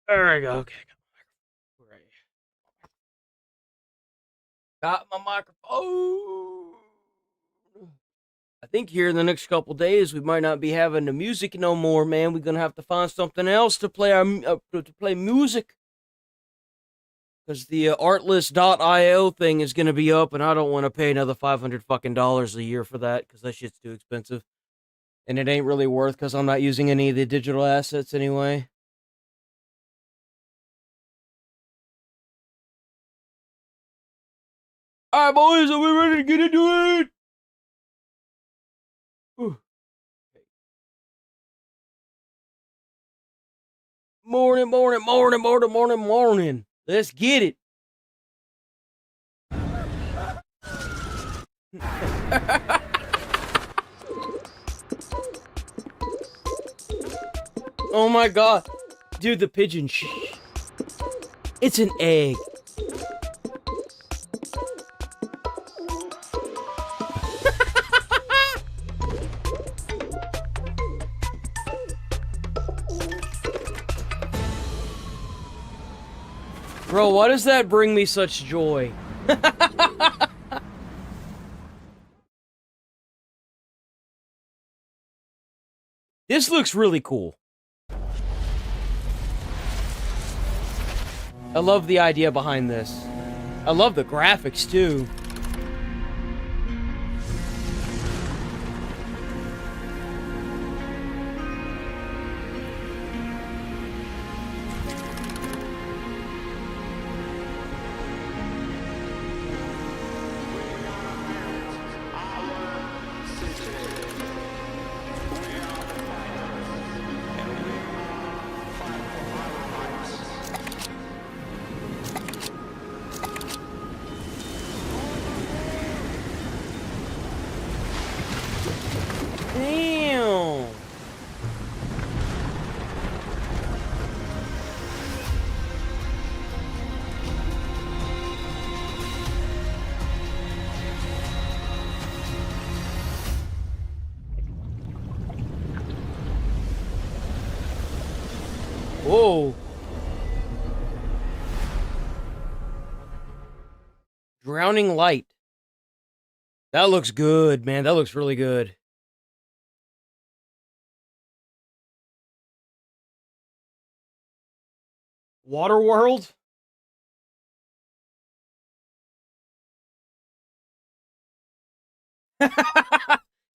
There we go. Okay. Right. Got my microphone. I think here in the next couple days we might not be having the music no more, man. We're gonna have to find something else to play our to play music because the artlist.io thing is gonna be up, and I don't want to pay another $500 a year for that because that shit's too expensive, and it ain't really worth because I'm not using any of the digital assets anyway. All right, boys, are we ready to get into it? Whew. Morning, morning, morning, morning, morning, morning. Let's get it. Oh my god. Dude, the pigeon. Shh. It's an egg. Bro, why does that bring me such joy? This looks really cool. I love the idea behind this. I love the graphics too. Damn. Whoa. Drowning light. That looks good, man. That looks really good. Waterworld?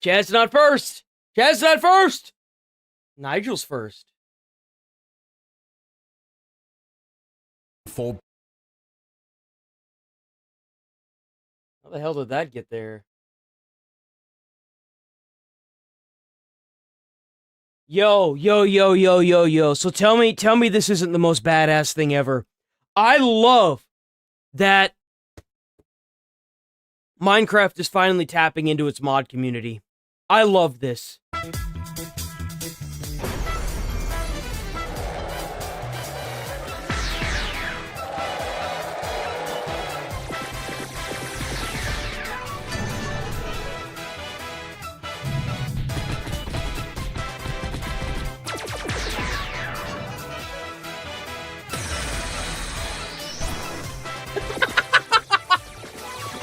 Chad's not first. Chad's not first. Nigel's first. Full. How the hell did that get there? Yo, yo, yo, yo, yo, yo. So tell me this isn't the most badass thing ever. I love that Minecraft is finally tapping into its mod community. I love this.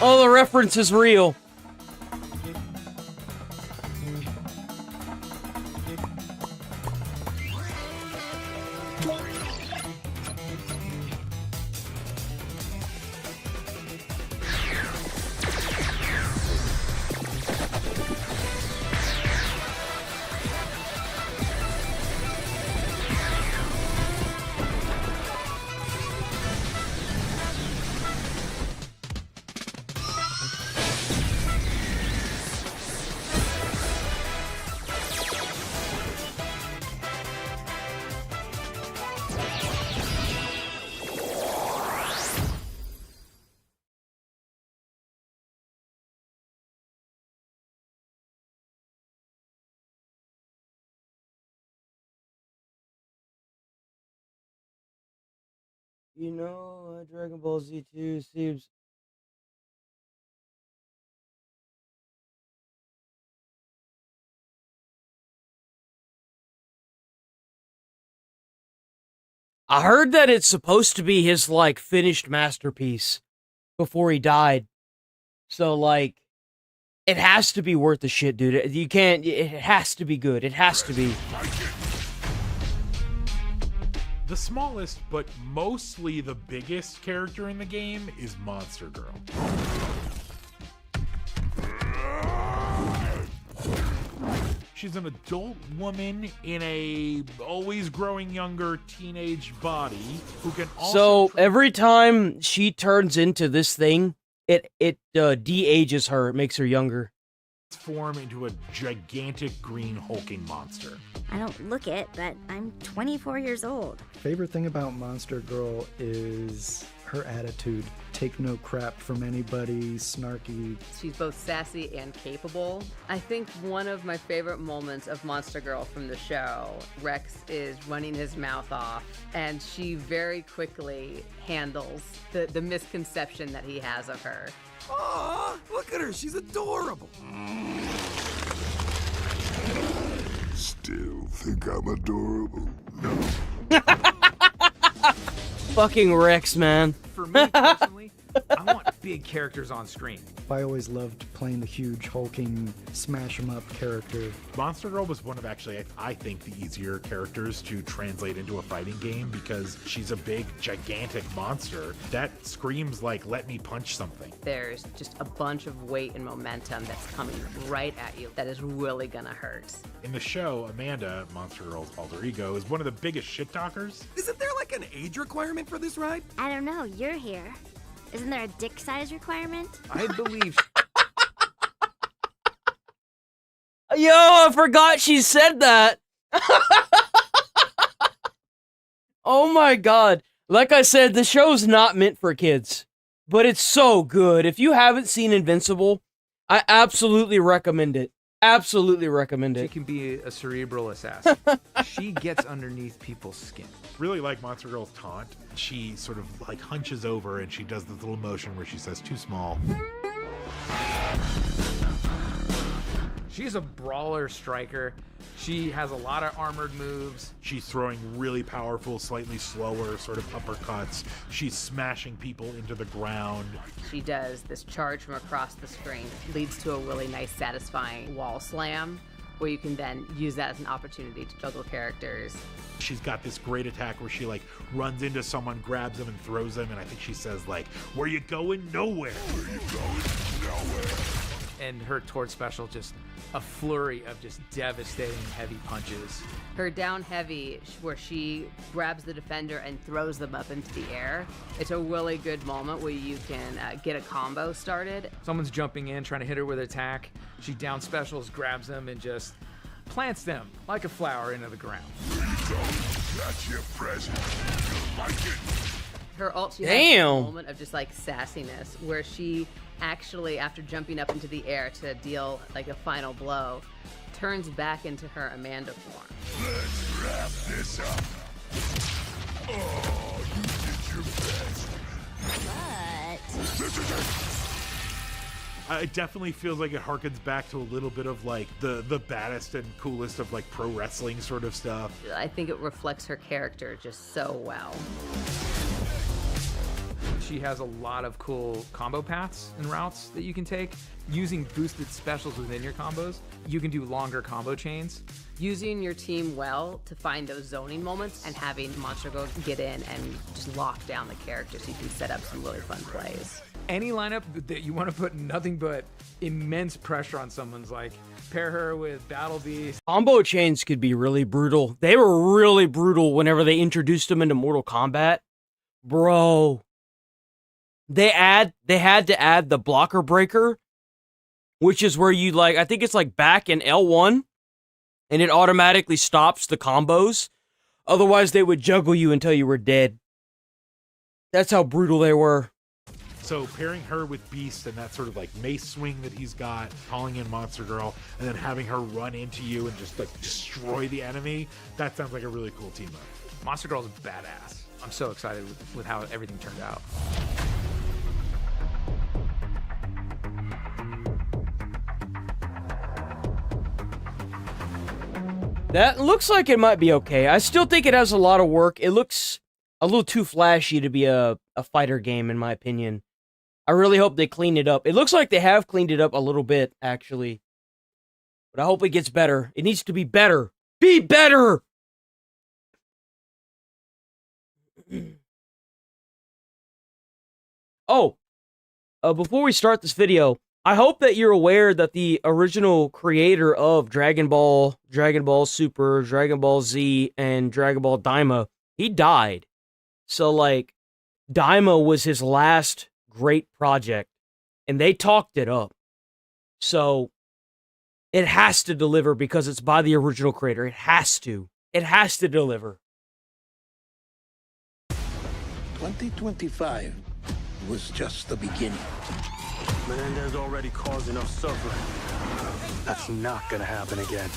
Oh, the reference is real. You know, Dragon Ball Z2 seems. I heard that it's supposed to be his, like, finished masterpiece before he died. So, like, it has to be worth the shit, dude. You can't, it has to be good. It has to be. The smallest, but mostly the biggest character in the game is Monster Girl. She's an adult woman in a always growing younger teenage body who can also... So, every time she turns into this thing, it de-ages her. It makes her younger. Transform into a gigantic green hulking monster. I don't look it, but I'm 24 years old. Favorite thing about Monster Girl is her attitude. Take no crap from anybody, snarky. She's both sassy and capable. I think one of my favorite moments of Monster Girl from the show, Rex is running his mouth off, and she very quickly handles the misconception that he has of her. Aw, look at her, she's adorable. Still think I'm adorable? No. Fucking Rex, man. For me personally, I want big characters on screen. I always loved playing the huge, hulking, smash 'em up character. Monster Girl was one of actually, I think, the easier characters to translate into a fighting game because she's a big, gigantic monster that screams like, let me punch something. There's just a bunch of weight and momentum that's coming right at you that is really gonna hurt. In the show, Amanda, Monster Girl's alter ego, is one of the biggest shit talkers. Isn't there like an age requirement for this ride? I don't know, you're here. Isn't there a dick size requirement? I believe Yo, I forgot she said that. Oh my god. Like I said, the show's not meant for kids, but it's so good. If you haven't seen Invincible, I absolutely recommend it. Absolutely recommend she it. can be a cerebral assassin. She gets underneath people's skin. Really like Monster Girl's taunt. She sort of like hunches over and she does this little motion where she says, too small. She's a brawler striker. She has a lot of armored moves. She's throwing really powerful, slightly slower sort of uppercuts. She's smashing people into the ground. She does this charge from across the screen, leads to a really nice, satisfying wall slam, where you can then use that as an opportunity to juggle characters. She's got this great attack where she like runs into someone, grabs them and throws them, and I think she says like, where you going? Nowhere. Where you going? Nowhere. And her Tort special, just a flurry of just devastating heavy punches. Her down heavy, where she grabs the defender and throws them up into the air. It's a really good moment where you can get a combo started. Someone's jumping in, trying to hit her with an attack. She down specials, grabs them, and just plants them like a flower into the ground. That's your present. You like it? Her ult, she has Damn. a moment of just like sassiness, where she actually, after jumping up into the air to deal like a final blow, turns back into her Amanda form. Let's wrap this up. Oh, you did your best. But It definitely feels like it harkens back to a little bit of like the baddest and coolest of like pro wrestling sort of stuff. I think it reflects her character just so well. She has a lot of cool combo paths and routes that you can take. Using boosted specials within your combos, you can do longer combo chains. Using your team well to find those zoning moments and having Monster Girl get in and just lock down the character so you can set up some really fun plays. Any lineup that you want to put nothing but immense pressure on someone's, like, pair her with Battle Beast. Combo chains could be really brutal. They were really brutal whenever they introduced them into Mortal Kombat. Bro. They had to add the blocker breaker, which is where you, like, I think it's like back in L1, and it automatically stops the combos. Otherwise, they would juggle you until you were dead. That's how brutal they were. So pairing her with Beast and that sort of like mace swing that he's got, calling in Monster Girl, and then having her run into you and just like destroy the enemy, that sounds like a really cool team up. Monster Girl's badass. I'm so excited with how everything turned out. That looks like it might be okay. I still think it has a lot of work. It looks a little too flashy to be a fighter game, in my opinion. I really hope they clean it up. It looks like they have cleaned it up a little bit, actually. But I hope it gets better. It needs to be better. Be better! Oh, before we start this video, I hope that you're aware that the original creator of Dragon Ball, Dragon Ball Super, Dragon Ball Z, and Dragon Ball Daima, he died. So, like, Daima was his last great project, and they talked it up. So, it has to deliver because it's by the original creator. It has to. It has to deliver. 2025 was just the beginning. Menendez already caused enough suffering. That's not gonna happen again.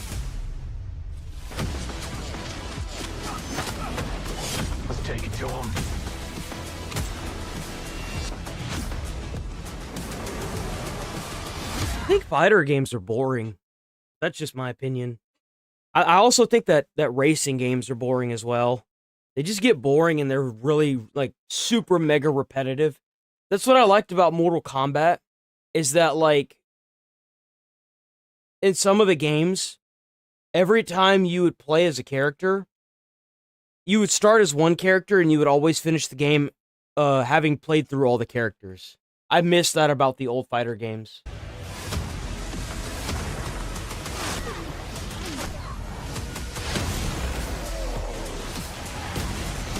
Let's take it to him. I think fighter games are boring. That's just my opinion. I also think that racing games are boring as well. They just get boring and they're really, like, super mega repetitive. That's what I liked about Mortal Kombat, is that, like, in some of the games, every time you would play as a character, you would start as one character and you would always finish the game having played through all the characters. I miss that about the old fighter games.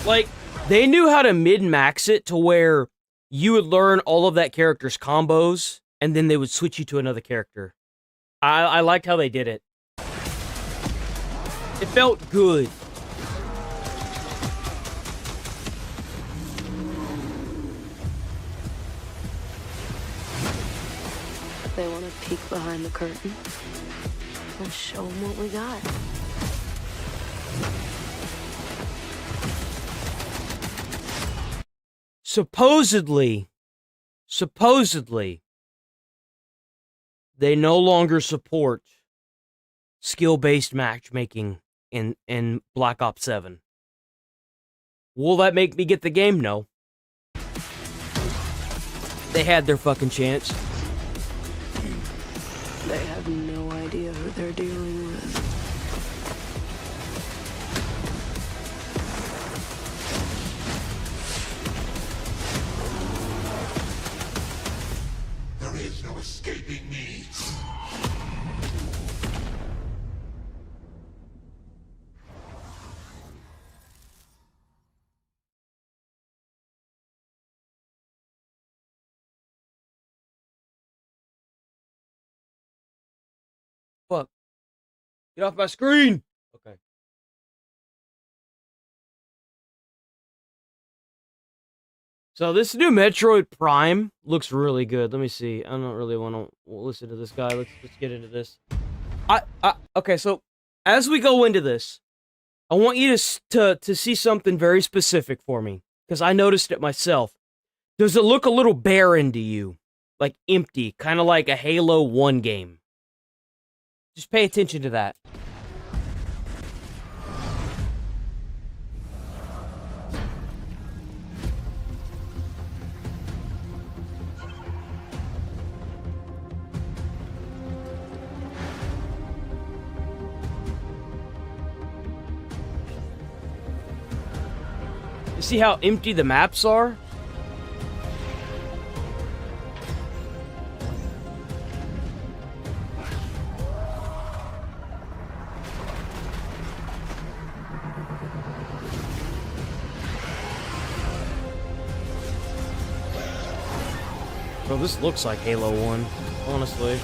Like, they knew how to min-max it to where you would learn all of that character's combos, and then they would switch you to another character. I liked how they did it. It felt good. If they want to peek behind the curtain, let's show them what we got. Supposedly, they no longer support skill-based matchmaking in Black Ops 7. Will that make me get the game? No. They had their fucking chance. They have no idea who they're dealing with. There is no escaping me. Fuck. Get off my screen! Okay. So this new Metroid Prime looks really good. Let me see. I don't really want to listen to this guy. Let's get into this. Okay, so as we go into this, I want you to see something very specific for me, because I noticed it myself. Does it look a little barren to you? Like empty, kind of like a Halo 1 game? Just pay attention to that. You see how empty the maps are? Bro, this looks like Halo 1, honestly.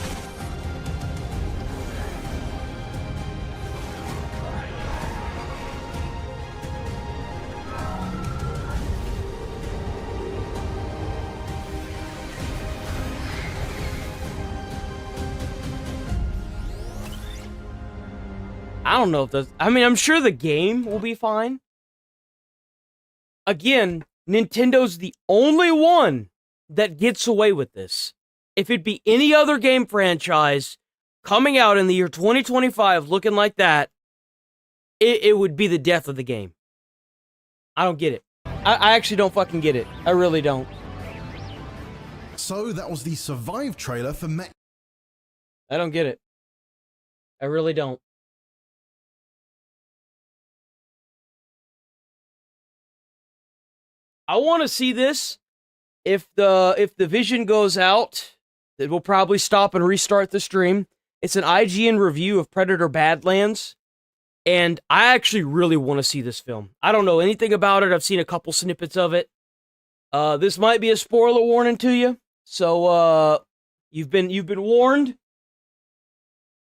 I don't know if that's... I mean, I'm sure the game will be fine. Again, Nintendo's the only one that gets away with this. If it'd be any other game franchise coming out in the year 2025 looking like that, it would be the death of the game. I don't get it. I actually don't fucking get it. I really don't. So that was the Survive trailer for I don't get it. I really don't. I want to see this. If the vision goes out, it will probably stop and restart the stream. It's an IGN review of Predator Badlands, and I actually really want to see this film. I don't know anything about it. I've seen a couple snippets of it. This might be a spoiler warning to you, so you've been warned.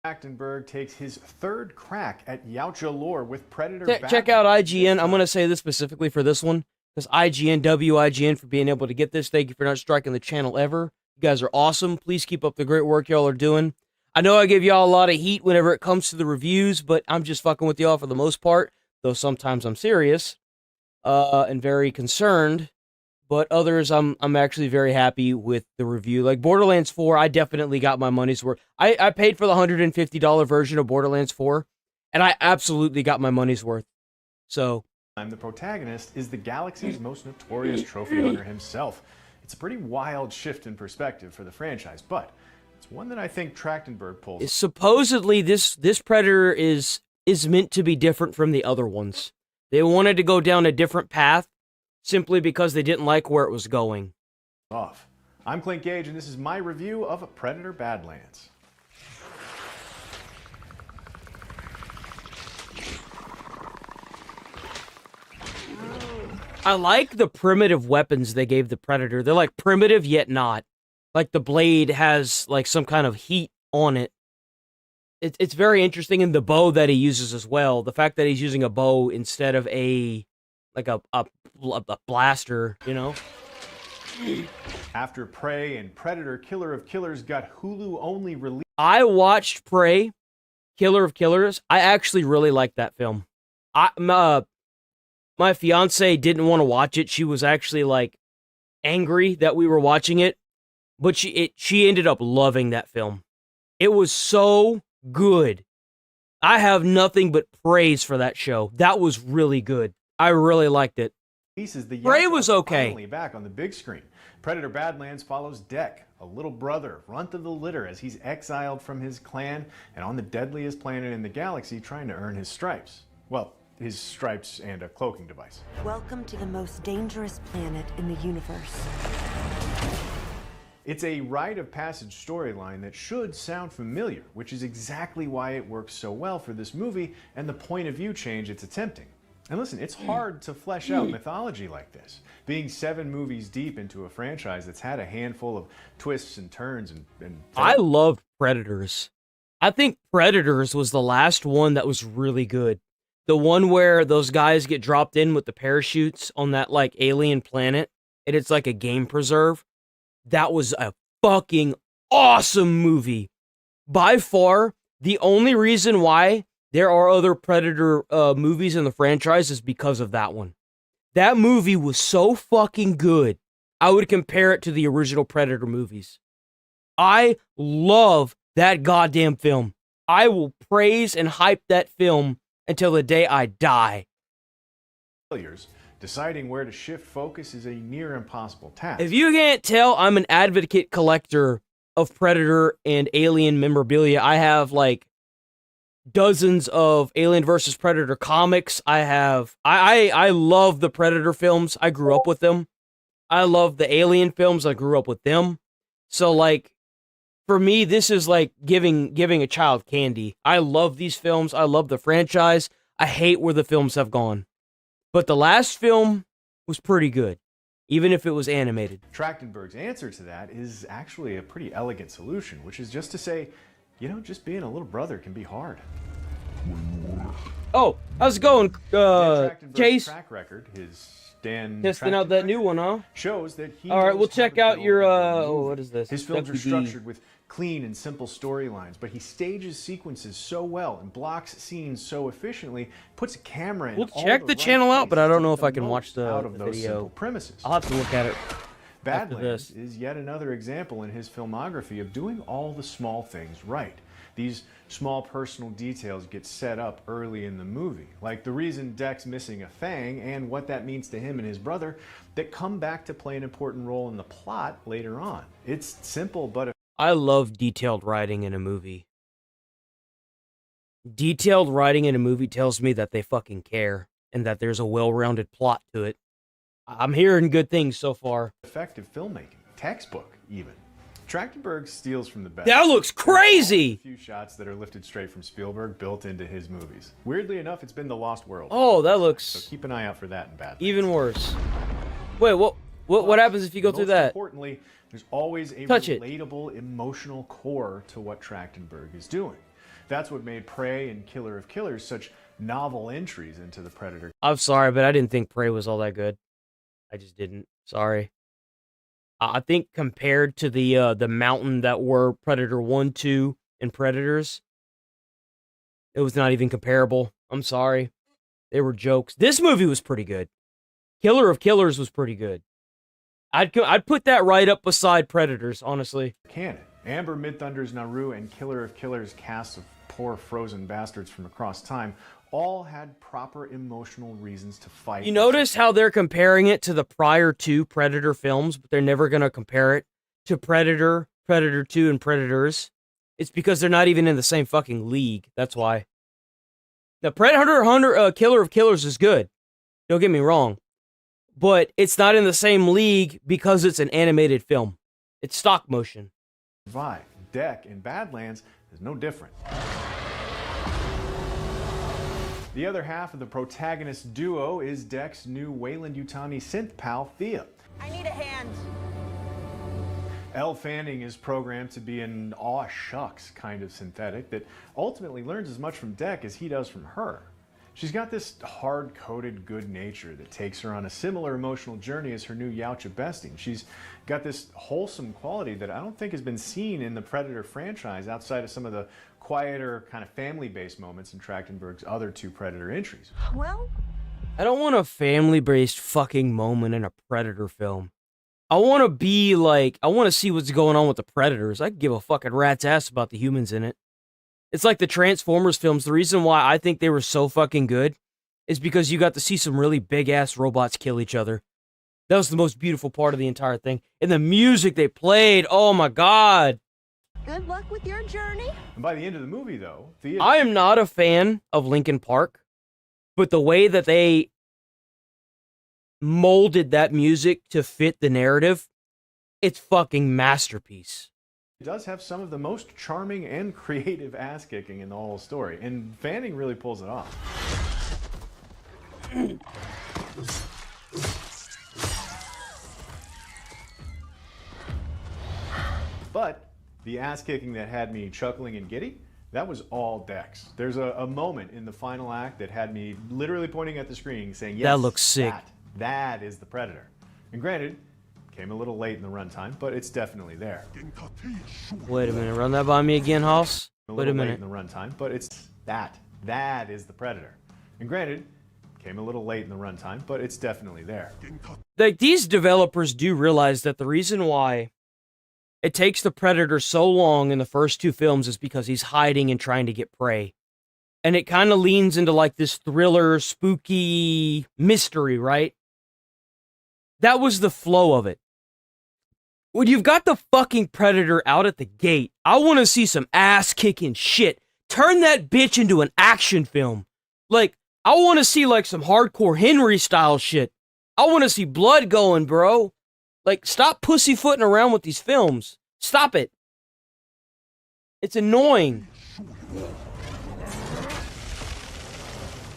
Trachtenberg takes his third crack at Yautja lore with Predator. Check out IGN. I'm going to say this specifically for this one, because IGN, WIGN, for being able to get this. Thank you for not striking the channel ever. You guys are awesome. Please keep up the great work y'all are doing. I know I give y'all a lot of heat whenever it comes to the reviews, but I'm just fucking with y'all for the most part, though sometimes I'm serious and very concerned. But others, I'm actually very happy with the review. Like Borderlands 4, I definitely got my money's worth. I paid for the $150 version of Borderlands 4, and I absolutely got my money's worth. So, the protagonist is the galaxy's most notorious trophy hunter himself. It's a pretty wild shift in perspective for the franchise, but it's one that I think Trachtenberg pulls. Supposedly, this Predator is meant to be different from the other ones. They wanted to go down a different path, simply because they didn't like where it was going. Off. I'm Clint Gage, and this is my review of Predator Badlands. I like the primitive weapons they gave the Predator. They're like primitive yet not. Like the blade has like some kind of heat on it. It's very interesting, in the bow that he uses as well. The fact that he's using a bow instead of a blaster, you know? After Prey and Predator, Killer of Killers got Hulu only release. I watched Prey, Killer of Killers. I actually really liked that film. My fiance didn't want to watch it. She was actually like angry that we were watching it, but she ended up loving that film. It was so good. I have nothing but praise for that show. That was really good. I really liked it. Prey was okay. Finally back on the big screen. Predator Badlands follows Deck, a little brother, runt of the litter, as he's exiled from his clan and on the deadliest planet in the galaxy trying to earn his stripes. Well, his stripes and a cloaking device. Welcome to the most dangerous planet in the universe. It's a rite of passage storyline that should sound familiar, which is exactly why it works so well for this movie and the point of view change it's attempting. And listen, it's hard to flesh out mythology like this. Being 7 movies deep into a franchise that's had a handful of twists and turns and I loved Predators. I think Predators was the last one that was really good. The one where those guys get dropped in with the parachutes on that like alien planet, and it's like a game preserve. That was a fucking awesome movie. By far, the only reason why there are other Predator movies in the franchise is because of that one. That movie was so fucking good. I would compare it to the original Predator movies. I love that goddamn film. I will praise and hype that film until the day I die. Deciding where to shift focus is a near impossible task. If you can't tell, I'm an advocate collector of Predator and Alien memorabilia. I have like dozens of Alien vs. Predator comics. I love the Predator films. I grew up with them. I love the Alien films. I grew up with them. So like, for me, this is like giving a child candy. I love these films. I love the franchise. I hate where the films have gone. But the last film was pretty good, even if it was animated. Trachtenberg's answer to that is actually a pretty elegant solution, which is just to say, you know, just being a little brother can be hard. Oh, how's it going, Chase? Track record, his Dan testing out that new one, huh? Shows that he. All right, we'll check out your. What is this? His films are structured with clean and simple storylines, but he stages sequences so well and blocks scenes so efficiently, puts a camera in. We'll check the channel out, but I don't know if I can watch the video. Premises. I'll have to look at it. Badlands is yet another example in his filmography of doing all the small things right. These small personal details get set up early in the movie, like the reason Deck's missing a fang and what that means to him and his brother, that come back to play an important role in the plot later on. It's simple, but I love detailed writing in a movie. Detailed writing in a movie tells me that they fucking care and that there's a well-rounded plot to it. I'm hearing good things so far. effective filmmaking, textbook even. Trachtenberg steals from the best. That looks crazy! A few shots that are lifted straight from Spielberg built into his movies. Weirdly enough, it's been The Lost World. Oh, that looks... So keep an eye out for that in Badlands. Even worse. Wait, what happens if you go through that? Most importantly, there's always a relatable, emotional core to what Trachtenberg is doing. That's what made Prey and Killer of Killers such novel entries into the Predator. I'm sorry, but I didn't think Prey was all that good. I just didn't. Sorry. I think compared to the mountain that were Predator 1, 2, and Predators, it was not even comparable. I'm sorry. They were jokes. This movie was pretty good. Killer of Killers was pretty good. I'd put that right up beside Predators, honestly. Canon. Amber Midthunder's Naru and Killer of Killers casts of poor frozen bastards from across time all had proper emotional reasons to fight. You notice how they're comparing it to the prior two Predator films, but they're never going to compare it to Predator, Predator 2, and Predators? It's because they're not even in the same fucking league. That's why. The Predator Killer of Killers is good. Don't get me wrong. But it's not in the same league because it's an animated film. It's stop motion. Survive. Deck in Badlands is no different. The other half of the protagonist duo is Deck's new Weyland-Yutani synth pal, Thea. I need a hand. Elle Fanning is programmed to be an aw shucks kind of synthetic that ultimately learns as much from Deck as he does from her. She's got this hard-coded good nature that takes her on a similar emotional journey as her new Yautja bestie. She's got this wholesome quality that I don't think has been seen in the Predator franchise outside of some of the quieter, kind of family-based moments in Trachtenberg's other two Predator entries. Well, I don't want a family-based fucking moment in a Predator film. I want to be like, I want to see what's going on with the Predators. I can give a fucking rat's ass about the humans in it. It's like the Transformers films. The reason why I think they were so fucking good is because you got to see some really big-ass robots kill each other. That was the most beautiful part of the entire thing. And the music they played, oh my god. good luck with your journey. And by the end of the movie, though, Thea... I am not a fan of Linkin Park, but the way that they molded that music to fit the narrative, it's fucking masterpiece. It does have some of the most charming and creative ass-kicking in the whole story, and Fanning really pulls it off. But the ass-kicking that had me chuckling and giddy, that was all Dex. There's a moment in the final act that had me literally pointing at the screen saying, yes, that looks sick. That is the Predator. And granted, came a little late in the runtime, but it's definitely there. Wait a minute, run that by me again, Hoss? Wait a minute. Late in the runtime, but it's that is the Predator. And granted, came a little late in the runtime, but it's definitely there. Like, these developers do realize that the reason why it takes the Predator so long in the first two films is because he's hiding and trying to get prey. And it kind of leans into like this thriller, spooky mystery, right? That was the flow of it. When you've got the fucking Predator out at the gate, I want to see some ass-kicking shit. Turn that bitch into an action film. Like, I want to see like some hardcore Henry-style shit. I want to see blood going, bro. Like, stop pussyfooting around with these films. Stop it. It's annoying.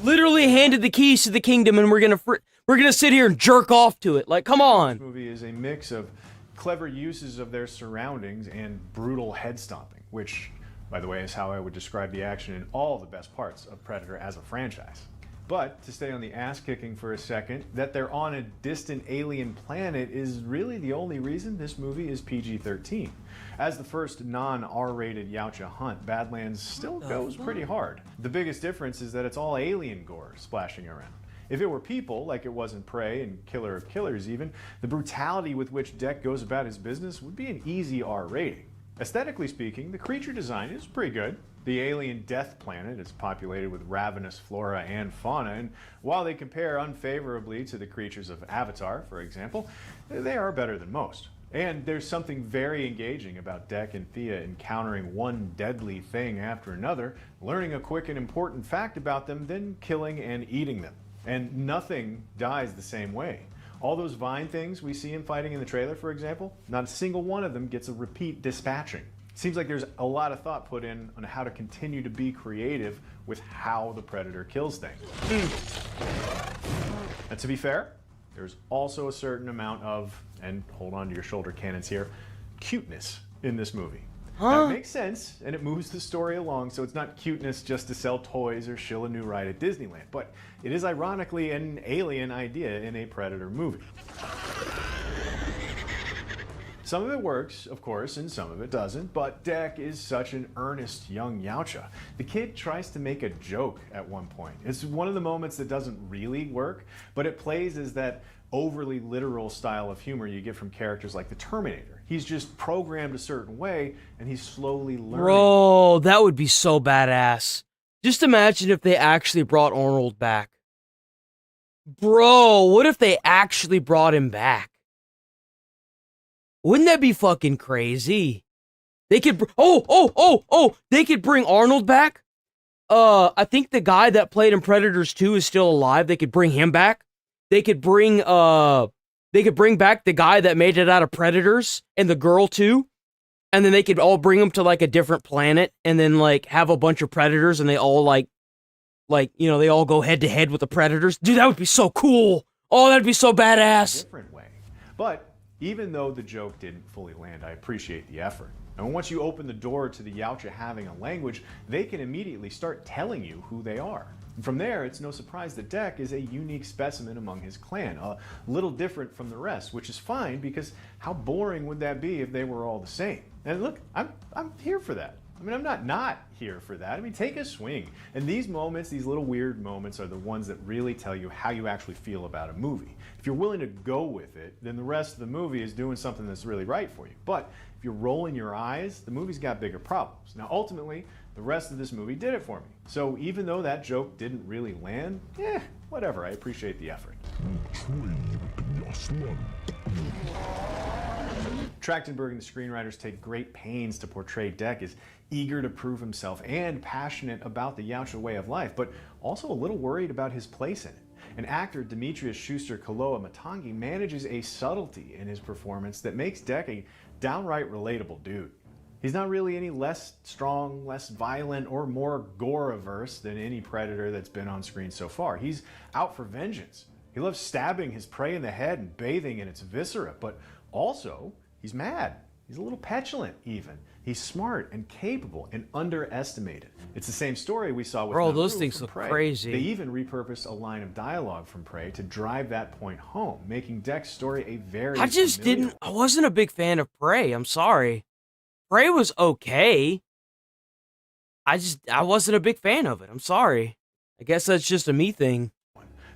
Literally handed the keys to the kingdom and we're gonna sit here and jerk off to it. Like, come on. This movie is a mix of clever uses of their surroundings and brutal head stomping, which, by the way, is how I would describe the action in all the best parts of Predator as a franchise. But to stay on the ass-kicking for a second, that they're on a distant alien planet is really the only reason this movie is PG-13. As the first non-R-rated Yautja hunt, Badlands still goes pretty hard. The biggest difference is that it's all alien gore splashing around. If it were people, like it was in Prey and Killer of Killers even, the brutality with which Deck goes about his business would be an easy R rating. Aesthetically speaking, the creature design is pretty good. The alien Death Planet is populated with ravenous flora and fauna, and while they compare unfavorably to the creatures of Avatar, for example, they are better than most. And there's something very engaging about Dek and Thea encountering one deadly thing after another, learning a quick and important fact about them, then killing and eating them. And nothing dies the same way. All those vine things we see him fighting in the trailer, for example, not a single one of them gets a repeat dispatching. Seems like there's a lot of thought put in on how to continue to be creative with how the Predator kills things. And to be fair, there's also a certain amount of, and hold on to your shoulder cannons here, cuteness in this movie. Now, it makes sense, and it moves the story along, so it's not cuteness just to sell toys or shill a new ride at Disneyland, but it is ironically an alien idea in a Predator movie. Some of it works, of course, and some of it doesn't, but Dek is such an earnest young Yautja. The kid tries to make a joke at one point. It's one of the moments that doesn't really work, but it plays as that overly literal style of humor you get from characters like the Terminator. He's just programmed a certain way, and he's slowly learning. Bro, that would be so badass. Just imagine if they actually brought Arnold back. Bro, what if they actually brought him back? Wouldn't that be fucking crazy? They could, they could bring Arnold back. I think the guy that played in Predators 2 is still alive. They could bring him back. They could bring back the guy that made it out of Predators and the girl too. And then they could all bring them to like a different planet and then like have a bunch of Predators and they all like, you know, they all go head to head with the Predators. Dude, that would be so cool. Oh, that'd be so badass. Different way. But even though the joke didn't fully land, I appreciate the effort. And once you open the door to the Yautja having a language, they can immediately start telling you who they are. And from there, it's no surprise that Dek is a unique specimen among his clan, a little different from the rest, which is fine because how boring would that be if they were all the same? And look, I'm here for that. I mean, I'm not here for that. I mean, take a swing. And these moments, these little weird moments, are the ones that really tell you how you actually feel about a movie. If you're willing to go with it, then the rest of the movie is doing something that's really right for you. But if you're rolling your eyes, the movie's got bigger problems. Now, ultimately, the rest of this movie did it for me. So even though that joke didn't really land, whatever, I appreciate the effort. Trachtenberg and the screenwriters take great pains to portray Dek as eager to prove himself and passionate about the Yautja way of life, but also a little worried about his place in it. And actor Demetrius Schuster-Kaloa Matangi manages a subtlety in his performance that makes Dek a downright relatable dude. He's not really any less strong, less violent, or more gore-averse than any Predator that's been on screen so far. He's out for vengeance. He loves stabbing his prey in the head and bathing in its viscera, but also he's mad. He's a little petulant even. He's smart and capable and underestimated. It's the same story we saw with Bro, Naru those things from look Prey. crazy. They even repurposed a line of dialogue from Prey to drive that point home, making Dek's story a very I wasn't a big fan of Prey. I'm sorry. Prey was okay. I wasn't a big fan of it. I'm sorry. I guess that's just a me thing.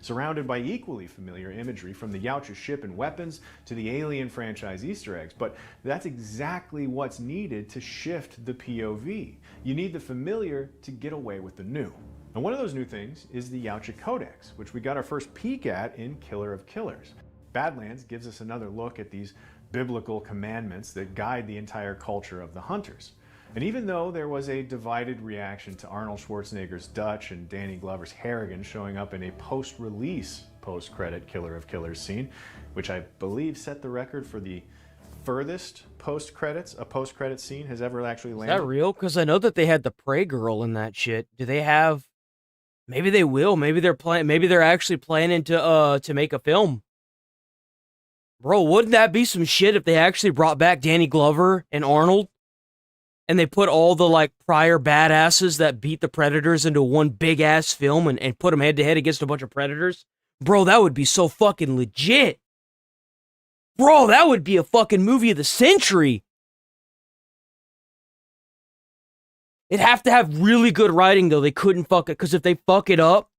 Surrounded by equally familiar imagery from the Yautja ship and weapons to the Alien franchise Easter eggs, but that's exactly what's needed to shift the POV. You need the familiar to get away with the new. And one of those new things is the Yautja Codex, which we got our first peek at in Killer of Killers. Badlands gives us another look at these biblical commandments that guide the entire culture of the hunters. And even though there was a divided reaction to Arnold Schwarzenegger's Dutch and Danny Glover's Harrigan showing up in a post-release post-credit Killer of Killers scene, which I believe set the record for the furthest a post-credit scene has ever actually landed. Is that real? Because I know that they had the Prey girl in that shit. Do they have? Maybe they will. Maybe they're actually planning to make a film. Bro, wouldn't that be some shit if they actually brought back Danny Glover and Arnold? And they put all the like prior badasses that beat the Predators into one big ass film and put them head to head against a bunch of Predators. Bro, that would be so fucking legit. Bro, that would be a fucking movie of the century. It'd have to have really good writing though. They couldn't fuck it, because if they fuck it up,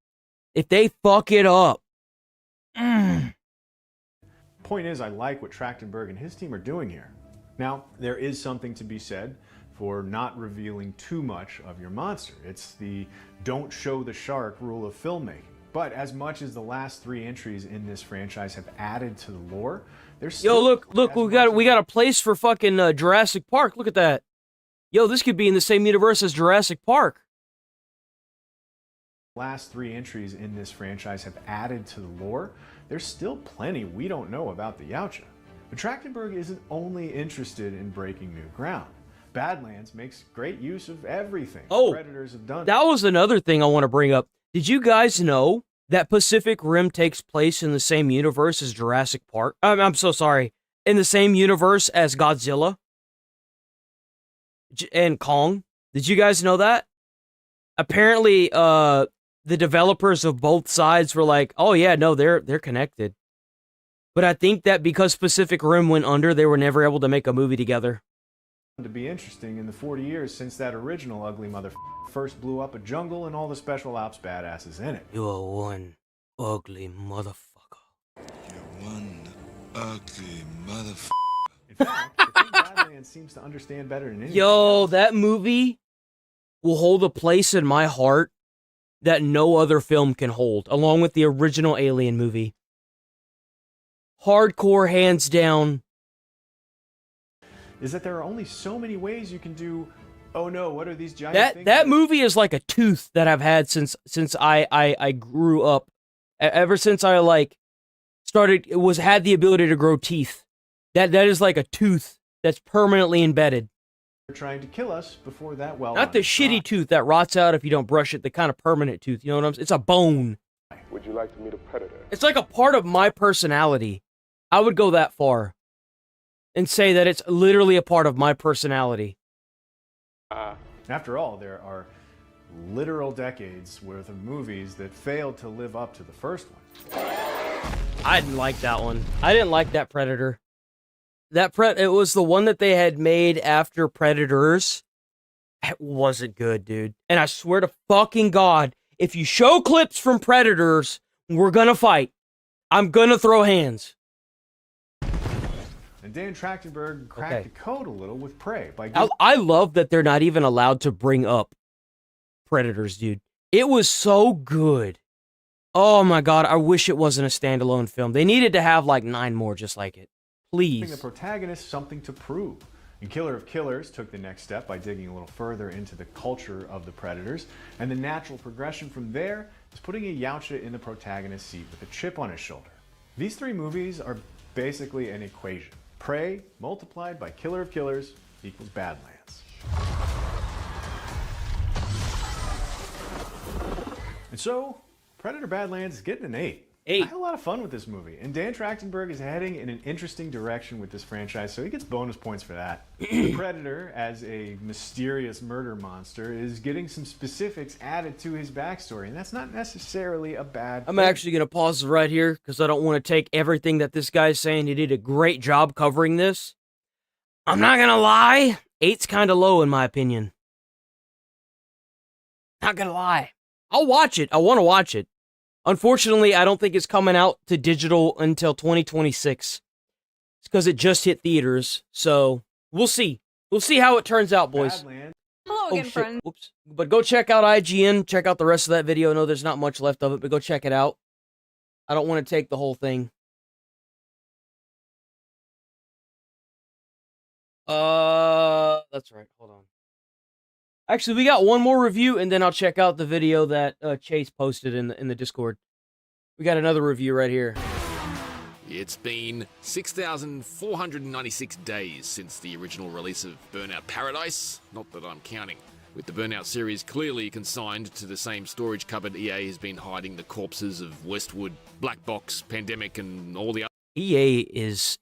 Point is, I like what Trachtenberg and his team are doing here. Now, there is something to be said for not revealing too much of your monster. It's the don't show the shark rule of filmmaking. But as much as the last 3 entries in this franchise have added to the lore, there's still... Yo, look, we got a place for fucking Jurassic Park. Look at that. Yo, this could be in the same universe as Jurassic Park. Last 3 entries in this franchise have added to the lore. There's still plenty we don't know about the Yautja. But Trachtenberg isn't only interested in breaking new ground. Badlands makes great use of everything Predators have done. That was another thing I want to bring up. Did you guys know that Pacific Rim takes place in the same universe as Jurassic Park? I'm so sorry. In the same universe as Godzilla and Kong. Did you guys know that? Apparently, the developers of both sides were like, "Oh yeah, no, they're connected." But I think that because Pacific Rim went under, they were never able to make a movie together. To be interesting in the 40 years since that original ugly first blew up a jungle and all the special ops badasses in it. You are one ugly motherfucker. You're one ugly motherfucker. In fact, I think Badlands seems to understand better than anything. Yo, that movie will hold a place in my heart that no other film can hold, along with the original Alien movie. Hardcore, hands down. Is that there are only so many ways you can do, oh no, what are these giant things? That movie is like a tooth that I've had since I grew up. Ever since I had the ability to grow teeth. That is like a tooth that's permanently embedded. They're trying to kill us before that well. Not the shitty tooth that rots out if you don't brush it, the kind of permanent tooth, you know what I'm saying? It's a bone. Would you like to meet a predator? It's like a part of my personality. I would go that far and say that it's literally a part of my personality. After all, there are literal decades worth of movies that failed to live up to the first one. I didn't like that one. I didn't like that Predator. It was the one that they had made after Predators. It wasn't good, dude. And I swear to fucking God, if you show clips from Predators, we're gonna fight. I'm gonna throw hands. And Dan Trachtenberg cracked the code a little with Prey. I love that they're not even allowed to bring up Predators, dude. It was so good. Oh my God, I wish it wasn't a standalone film. They needed to have like 9 more just like it. Please. The protagonist something to prove. And Killer of Killers took the next step by digging a little further into the culture of the Predators. And the natural progression from there is putting a Yautja in the protagonist's seat with a chip on his shoulder. These 3 movies are basically an equation. Prey multiplied by Killer of Killers equals Badlands. And so, Predator Badlands is getting an 8. I had a lot of fun with this movie, and Dan Trachtenberg is heading in an interesting direction with this franchise, so he gets bonus points for that. The Predator, as a mysterious murder monster, is getting some specifics added to his backstory, and that's not necessarily a bad I'm thing. actually going to pause right here because I don't want to take everything that this guy's saying. He did a great job covering this. I'm not going to lie. 8's kind of low in my opinion. Not going to lie. I'll watch it. I want to watch it. Unfortunately, I don't think it's coming out to digital until 2026. It's because it just hit theaters. So, we'll see. We'll see how it turns out, boys. Hello again, friend. Oops. But go check out IGN. Check out the rest of that video. I know there's not much left of it, but go check it out. I don't want to take the whole thing. That's right. Hold on. Actually, we got one more review, and then I'll check out the video that Chase posted in the Discord. We got another review right here. It's been 6,496 days since the original release of Burnout Paradise. Not that I'm counting. With the Burnout series clearly consigned to the same storage cupboard, EA has been hiding the corpses of Westwood, Black Box, Pandemic, and all the other... EA is...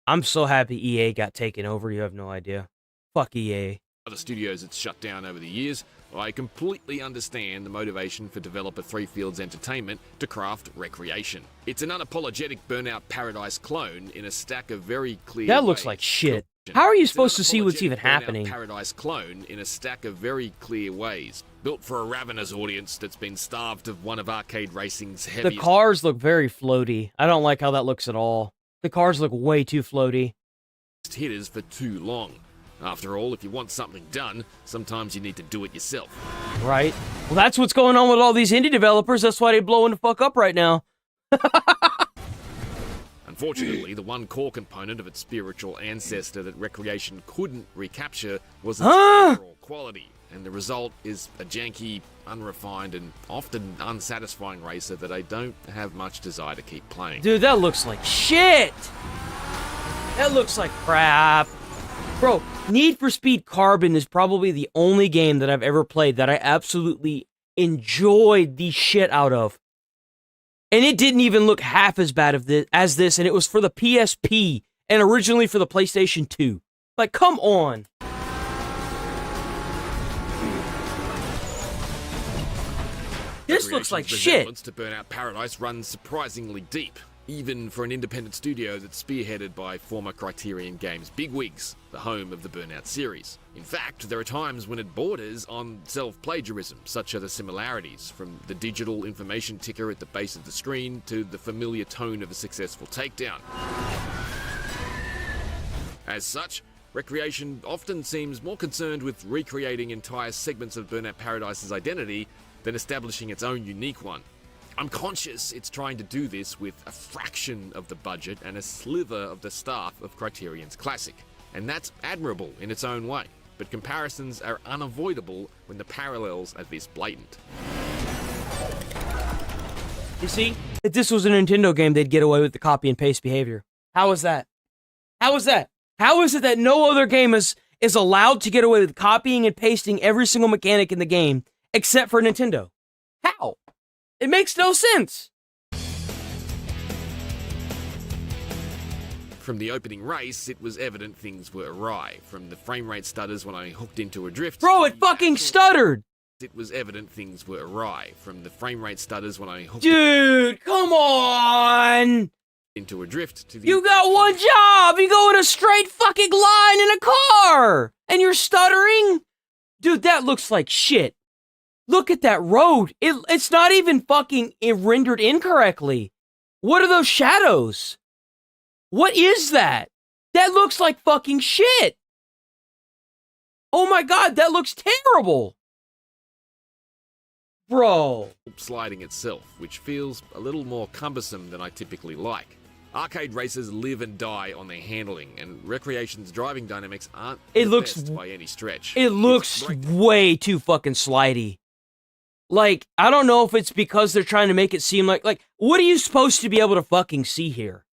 I'm so happy EA got taken over, you have no idea. Fuck EA. Other studios it's shut down over the years. I completely understand the motivation for developer Three Fields Entertainment to craft recreation. It's an unapologetic Burnout Paradise clone in a stack of very clear That looks like shit. How are you supposed to see what's even happening? Paradise clone in a stack of very clear ways. Built for a ravenous audience that's been starved of one of arcade racing's heaviest... The cars look very floaty. I don't like how that looks at all. The cars look way too floaty. hitters for too long. After all, if you want something done, sometimes you need to do it yourself. Right. Well, that's what's going on with all these indie developers. That's why they're blowing the fuck up right now. Unfortunately, the one core component of its spiritual ancestor that Recreation couldn't recapture was its overall quality, and the result is a janky, unrefined, and often unsatisfying racer that I don't have much desire to keep playing. Dude, that looks like shit! That looks like crap. Bro, Need for Speed Carbon is probably the only game that I've ever played that I absolutely enjoyed the shit out of. And it didn't even look half as bad as this, and it was for the PSP, and originally for the PlayStation 2. Like, come on. This looks like shit. To Burnout Paradise runs surprisingly deep, even for an independent studio that's spearheaded by former Criterion Games bigwigs, the home of the Burnout series. In fact, there are times when it borders on self-plagiarism. Such are the similarities, from the digital information ticker at the base of the screen to the familiar tone of a successful takedown. As such, Recreation often seems more concerned with recreating entire segments of Burnout Paradise's identity than establishing its own unique one. I'm conscious it's trying to do this with a fraction of the budget and a sliver of the staff of Criterion's classic. And that's admirable in its own way, but comparisons are unavoidable when the parallels are this blatant. You see, if this was a Nintendo game, they'd get away with the copy and paste behavior. How is that? How is that? How is it that no other game is allowed to get away with copying and pasting every single mechanic in the game except for Nintendo? How? It makes no sense. From the opening race, it was evident things were awry. From the frame rate stutters when I hooked into a drift... Bro, it fucking stuttered! It was evident things were awry. From the frame rate stutters when I hooked... Dude, come on! Into a drift to the... You got one job! You go in a straight fucking line in a car! And you're stuttering? Dude, that looks like shit. Look at that road. It's not even fucking rendered incorrectly. What are those shadows? What is that? That looks like fucking shit. Oh my god, that looks terrible. Bro. Sliding itself, which feels a little more cumbersome than I typically like. Arcade racers live and die on their handling, and Recreation's driving dynamics aren't the best by any stretch. It looks way too fucking slidey. Like, I don't know if it's because they're trying to make it seem like, what are you supposed to be able to fucking see here?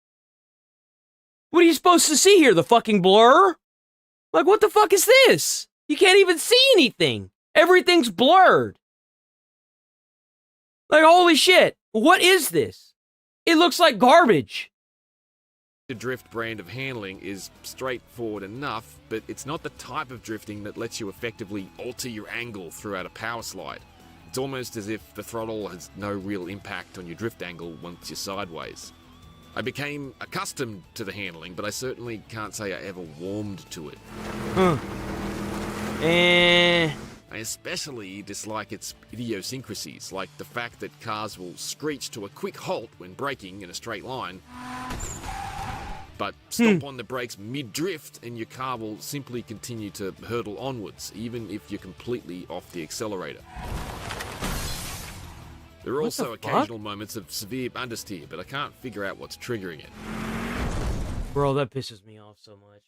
What are you supposed to see here? The fucking blur? Like, what the fuck is this? You can't even see anything. Everything's blurred. Like, holy shit. What is this? It looks like garbage. The drift brand of handling is straightforward enough, but it's not the type of drifting that lets you effectively alter your angle throughout a power slide. It's almost as if the throttle has no real impact on your drift angle once you're sideways. I became accustomed to the handling, but I certainly can't say I ever warmed to it. I especially dislike its idiosyncrasies, like the fact that cars will screech to a quick halt when braking in a straight line, but stop on the brakes mid-drift and your car will simply continue to hurtle onwards, even if you're completely off the accelerator. There are also occasional moments of severe understeer, but I can't figure out what's triggering it. Bro, that pisses me off so much.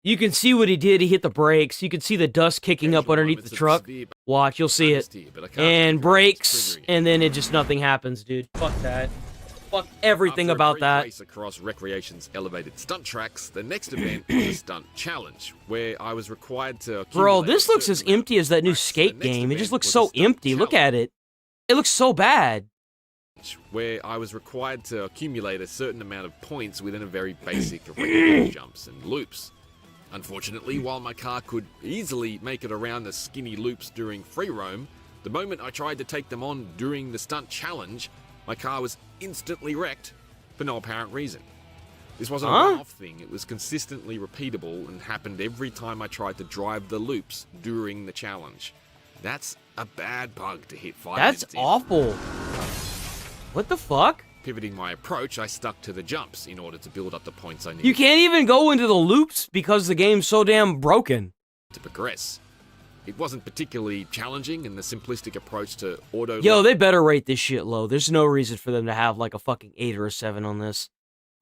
You can see what he did. He hit the brakes. You can see the dust kicking up underneath the truck. Watch, you'll see it. And brakes, and then it just nothing happens, dude. Fuck that. Fuck everything about that. Race across Recreation's elevated stunt tracks, the next event was a stunt challenge, where I was required to... Bro, this looks as empty as that new skate game. It just looks so empty. Look at it. It looks so bad. Where I was required to accumulate a certain amount of points within a very basic array of jumps and loops. Unfortunately, while my car could easily make it around the skinny loops during free roam, the moment I tried to take them on during the stunt challenge, my car was instantly wrecked for no apparent reason. This wasn't a one-off thing, it was consistently repeatable and happened every time I tried to drive the loops during the challenge. That's a bad bug to hit 5 minutes in. That's awful. What the fuck? pivoting my approach, I stuck to the jumps in order to build up the points I needed You can't even go into the loops because the game's so damn broken. to progress. It wasn't particularly challenging, and the simplistic approach to auto Yo, they better rate this shit low. There's no reason for them to have like a fucking 8 or a 7 on this.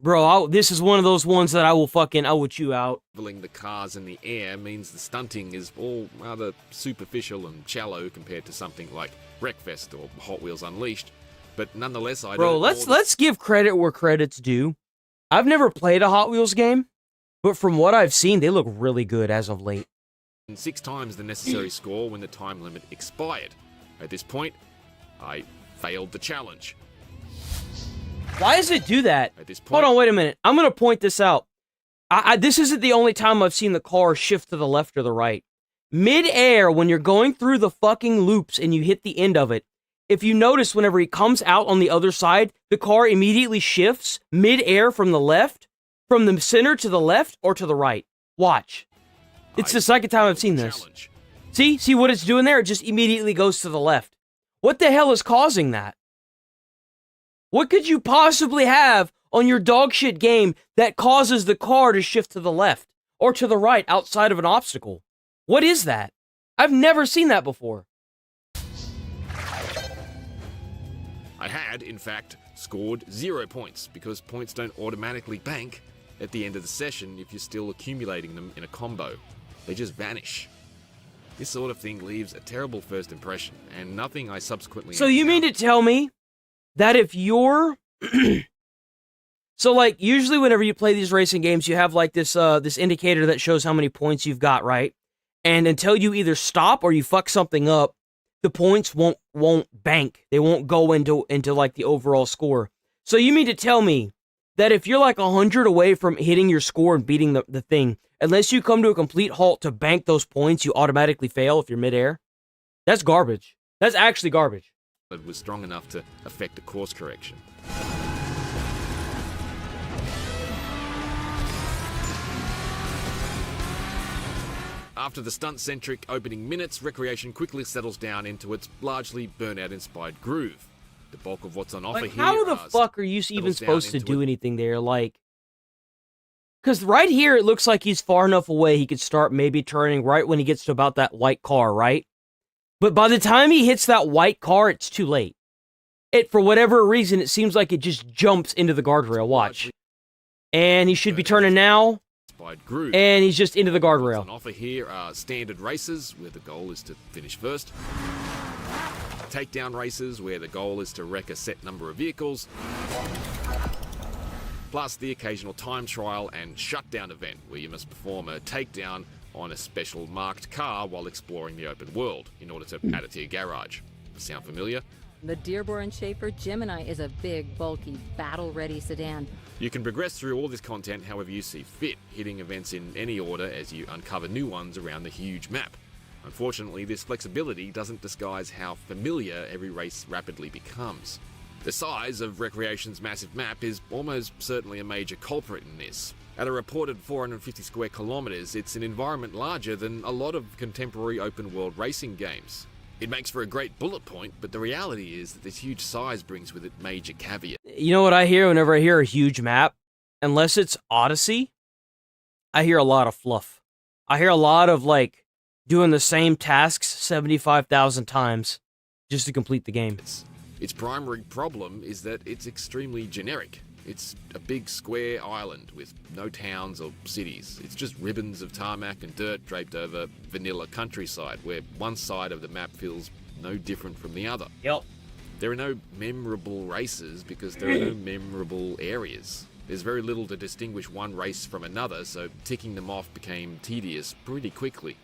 Bro, this is one of those ones that I will chew out. leveling the cars in the air means the stunting is all rather superficial and shallow compared to something like Wreckfest or Hot Wheels Unleashed. But nonetheless, I Bro, let's give credit where credit's due. I've never played a Hot Wheels game, but from what I've seen, they look really good as of late. 6 times the necessary score when the time limit expired. At this point, I failed the challenge. Why does it do that? At this point, Hold on, wait a minute. I'm going to point this out. This isn't the only time I've seen the car shift to the left or the right. Mid-air, when you're going through the fucking loops and you hit the end of it, if you notice whenever he comes out on the other side, the car immediately shifts mid-air from the left, from the center to the left or to the right. Watch. It's the second time I've seen this. See what it's doing there? It just immediately goes to the left. What the hell is causing that? What could you possibly have on your dogshit game that causes the car to shift to the left or to the right outside of an obstacle? What is that? I've never seen that before. I had, in fact, scored 0 points because points don't automatically bank at the end of the session if you're still accumulating them in a combo. They just vanish. This sort of thing leaves a terrible first impression, and nothing I subsequently... So you mean to tell me that if you're... So, like, usually whenever you play these racing games, you have, like, this indicator that shows how many points you've got, right? And until you either stop or you fuck something up, the points won't bank. They won't go into like, the overall score. So you mean to tell me that if you're, like, 100 away from hitting your score and beating the thing, unless you come to a complete halt to bank those points, you automatically fail if you're midair? That's garbage. That's actually garbage. It was strong enough to affect a course correction. After the stunt-centric opening minutes, Recreation quickly settles down into its largely Burnout-inspired groove. The bulk of what's on offer Like, here... how the fuck are you even settles down supposed to into do anything there? Like, because right here, it looks like he's far enough away he could start maybe turning right when he gets to about that white car, right? But by the time he hits that white car, it's too late. For whatever reason, it seems like it just jumps into the guardrail. Watch. And he should be turning now. Groove. And he's just into the guardrail. What's on offer here are standard races, where the goal is to finish first. Takedown races, where the goal is to wreck a set number of vehicles. Plus the occasional time trial and shutdown event, where you must perform a takedown on a special marked car while exploring the open world in order to add it to your garage. Sound familiar? The Dearborn Schaefer Gemini is a big, bulky, battle-ready sedan. You can progress through all this content however you see fit, hitting events in any order as you uncover new ones around the huge map. Unfortunately, this flexibility doesn't disguise how familiar every race rapidly becomes. The size of Recreation's massive map is almost certainly a major culprit in this. At a reported 450 square kilometers, it's an environment larger than a lot of contemporary open-world racing games. It makes for a great bullet point, but the reality is that this huge size brings with it major caveats. You know what I hear whenever I hear a huge map? Unless it's Odyssey, I hear a lot of fluff. I hear a lot of, like, doing the same tasks 75,000 times just to complete the game. Its primary problem is that it's extremely generic. It's a big square island with no towns or cities. It's just ribbons of tarmac and dirt draped over vanilla countryside, where one side of the map feels no different from the other. Yep. There are no memorable races because there are no memorable areas. There's very little to distinguish one race from another, so ticking them off became tedious pretty quickly.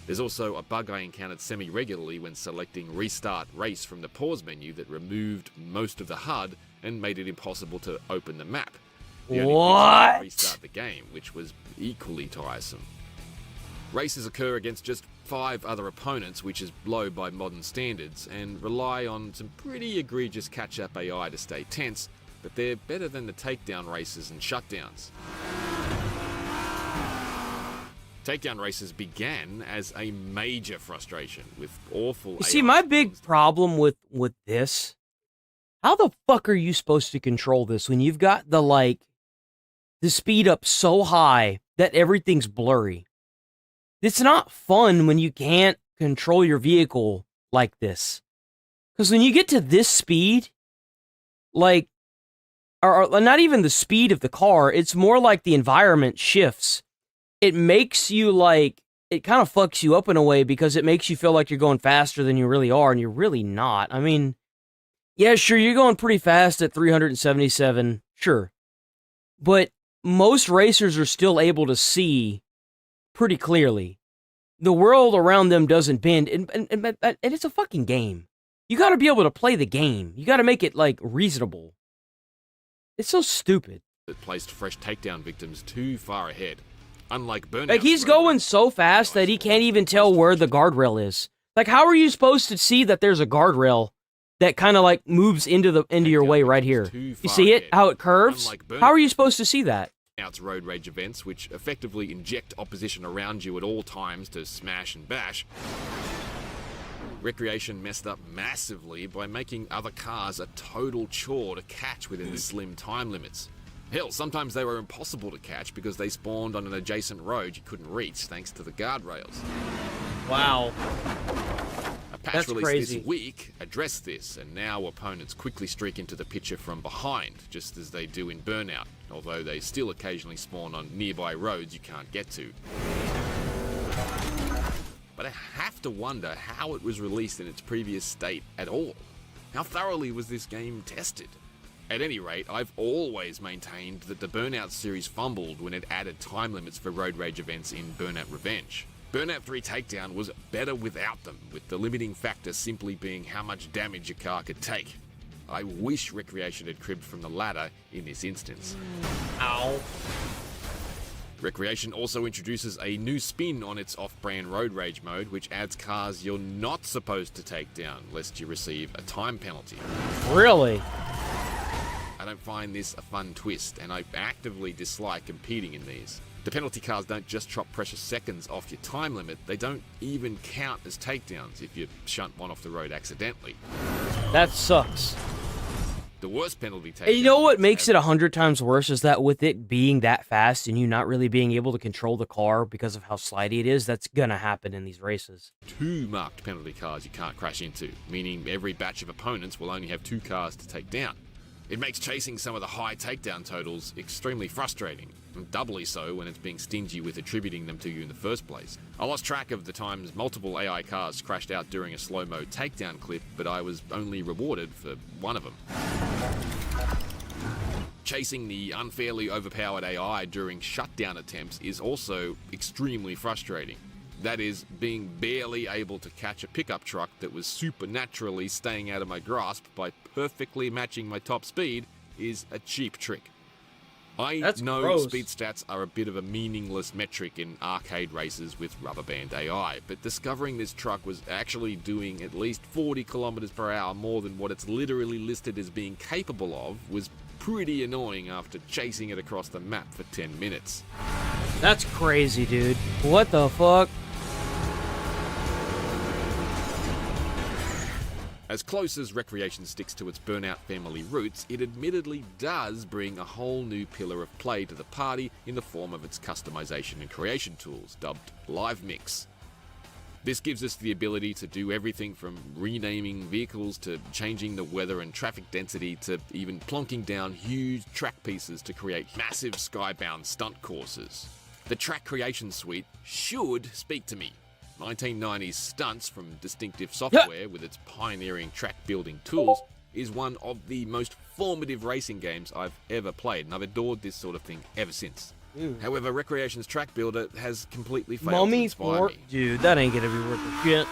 There's also a bug I encountered semi-regularly when selecting Restart Race from the pause menu that removed most of the HUD and made it impossible to open the map. The only fix was to restart the game, which was equally tiresome. Races occur against just 5 other opponents, which is low by modern standards, and rely on some pretty egregious catch-up AI to stay tense, but they're better than the takedown races and shutdowns. Takedown races began as a major frustration with awful You see, my big problem with this how the fuck are you supposed to control this when you've got the speed up so high that everything's blurry? It's not fun when you can't control your vehicle like this. Because when you get to this speed, or not even the speed of the car, it's more like the environment shifts. It makes you it kind of fucks you up in a way because it makes you feel like you're going faster than you really are, and you're really not. I mean, yeah, sure, you're going pretty fast at 377, sure. But most racers are still able to see pretty clearly. The world around them doesn't bend, and it's a fucking game. You gotta be able to play the game. You gotta make it, reasonable. It's so stupid. It placed fresh takedown victims too far ahead. Unlike Burnout. He's going so fast that he can't even tell where the guardrail is. How are you supposed to see that there's a guardrail that kind of moves into your way right here? You see it? How it curves? How are you supposed to see that? Burnout's road rage events, which effectively inject opposition around you at all times to smash and bash. Recreation messed up massively by making other cars a total chore to catch within the slim time limits. Hell, sometimes they were impossible to catch because they spawned on an adjacent road you couldn't reach thanks to the guardrails. Wow. A patch released this week addressed this, and now opponents quickly streak into the picture from behind, just as they do in Burnout, although they still occasionally spawn on nearby roads you can't get to. But I have to wonder how it was released in its previous state at all. How thoroughly was this game tested? At any rate, I've always maintained that the Burnout series fumbled when it added time limits for road rage events in Burnout Revenge. Burnout 3 Takedown was better without them, with the limiting factor simply being how much damage a car could take. I wish Recreation had cribbed from the latter in this instance. Ow. Recreation also introduces a new spin on its off-brand road rage mode, which adds cars you're not supposed to take down, lest you receive a time penalty. Really? I don't find this a fun twist, and I actively dislike competing in these. The penalty cars don't just chop precious seconds off your time limit, they don't even count as takedowns if you shunt one off the road accidentally. That sucks. The worst penalty takedown. And you know what makes it 100 times worse is that with it being that fast and you not really being able to control the car because of how slidey it is, that's gonna happen in these races. 2 marked penalty cars you can't crash into, meaning every batch of opponents will only have 2 cars to take down. It makes chasing some of the high takedown totals extremely frustrating, and doubly so when it's being stingy with attributing them to you in the first place. I lost track of the times multiple AI cars crashed out during a slow-mo takedown clip, but I was only rewarded for one of them. Chasing the unfairly overpowered AI during shutdown attempts is also extremely frustrating. That is, being barely able to catch a pickup truck that was supernaturally staying out of my grasp by perfectly matching my top speed is a cheap trick. That's know gross. Speed stats are a bit of a meaningless metric in arcade races with rubber band AI, but discovering this truck was actually doing at least 40 kilometers per hour more than what it's literally listed as being capable of was pretty annoying after chasing it across the map for 10 minutes. That's crazy, dude. What the fuck? As close as Recreation sticks to its Burnout family roots, it admittedly does bring a whole new pillar of play to the party in the form of its customization and creation tools, dubbed Live Mix. This gives us the ability to do everything from renaming vehicles to changing the weather and traffic density to even plonking down huge track pieces to create massive skybound stunt courses. The track creation suite should speak to me. 1990s Stunts from Distinctive Software with its pioneering track building tools is one of the most formative racing games I've ever played, and I've adored this sort of thing ever since. However, Recreation's track builder has completely failed to inspire me. Dude, that ain't gonna be worth a shit.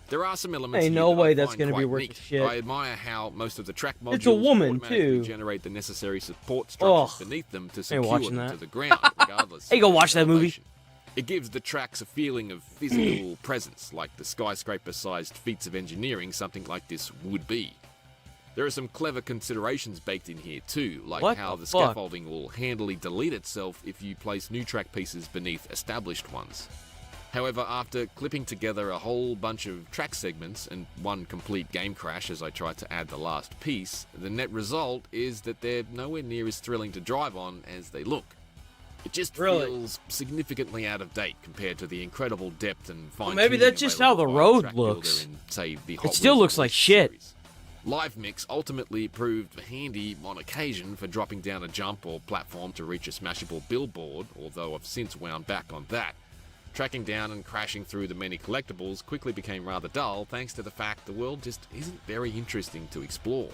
There are some elements Ain't here no that I way that's find gonna be quite worth neat. a shit. I admire how most of the track modules It's a woman, automatically too. generate the necessary support structures Ugh. beneath them to Ain't secure watching them that. to the ground, regardless. Hey, go of watch their that movie. elevation. It gives the tracks a feeling of physical presence, like the skyscraper-sized feats of engineering something like this would be. There are some clever considerations baked in here too, like What how the the fuck? scaffolding will handily delete itself if you place new track pieces beneath established ones. However, after clipping together a whole bunch of track segments and one complete game crash as I tried to add the last piece, the net result is that they're nowhere near as thrilling to drive on as they look. It just feels significantly out of date compared to the incredible depth and fine-tuning. Well, maybe that's just how the road looks. It still looks like shit. Live Mix ultimately proved handy on occasion for dropping down a jump or platform to reach a smashable billboard, although I've since wound back on that. Tracking down and crashing through the many collectibles quickly became rather dull thanks to the fact the world just isn't very interesting to explore.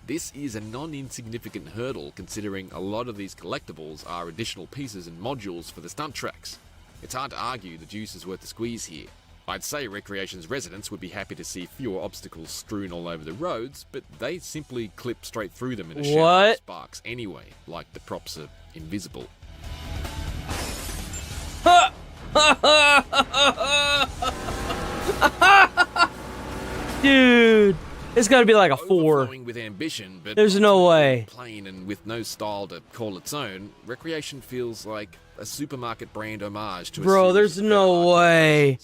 This is a non-insignificant hurdle considering a lot of these collectibles are additional pieces and modules for the stunt tracks. It's hard to argue the juice is worth the squeeze here. I'd say Recreation's residents would be happy to see fewer obstacles strewn all over the roads, but they simply clip straight through them in a shower of sparks anyway, like the props are invisible. Dude, it's got to be like a 4. Overflowing with ambition, but there's no way. Plain and with no style to call its own, Recreation feels like a supermarket brand homage to Bro, there's no way.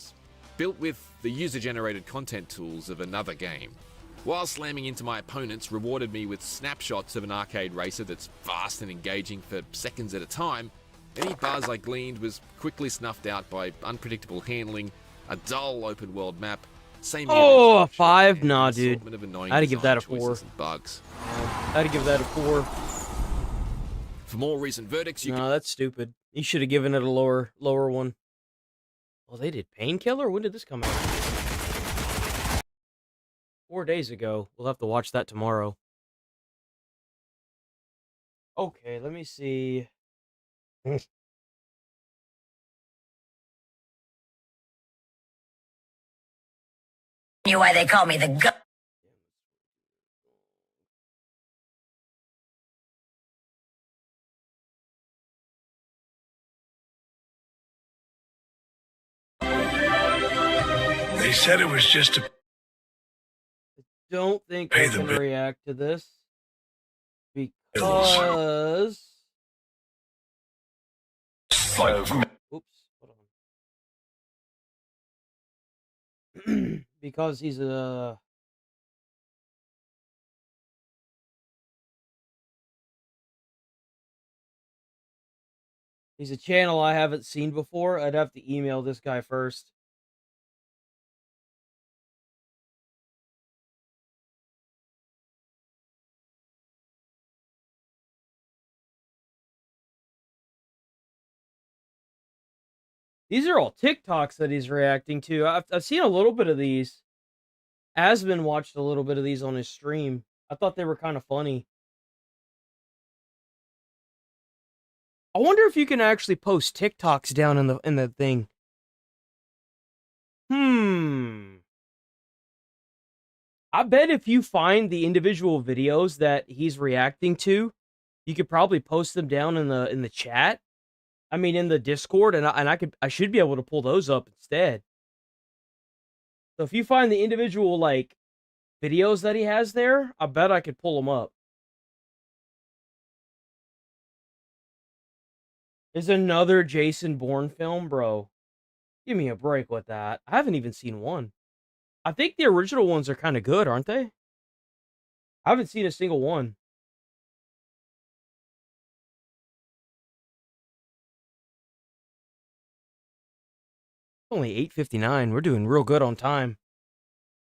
Built with the user-generated content tools of another game. While slamming into my opponents rewarded me with snapshots of an arcade racer that's fast and engaging for seconds at a time, any buzz I gleaned was quickly snuffed out by unpredictable handling, a dull open-world map, a 5? Nah, dude. I'd give that a 4. Bugs. I'd give that a 4. For more recent verdicts, you that's stupid. You should have given it a lower one. Well, they did Painkiller? When did this come out? 4 days ago. We'll have to watch that tomorrow. Okay, let me see. Why they call me the gu- They said it was just a... Don't think I can react to this because oops, hold on. Because he's a channel I haven't seen before. I'd have to email this guy first. These are all TikToks that he's reacting to. I've seen a little bit of these. Asbin watched a little bit of these on his stream. I thought they were kind of funny. I wonder if you can actually post TikToks down in the thing. I bet if you find the individual videos that he's reacting to, you could probably post them down in the chat. I mean, in the Discord, and I should be able to pull those up instead. So if you find the individual like videos that he has there, I bet I could pull them up. There's another Jason Bourne film, bro. Give me a break with that. I haven't even seen one. I think the original ones are kind of good, aren't they? I haven't seen a single one. Only 8:59. We're doing real good on time.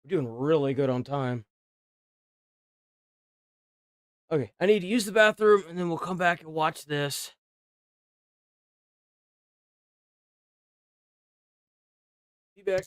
We're doing really good on time. Okay, I need to use the bathroom, and then we'll come back and watch this. Be back.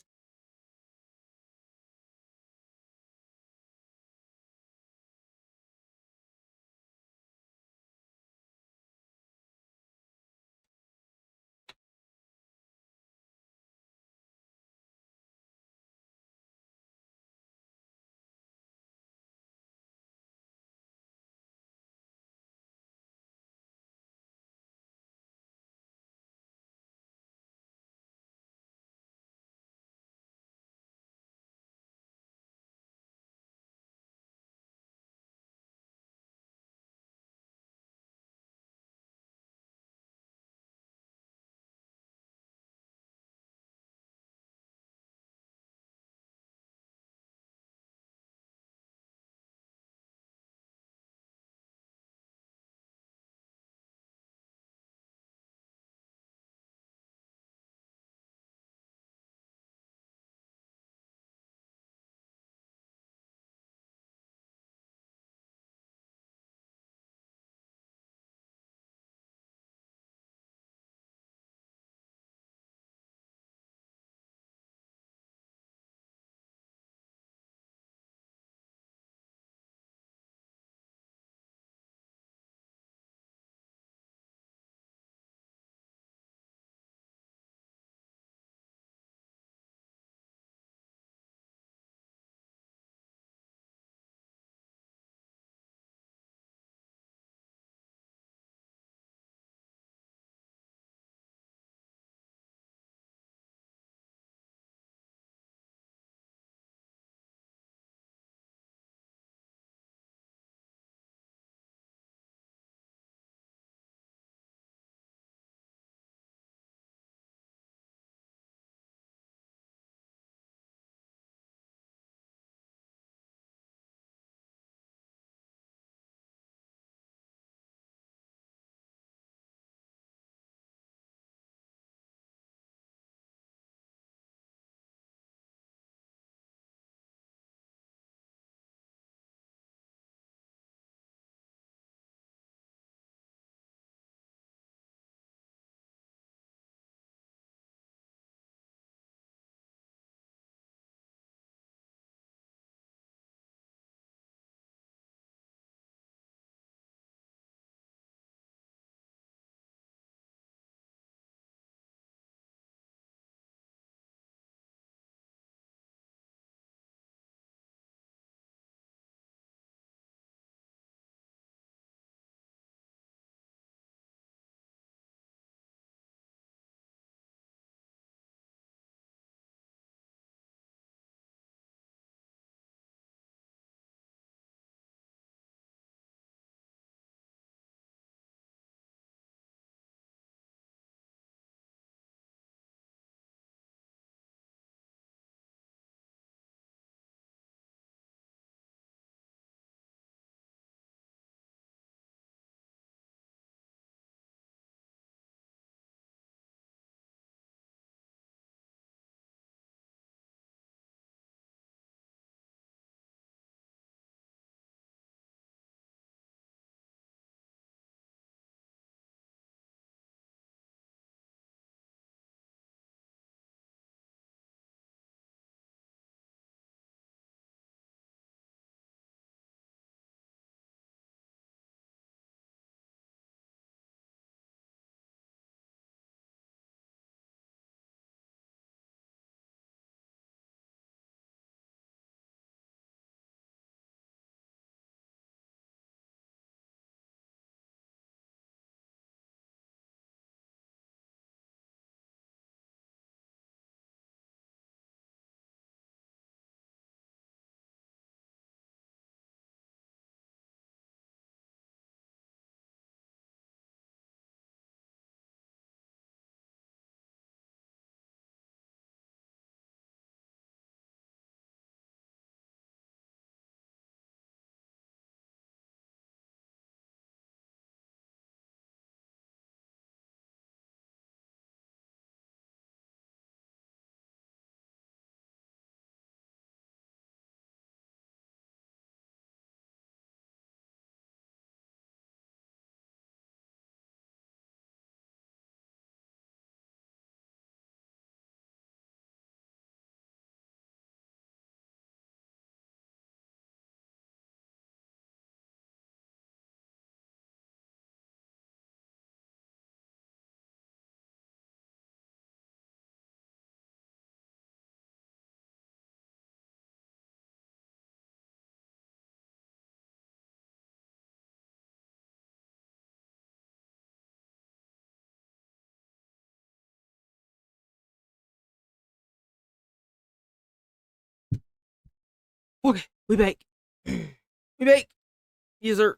Okay, we bake. We bake. Yes, sir.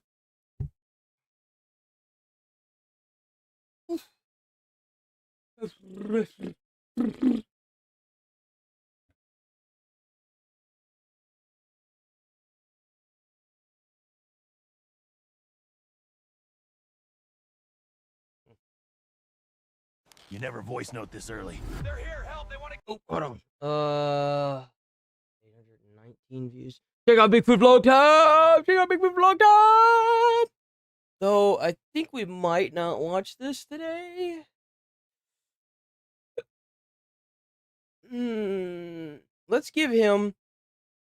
You never voice note this early. They're here, help! They want to. Oh, hold on. 819 views. Check out Big Food Vlog Time. Check out Big Food Vlog Time. Though I think we might not watch this today. Let's give him,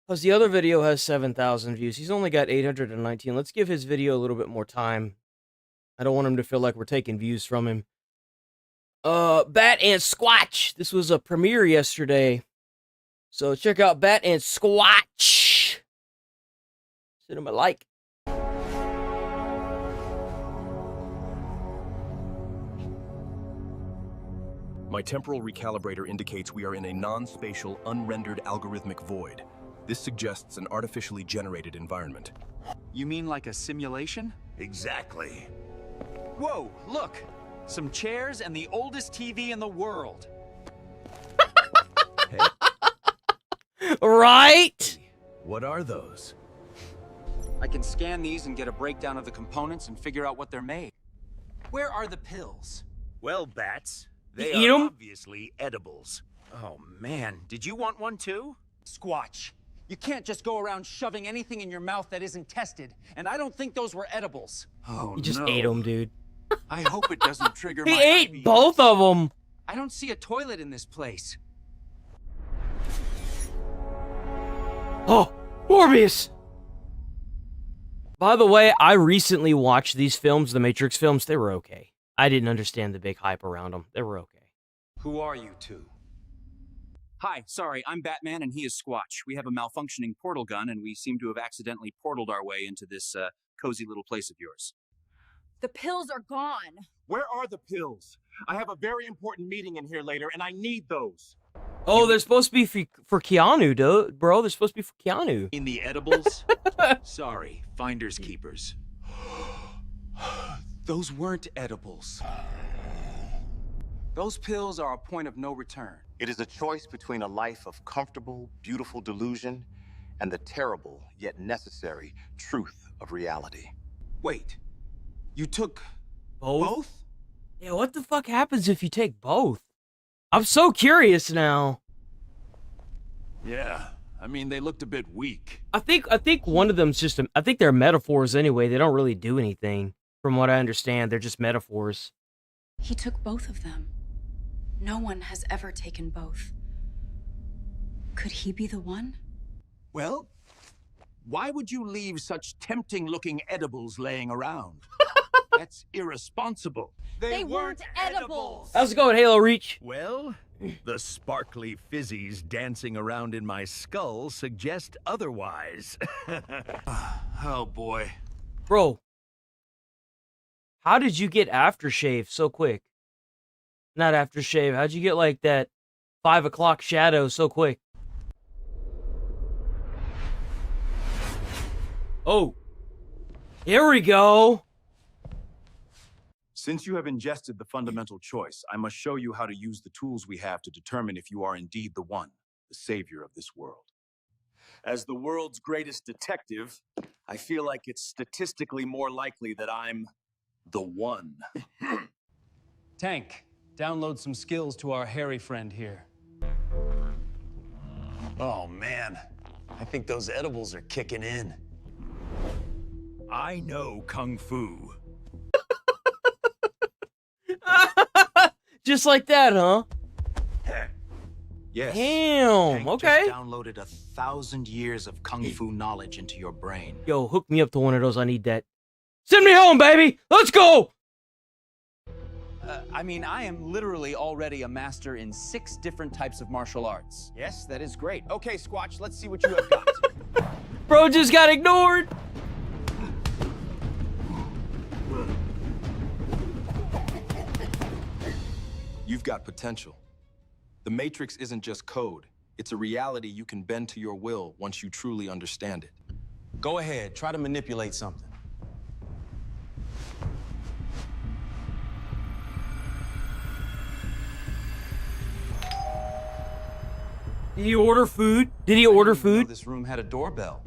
because the other video has 7,000 views. He's only got 819. Let's give his video a little bit more time. I don't want him to feel like we're taking views from him. Bat and Squatch. This was a premiere yesterday. So check out Bat and Squatch. Send him a like. My temporal recalibrator indicates we are in a non-spatial, unrendered algorithmic void. This suggests an artificially generated environment. You mean like a simulation? Exactly. Whoa, look! Some chairs and the oldest TV in the world. Right? What are those? I can scan these and get a breakdown of the components and figure out what they're made. Where are the pills? Well, Bats, they eat are 'em? obviously edibles. Oh man, did you want one too? Squatch, you can't just go around shoving anything in your mouth that isn't tested, and I don't think those were edibles. Oh, He just ate them, dude. I hope it doesn't trigger He my ate IBS. both of them. I don't see a toilet in this place. Oh, Morbius. By the way, I recently watched these films, the Matrix films. They were okay. I didn't understand the big hype around them. They were okay. Who are you two? Hi, sorry, I'm Batman and he is Squatch. We have a malfunctioning portal gun and we seem to have accidentally portaled our way into this cozy little place of yours. The pills are gone. Where are the pills? I have a very important meeting in here later, and I need those. Oh, they're supposed to be for Keanu, dude, bro. They're supposed to be for Keanu. In the edibles? Sorry, finders keepers. Those weren't edibles. Those pills are a point of no return. It is a choice between a life of comfortable, beautiful delusion and the terrible, yet necessary, truth of reality. Wait, you took both? Yeah, what the fuck happens if you take both? I'm so curious now. Yeah, I mean, they looked a bit weak. I think one of them's just I think they're metaphors anyway. They don't really do anything. From what I understand, they're just metaphors. He took both of them. No one has ever taken both. Could he be the one? Well, why would you leave such tempting-looking edibles laying around? That's irresponsible. They weren't edibles. How's it going, Halo Reach? Well, the sparkly fizzies dancing around in my skull suggest otherwise. Oh, boy. Bro, how did you get aftershave so quick? Not aftershave. How'd you get like that 5 o'clock shadow so quick? Oh, here we go. Since you have ingested the fundamental choice, I must show you how to use the tools we have to determine if you are indeed the one, the savior of this world. As the world's greatest detective, I feel like it's statistically more likely that I'm the one. Tank, download some skills to our hairy friend here. Oh, man. I think those edibles are kicking in. I know Kung Fu. Just like that, huh? Yes. Damn, Tank okay. just downloaded 1,000 years of Kung Fu knowledge into your brain. Yo, hook me up to one of those. I need that. Send me home, baby. Let's go. I mean, I am literally already a master in 6 different types of martial arts. Yes, that is great. Okay, Squatch, let's see what you have got. Bro just got ignored. You've got potential. The Matrix isn't just code. It's a reality you can bend to your will once you truly understand it. Go ahead, try to manipulate something. Did he order food? Did he order food? This room had a doorbell.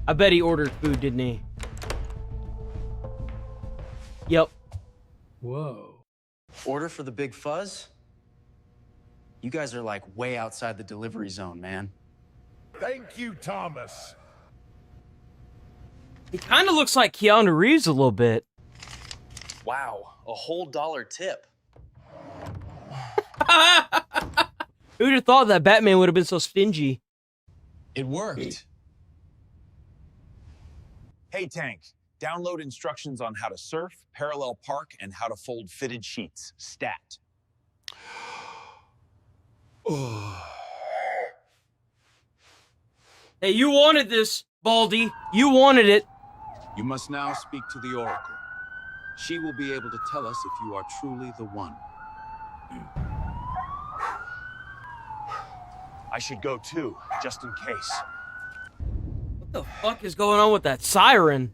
I bet he ordered food, didn't he? Yep. Whoa. Order for the Big Fuzz? You guys are like way outside the delivery zone, man. Thank you, Thomas. He kind of looks like Keanu Reeves a little bit. Wow, a whole $1 tip. Who'd have thought that Batman would have been so stingy? It worked. Hey, Tank. Download instructions on how to surf, parallel park, and how to fold fitted sheets. Stat. Hey, you wanted this, Baldy. You wanted it. You must now speak to the Oracle. She will be able to tell us if you are truly the one. I should go too, just in case. What the fuck is going on with that siren?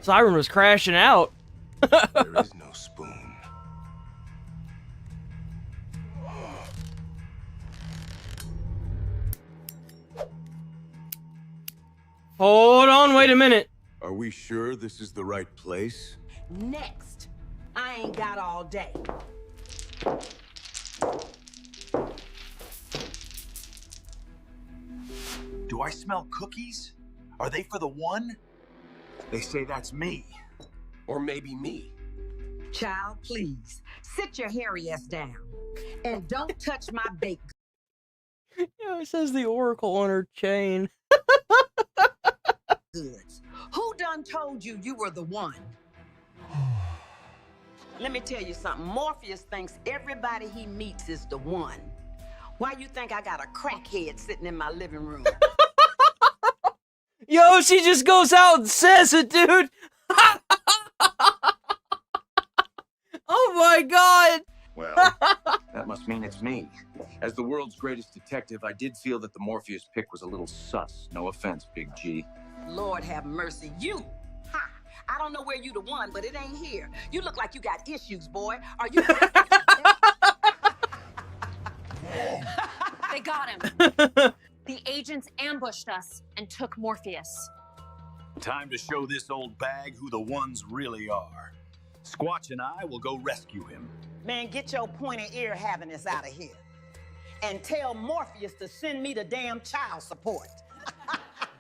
Siren was crashing out. There is no spoon. Hold on, wait a minute. Are we sure this is the right place? Next. I ain't got all day. Do I smell cookies? Are they for the one? They say that's me. Or maybe me. Child, please, sit your hairy ass down. And don't touch my baked Yeah, it says the Oracle on her chain. goods. Who done told you you were the one? Let me tell you something. Morpheus thinks everybody he meets is the one. Why you think I got a crackhead sitting in my living room? Yo, she just goes out and says it, dude. Oh my god. Well, that must mean it's me. As the world's greatest detective, I did feel that the Morpheus pick was a little sus. No offense, Big G. Lord have mercy, you. Ha! I don't know where you the one, but it ain't here. You look like you got issues, boy. Are you? They got him. The agents ambushed us and took Morpheus. Time to show this old bag who the ones really are. Squatch and I will go rescue him. Man, get your pointy ear having out of here. And tell Morpheus to send me the damn child support.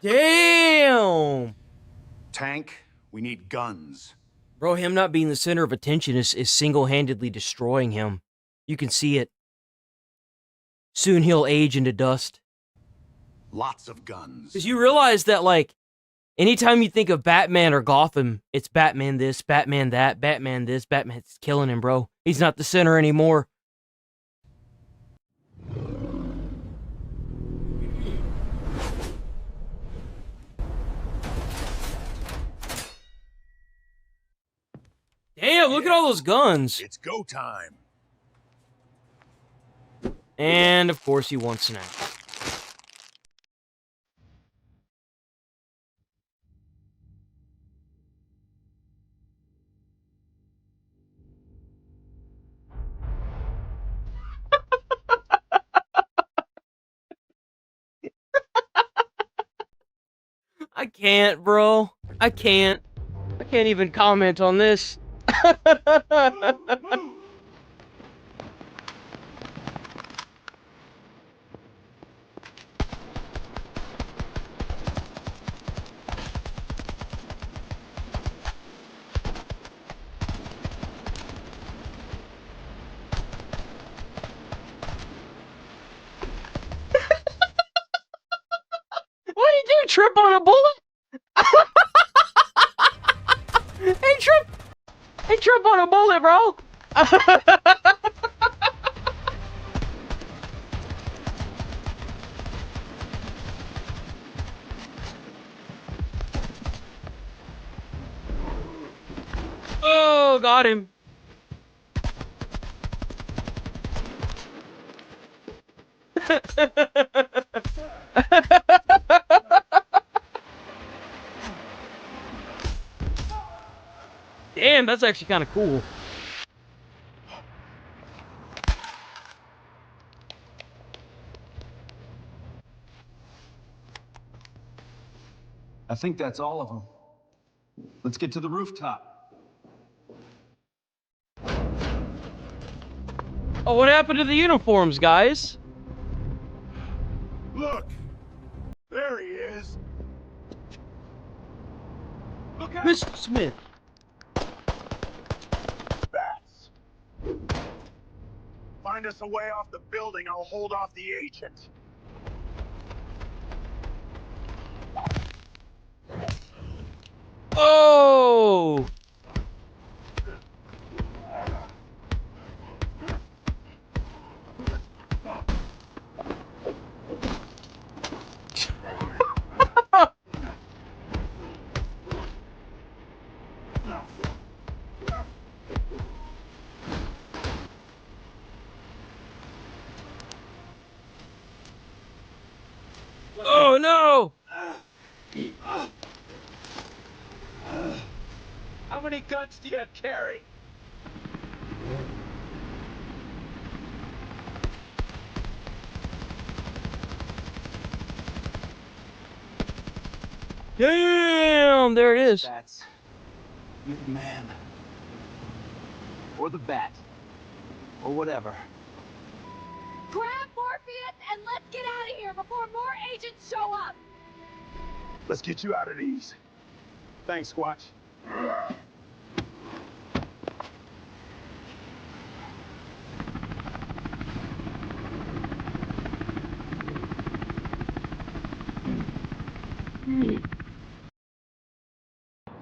Damn. Tank, we need guns. Bro, him not being the center of attention is single-handedly destroying him. You can see it. Soon he'll age into dust. Lots of guns. Because you realize that, like, anytime you think of Batman or Gotham, it's Batman this, Batman that, Batman this, Batman's killing him, bro. He's not the center anymore. Damn, look at all those guns. It's go time. And, of course, he wants an axe. I can't, bro. I can't even comment on this. What did you do? Trip on a bullet? Hey, trip on a bullet, bro. Oh, got him. Damn, that's actually kind of cool. I think that's all of them. Let's get to the rooftop. Oh, what happened to the uniforms, guys? Look! There he is! Look out! Mr. Smith. Bats. Find us a way off the building, I'll hold off the agent. Oh! Oh no! How many guns do you carry? Damn, there it is. Bats. You're the man. Or the bat. Or whatever. Grab Morpheus and let's get out of here before more agents show up! Let's get you out of these. Thanks, Squatch.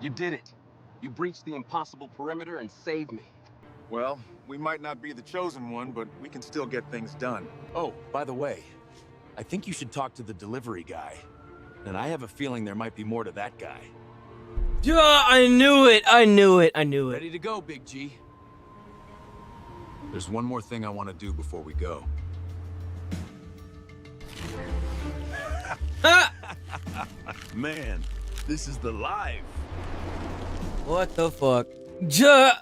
You did it. You breached the impossible perimeter and saved me. Well, we might not be the chosen one, but we can still get things done. Oh, by the way, I think you should talk to the delivery guy. And I have a feeling there might be more to that guy. Duh, I knew it. I knew it. I knew it. Ready to go, Big G. There's one more thing I want to do before we go. Man, this is the live. What the fuck? Duh.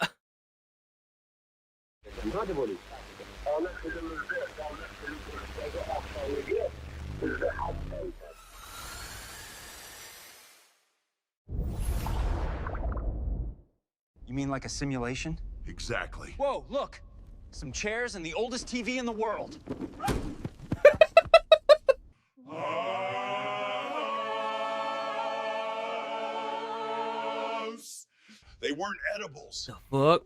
You mean like a simulation? Exactly. Whoa, look! Some chairs and the oldest TV in the world. They weren't edibles. The fuck?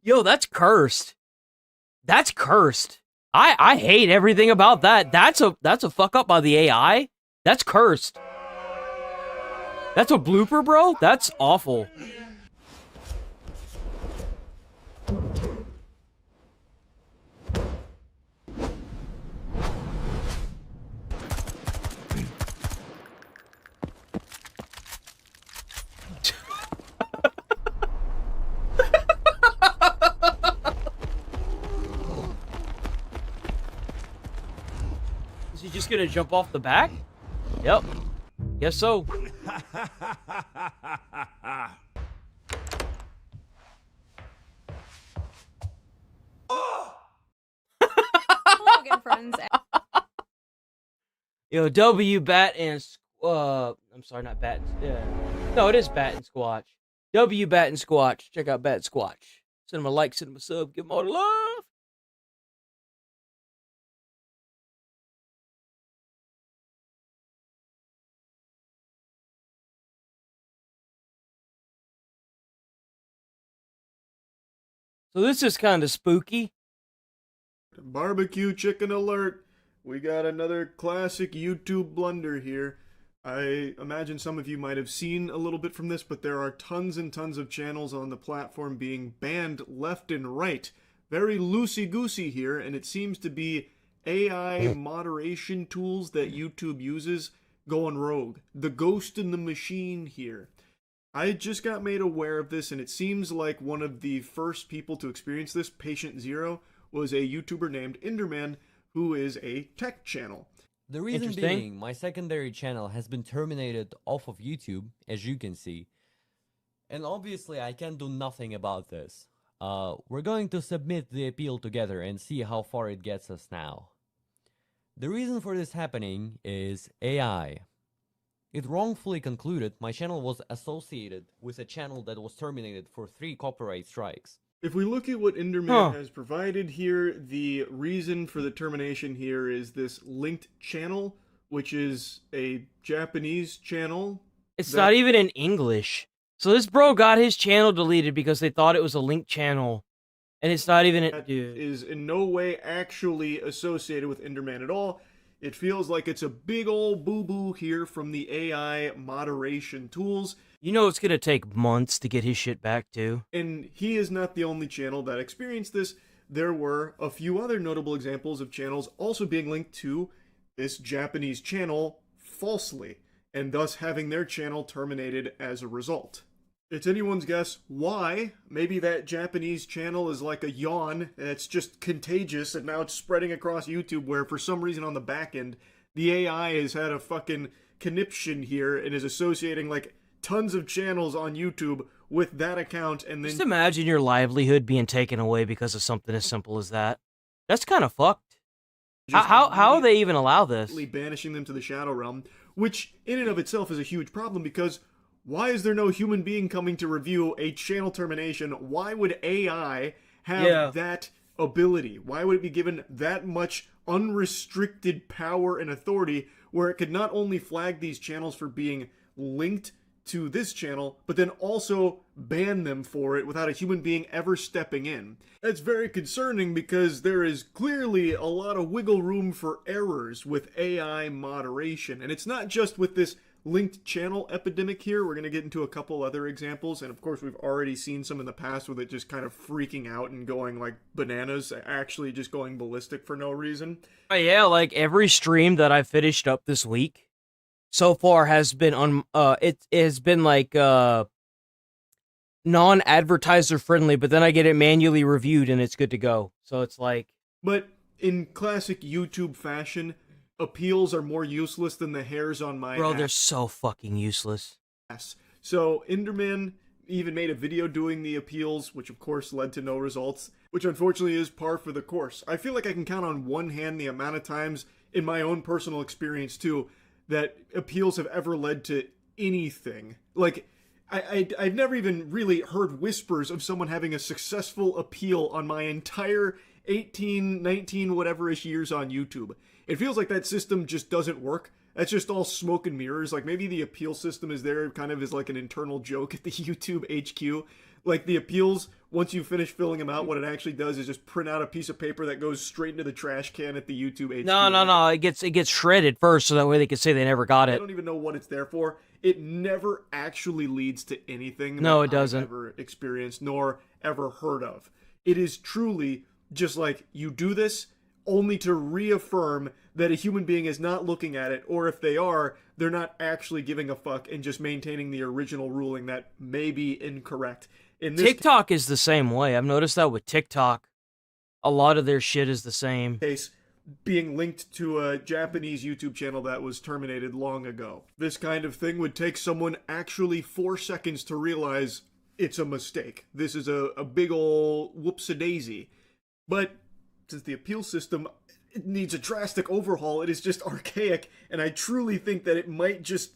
Yo, that's cursed. That's cursed. I hate everything about that. That's a fuck up by the AI. That's cursed. That's a blooper, bro? That's awful. Is he just gonna jump off the back? Yep. Guess so. Hello again, friends. Yo, W, Bat, and I'm sorry, not Bat. Yeah. No, it is Bat and Squatch. W, Bat, and Squatch. Check out Bat and Squatch. Send him a like, send him a sub, give him all the love. So this is kind of spooky. Barbecue chicken alert! We got another classic YouTube blunder here. I imagine some of you might have seen a little bit from this, but there are tons and tons of channels on the platform being banned left and right. Very loosey-goosey here, and it seems to be AI moderation tools that YouTube uses going rogue. The ghost in the machine here. I just got made aware of this, and it seems like one of the first people to experience this, Patient Zero, was a YouTuber named Enderman, who is a tech channel. The reason being, my secondary channel has been terminated off of YouTube, as you can see. And obviously I can do nothing about this. We're going to submit the appeal together and see how far it gets us now. The reason for this happening is AI. It wrongfully concluded my channel was associated with a channel that was terminated for 3 copyright strikes. If we look at what Enderman has provided here, the reason for the termination here is this linked channel, which is a Japanese channel. It's not even in English. So this bro got his channel deleted because they thought it was a linked channel. And it's not even... Dude. Is in no way actually associated with Enderman at all. It feels like it's a big old boo-boo here from the AI moderation tools. You know it's gonna take months to get his shit back too. And he is not the only channel that experienced this. There were a few other notable examples of channels also being linked to this Japanese channel falsely, and thus having their channel terminated as a result. It's anyone's guess why. Maybe that Japanese channel is like a yawn, and it's just contagious, and now it's spreading across YouTube, where for some reason on the back end, the AI has had a fucking conniption here and is associating like tons of channels on YouTube with that account, and then... Just imagine your livelihood being taken away because of something as simple as that. That's kind of fucked. How they even allow this? Banishing them to the Shadow Realm, which in and of itself is a huge problem, because why is there no human being coming to review a channel termination? Why would AI have that ability? Why would it be given that much unrestricted power and authority where it could not only flag these channels for being linked to this channel, but then also ban them for it without a human being ever stepping in? That's very concerning, because there is clearly a lot of wiggle room for errors with AI moderation. And it's not just with this linked channel epidemic here. We're going to get into a couple other examples, and of course we've already seen some in the past with it just kind of freaking out and going like bananas, actually just going ballistic for no reason. Yeah, like every stream that I finished up this week so far has been on it has been like non-advertiser friendly, but then I get it manually reviewed and it's good to go. So it's like, but in classic YouTube fashion, appeals are more useless than the hairs on my bro, they're so fucking useless. So Enderman even made a video doing the appeals, which of course led to no results, which unfortunately is par for the course. I feel like I can count on one hand the amount of times in my own personal experience too that appeals have ever led to anything. Like, I've never even really heard whispers of someone having a successful appeal on my entire 18, 19, whatever-ish years on YouTube. It feels like that system just doesn't work. That's just all smoke and mirrors. Like, maybe the appeal system is there kind of as like an internal joke at the YouTube HQ. Like, the appeals, once you finish filling them out, what it actually does is just print out a piece of paper that goes straight into the trash can at the YouTube HQ. No. It gets shredded first, so that way they can say they never got it. I don't even know what it's there for. It never actually leads to anything no, that it doesn't. I've ever experienced nor ever heard of. It is truly just like, you do this only to reaffirm that a human being is not looking at it, or if they are, they're not actually giving a fuck and just maintaining the original ruling that may be incorrect. In this TikTok is the same way. I've noticed that with TikTok. A lot of their shit is the same. Case being linked to a Japanese YouTube channel that was terminated long ago. This kind of thing would take someone actually 4 seconds to realize it's a mistake. This is a big ol' whoops-a-daisy. But since the appeal system, it needs a drastic overhaul, it is just archaic, and I truly think that it might just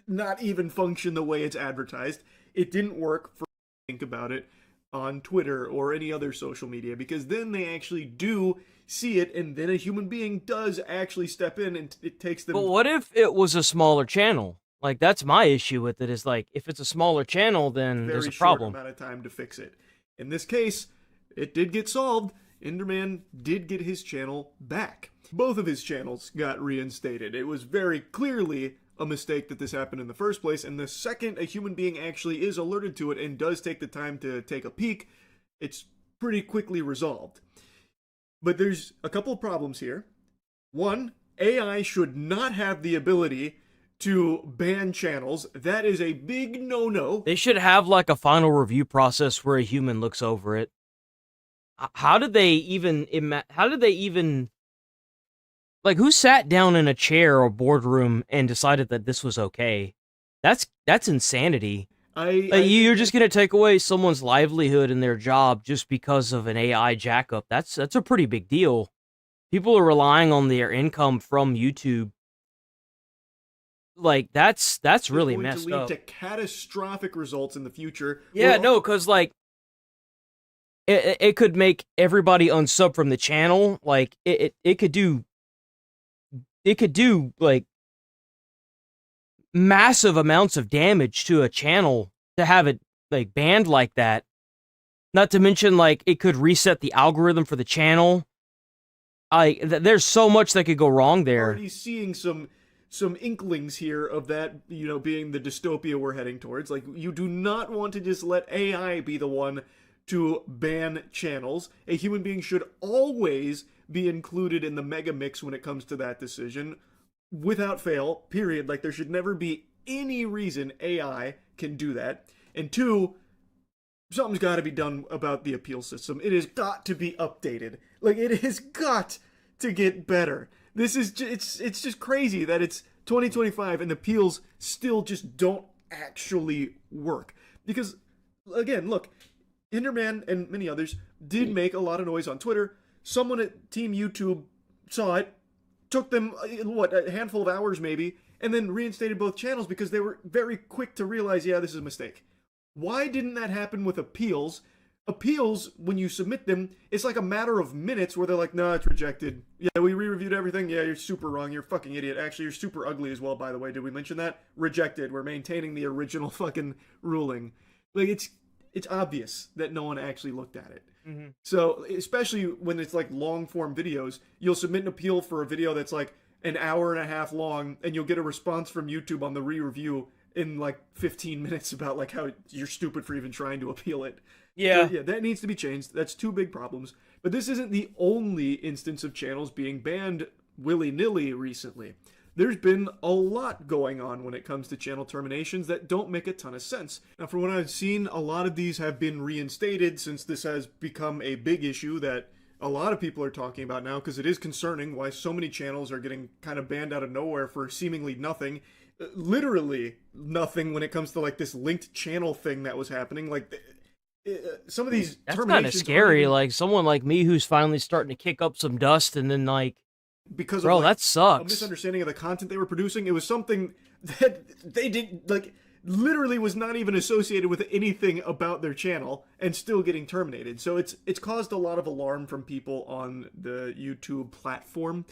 not even function the way it's advertised. It didn't work for think about it on Twitter or any other social media, because then they actually do see it, and then a human being does actually step in, and it takes them... But what if it was a smaller channel? Like, that's my issue with it, is like, if it's a smaller channel, then there's a problem. Very short amount of time to fix it. In this case, it did get solved. Enderman did get his channel back. Both of his channels got reinstated. It was very clearly a mistake that this happened in the first place, and the second a human being actually is alerted to it and does take the time to take a peek, it's pretty quickly resolved. But there's a couple of problems here. One, AI should not have the ability to ban channels. That is a big no-no. They should have like a final review process where a human looks over it. How did they even like, who sat down in a chair or boardroom and decided that this was okay? That's insanity. You're just gonna take away someone's livelihood and their job just because of an AI jackup. That's a pretty big deal. People are relying on their income from YouTube. Like, that's really messed going to lead up. to catastrophic results in the future. Yeah, no, because like it could make everybody unsub from the channel. Like it could do like massive amounts of damage to a channel to have it like banned like that. Not to mention, like, it could reset the algorithm for the channel. There's so much that could go wrong there. Already seeing some inklings here of that, you know, being the dystopia we're heading towards. Like, you do not want to just let AI be the one to ban channels. A human being should always be included in the mega mix when it comes to that decision, without fail, period. Like, there should never be any reason AI can do that. And two, something's got to be done about the appeal system. It has got to be updated. Like, it has got to get better. This is it's just crazy that it's 2025 and the appeals still just don't actually work. Because, again, look, Enderman and many others did make a lot of noise on Twitter. Someone at Team YouTube saw it, took them, a handful of hours maybe, and then reinstated both channels because they were very quick to realize, yeah, this is a mistake. Why didn't that happen with appeals? Appeals, when you submit them, it's like a matter of minutes where they're like, no, it's rejected. Yeah, we re-reviewed everything. Yeah, you're super wrong. You're a fucking idiot. Actually, you're super ugly as well, by the way. Did we mention that? Rejected. We're maintaining the original fucking ruling. Like, it's obvious that no one actually looked at it. Mm-hmm. So, especially when it's like long-form videos, you'll submit an appeal for a video that's like an hour and a half long, and you'll get a response from YouTube on the re-review in like 15 minutes about like how you're stupid for even trying to appeal it. Yeah. So, yeah, that needs to be changed. That's two big problems. But this isn't the only instance of channels being banned willy-nilly recently. There's been a lot going on when it comes to channel terminations that don't make a ton of sense. Now, from what I've seen, a lot of these have been reinstated since this has become a big issue that a lot of people are talking about now, because it is concerning why so many channels are getting kind of banned out of nowhere for seemingly nothing. Literally nothing when it comes to like this linked channel thing that was happening. Like, some of these That's terminations kind of scary. even, Like, someone like me who's finally starting to kick up some dust, and then like, because bro, of, like, that sucks. a misunderstanding of the content they were producing. It was something that they did, like, literally was not even associated with anything about their channel, and still getting terminated. So it's caused a lot of alarm from people on the YouTube platform.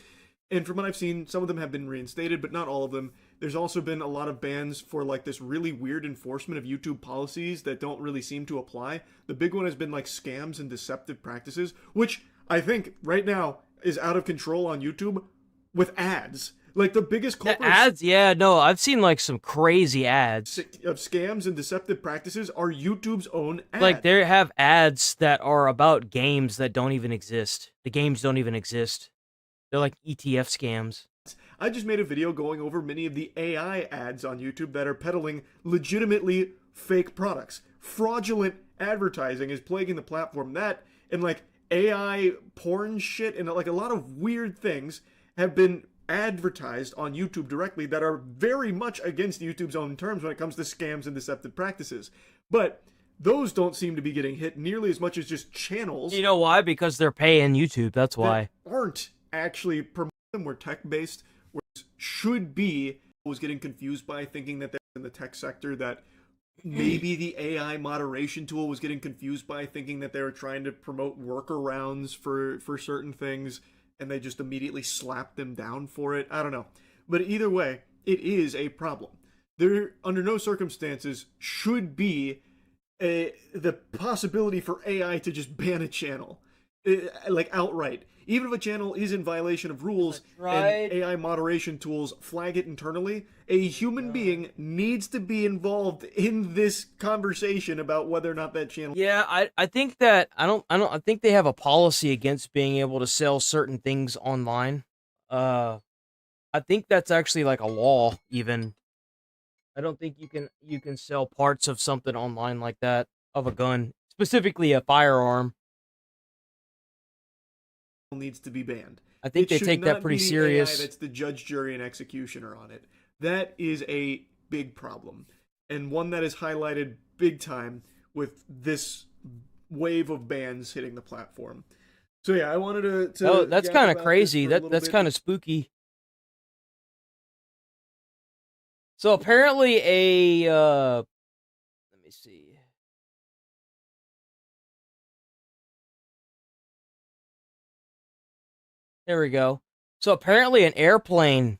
And from what I've seen, some of them have been reinstated, but not all of them. There's also been a lot of bans for like this really weird enforcement of YouTube policies that don't really seem to apply. The big one has been like scams and deceptive practices, which I think right now is out of control on YouTube with ads. Like, the biggest culprit ads, yeah, no, I've seen like some crazy ads of scams and deceptive practices are YouTube's own ads. Like, they have ads that are about games that don't even exist. The games don't even exist. They're like ETF scams. I just made a video going over many of the AI ads on YouTube that are peddling legitimately fake products. Fraudulent advertising is plaguing the platform. That and like AI porn shit and like a lot of weird things have been advertised on YouTube directly that are very much against YouTube's own terms when it comes to scams and deceptive practices. But those don't seem to be getting hit nearly as much as just channels. You know why? Because they're paying YouTube, that's why. That aren't actually promoting them. We're tech-based, whereas should be. I was getting confused by thinking that they're in the tech sector, that maybe the AI moderation tool was getting confused by thinking that they were trying to promote workarounds for certain things, and they just immediately slapped them down for it. I don't know. But either way, it is a problem. There, under no circumstances, should be the possibility for AI to just ban a channel. Like, outright. Even if a channel is in violation of rules and AI moderation tools flag it internally, a human being needs to be involved in this conversation about whether or not that channel... Yeah, I think that I think they have a policy against being able to sell certain things online. I I think that's actually like a law, even. I don't think you can sell parts of something online like that, of a gun, specifically a firearm. Needs to be banned. I think It they should take that not pretty be the serious. AI that's the judge, jury, and executioner on it. That is a big problem, and one that is highlighted big time with this wave of bans hitting the platform. So yeah, I wanted to Oh, that's yap kind of about crazy. this for a little That's bit. kind of spooky. So apparently let me see. There we go. So apparently an airplane,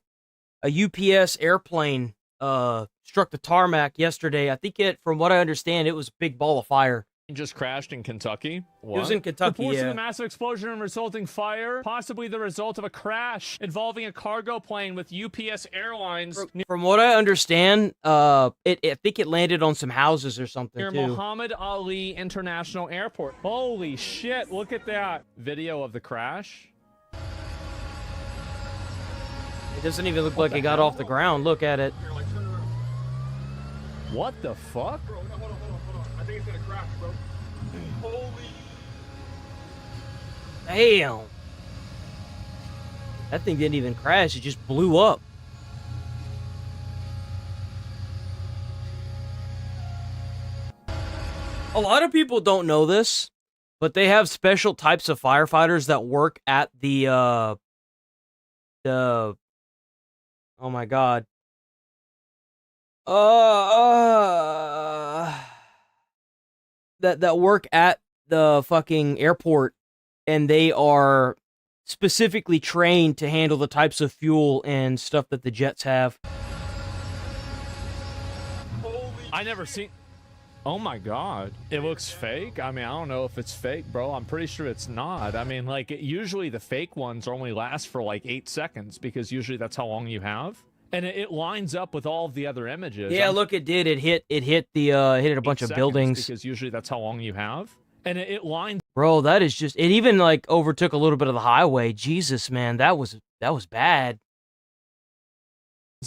a UPS airplane, struck the tarmac yesterday. I think from what I understand, it was a big ball of fire. Just crashed in Kentucky. It was in Kentucky, Reports of yeah. the massive explosion and resulting fire, possibly the result of a crash involving a cargo plane with UPS Airlines From what I understand, I think it landed on some houses or something near too. Muhammad Ali International Airport. Holy shit, look at that. Video of the crash. It doesn't even look like it got off the ground. Look at it. What the fuck? Bro, no, hold on. I think it's gonna crash, bro. Holy. Damn. That thing didn't even crash. It just blew up. A lot of people don't know this, but they have special types of firefighters that work at the oh my god. That work at the fucking airport, and they are specifically trained to handle the types of fuel and stuff that the jets have. I never seen. Oh my god. It looks fake? I mean, I don't know if it's fake, bro. I'm pretty sure it's not. I mean, like, usually the fake ones only last for like 8 seconds because usually that's how long you have. And it lines up with all of the other images. Yeah, look, it did. It hit a bunch of buildings. Because usually that's how long you have. And it lines. Bro, that is just, it even like overtook a little bit of the highway. Jesus, man, that was bad.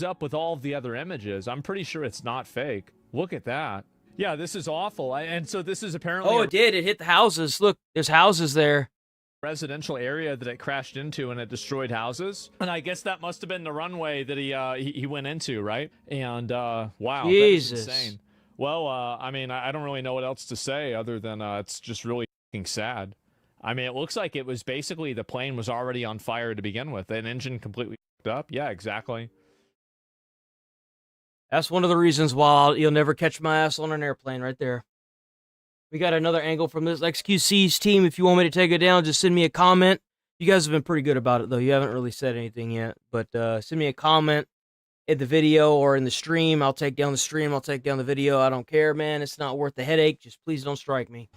Up with all of the other images. I'm pretty sure it's not fake. Look at that. Yeah, this is awful. And so this is apparently Oh, it did. It hit the houses. Look, there's houses there. Residential area that it crashed into, and it destroyed houses. And I guess that must have been the runway that he went into, right? And wow, Jesus. that is insane. Well, I mean, I don't really know what else to say other than it's just really fucking sad. I mean, it looks like it was basically the plane was already on fire to begin with. An engine completely fucked up. Yeah, exactly. That's one of the reasons why you'll never catch my ass on an airplane right there. We got another angle from this XQC's team. If you want me to take it down, just send me a comment. You guys have been pretty good about it, though. You haven't really said anything yet. But send me a comment in the video or in the stream. I'll take down the stream. I'll take down the video. I don't care, man. It's not worth the headache. Just please don't strike me.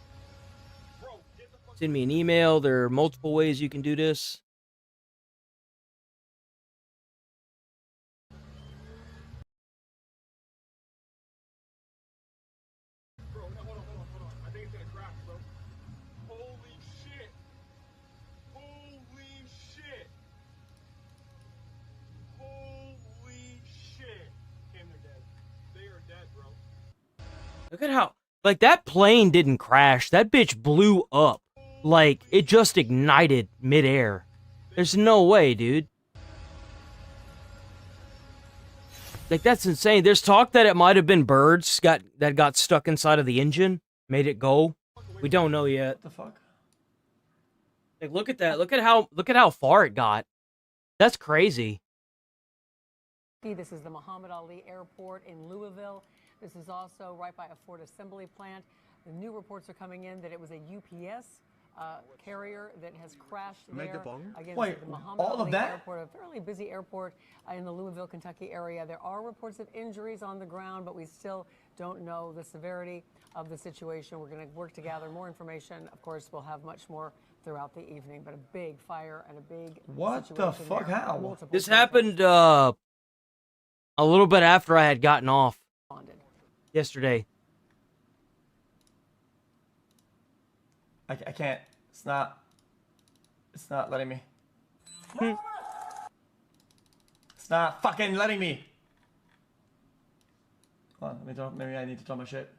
Send me an email. There are multiple ways you can do this. Look at how, like, that plane didn't crash. That bitch blew up. Like, it just ignited midair. There's no way, dude. Like, that's insane. There's talk that it might have been birds that got stuck inside of the engine, made it go. We don't know yet. What the fuck? Like, look at that. Look at how far it got. That's crazy. This is the Muhammad Ali Airport in Louisville. This is also right by a Ford assembly plant. The new reports are coming in that it was a UPS carrier that has crashed there. Again, Wait, the Muhammad all of Ali that? Airport, a fairly busy airport in the Louisville, Kentucky area. There are reports of injuries on the ground, but we still don't know the severity of the situation. We're going to work to gather more information. Of course, we'll have much more throughout the evening, but a big fire and a big What the fuck? there. How? Multiple This happened a little bit after I had gotten off yesterday. I can't. It's not letting me. It's not fucking letting me. Hold on, maybe I need to draw my shit.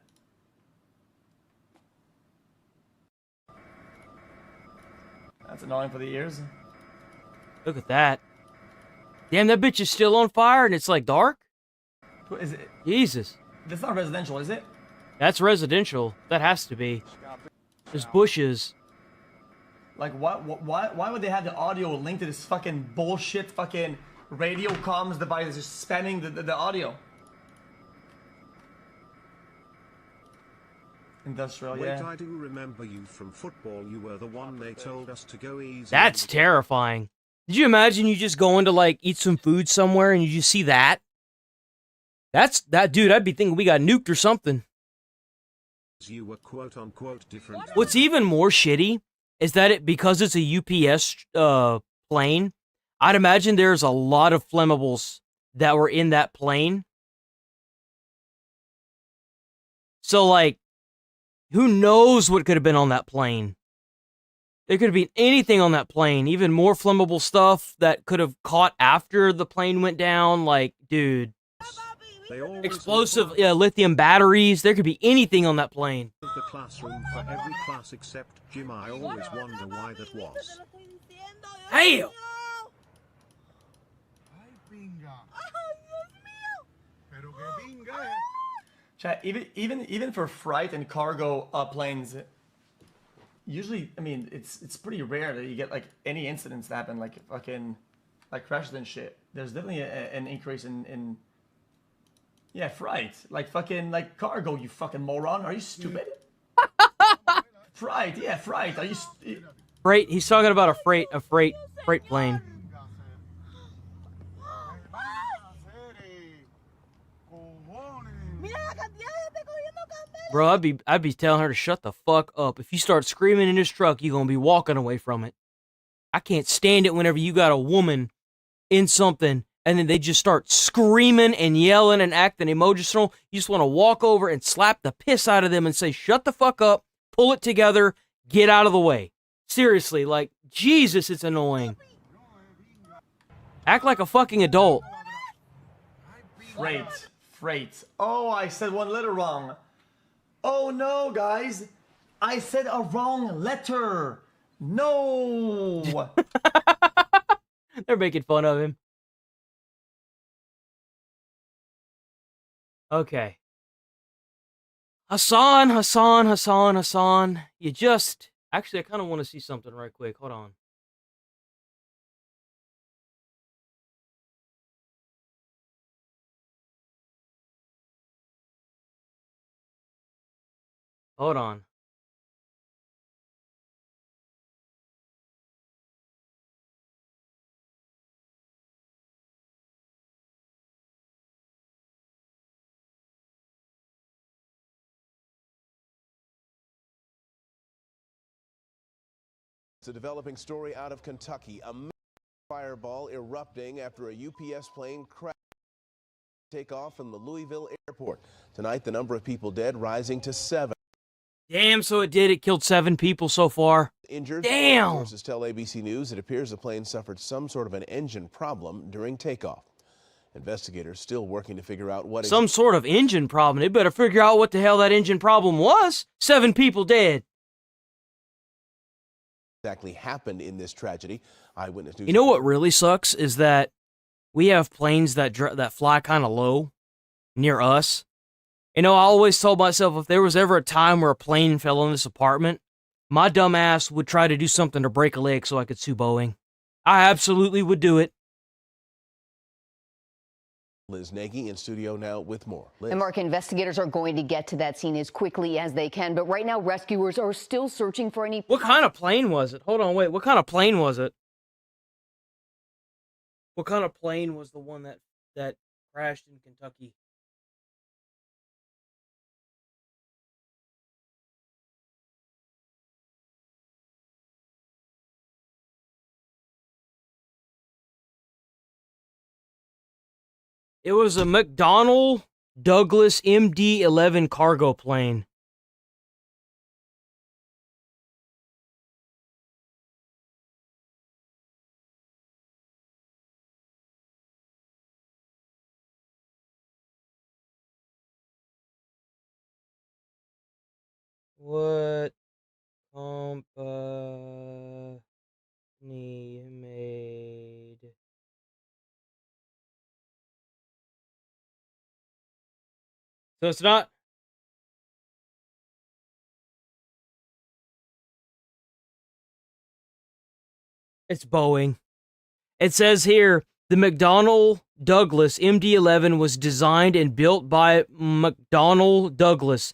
That's annoying for the ears. Look at that. Damn, that bitch is still on fire and it's like dark? Is it? Jesus. That's not residential, is it? That's residential. That has to be. There's bushes. Like, why would they have the audio linked to this fucking bullshit fucking radio comms device just spanning the audio? Industrial, Wait, yeah. I do remember you from football. You were the one they told us to go easy. That's terrifying. Did you imagine you just going to like eat some food somewhere and you just see that? That dude, I'd be thinking we got nuked or something. You were quote unquote different. What's even more shitty is that because it's a UPS plane, I'd imagine there's a lot of flammables that were in that plane. So like, who knows what could have been on that plane? There could have been anything on that plane, even more flammable stuff that could have caught after the plane went down. Like, dude, explosive lithium batteries. There could be anything on that plane. The classroom for every class except gym. I always wonder why that was. Damn! Chat, even for freight and cargo planes, usually, I mean, it's pretty rare that you get like any incidents that happen, like fucking like crashes and shit. There's definitely an increase in yeah, freight, like fucking like cargo. You fucking moron, are you stupid? Freight, yeah, freight. Are you? Freight. He's talking about a freight plane. Bro, I'd be telling her to shut the fuck up. If you start screaming in this truck, you're gonna be walking away from it. I can't stand it whenever you got a woman in something and then they just start screaming and yelling and acting emotional. You just want to walk over and slap the piss out of them and say, shut the fuck up, pull it together, get out of the way. Seriously, like, Jesus, it's annoying. Act like a fucking adult. Freight. Oh, I said one letter wrong. Oh no, guys. I said a wrong letter. No. They're making fun of him. Okay. Hassan. You just... Actually, I kind of want to see something right quick. Hold on. Hold on. It's a developing story out of Kentucky. A fireball erupting after a UPS plane crashed takeoff from the Louisville airport. Tonight, the number of people dead rising to 7. Damn, so it did. It killed 7 people so far. Injured. Damn! Sources tell ABC News it appears the plane suffered some sort of an engine problem during takeoff. Investigators still working to figure out what... Some sort of engine problem. They better figure out what the hell that engine problem was. 7 people dead. Exactly happened in this tragedy. Eyewitness News. You know what really sucks is that we have planes that fly kind of low near us. You know, I always told myself if there was ever a time where a plane fell on this apartment, my dumb ass would try to do something to break a leg so I could sue Boeing. I absolutely would do it. Liz Nagy in studio now with more. Liz. And Mark, investigators are going to get to that scene as quickly as they can, but right now rescuers are still searching for any... What kind of plane was it? Hold on, wait. What kind of plane was it? What kind of plane was the one that crashed in Kentucky? It was a McDonnell Douglas MD-11 cargo plane. What company made so it's not it's Boeing. It says here the McDonnell Douglas MD-11 was designed and built by McDonnell Douglas.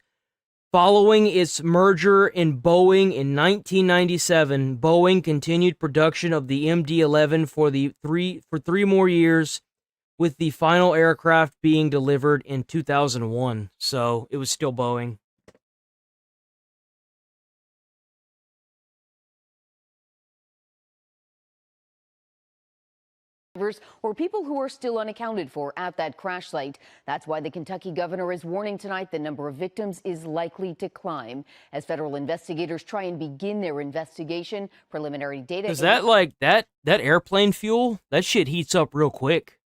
Following its merger in Boeing in 1997, Boeing continued production of the MD-11 for three more years, with the final aircraft being delivered in 2001. So it was still Boeing. Or people who are still unaccounted for at that crash site. That's why the Kentucky governor is warning tonight the number of victims is likely to climb as federal investigators try and begin their investigation. Preliminary data Is that like that airplane fuel? That shit heats up real quick.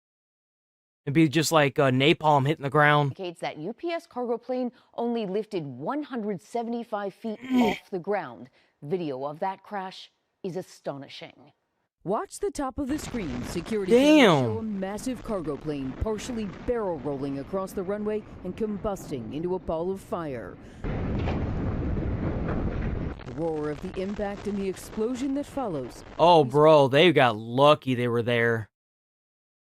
It'd be just like napalm hitting the ground. Indicates that UPS cargo plane only lifted 175 feet off the ground. Video of that crash is astonishing. Watch the top of the screen. Security Damn. cameras show a massive cargo plane partially barrel rolling across the runway and combusting into a ball of fire. The roar of the impact and the explosion that follows. Oh, bro, they got lucky they were there.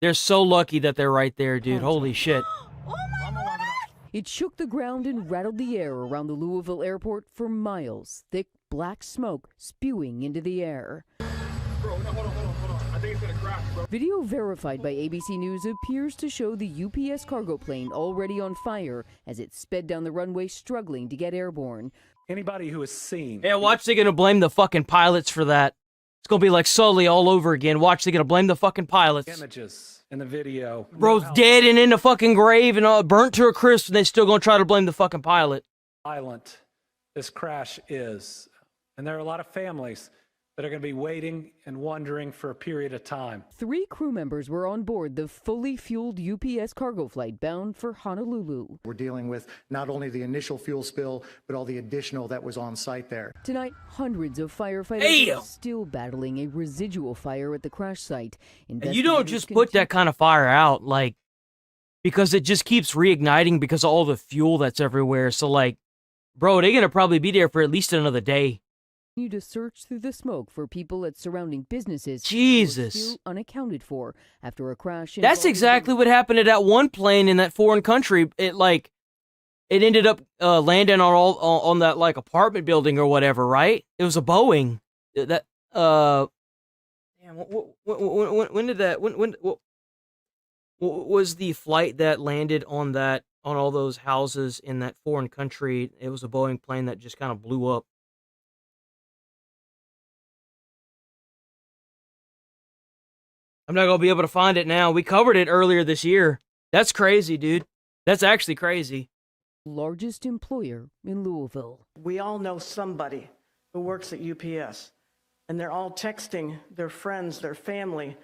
They're so lucky that they're right there, dude. Holy shit. It shook the ground and rattled the air around the Louisville airport for miles. Thick black smoke spewing into the air. Bro, no, hold on. I think it's gonna crash, bro. Video verified by ABC News appears to show the UPS cargo plane already on fire as it sped down the runway, struggling to get airborne. Anybody who has seen... Yeah, watch, they're gonna blame the fucking pilots for that. It's gonna be like Sully all over again. Watch, they're gonna blame the fucking pilots. Images in the video. Bro's dead and in the fucking grave and burnt to a crisp, and they still gonna try to blame the fucking pilot. Violent this crash is. And there are a lot of families that are going to be waiting and wondering for a period of time. 3 crew members were on board the fully fueled UPS cargo flight bound for Honolulu. We're dealing with not only the initial fuel spill, but all the additional that was on site there. Tonight, hundreds of firefighters are still battling a residual fire at the crash site. And you don't just put that kind of fire out, like, because it just keeps reigniting because of all the fuel that's everywhere. So, like, bro, they're going to probably be there for at least another day. To search through the smoke for people at surrounding businesses. Jesus. Still unaccounted for after a crash. That's exactly what happened to that one plane in that foreign country. It ended up landing on that like apartment building or whatever, right? It was a Boeing. That damn. When did that? What was the flight that landed on all those houses in that foreign country? It was a Boeing plane that just kind of blew up. I'm not going to be able to find it now. We covered it earlier this year. That's crazy, dude. That's actually crazy. Largest employer in Louisville. We all know somebody who works at UPS, and they're all texting their friends, their family,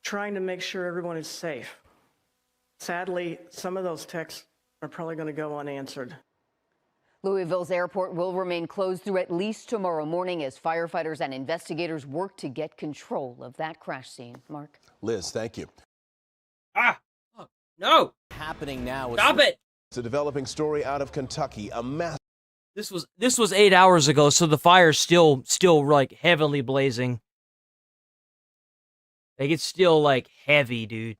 trying to make sure everyone is safe. Sadly, some of those texts are probably going to go unanswered. Louisville's airport will remain closed through at least tomorrow morning as firefighters and investigators work to get control of that crash scene. Mark? Liz, thank you. No! Happening now. Stop it! It's a developing story out of Kentucky. A mass. This was 8 hours ago, so the fire's still like heavily blazing. Like it's still like heavy, dude.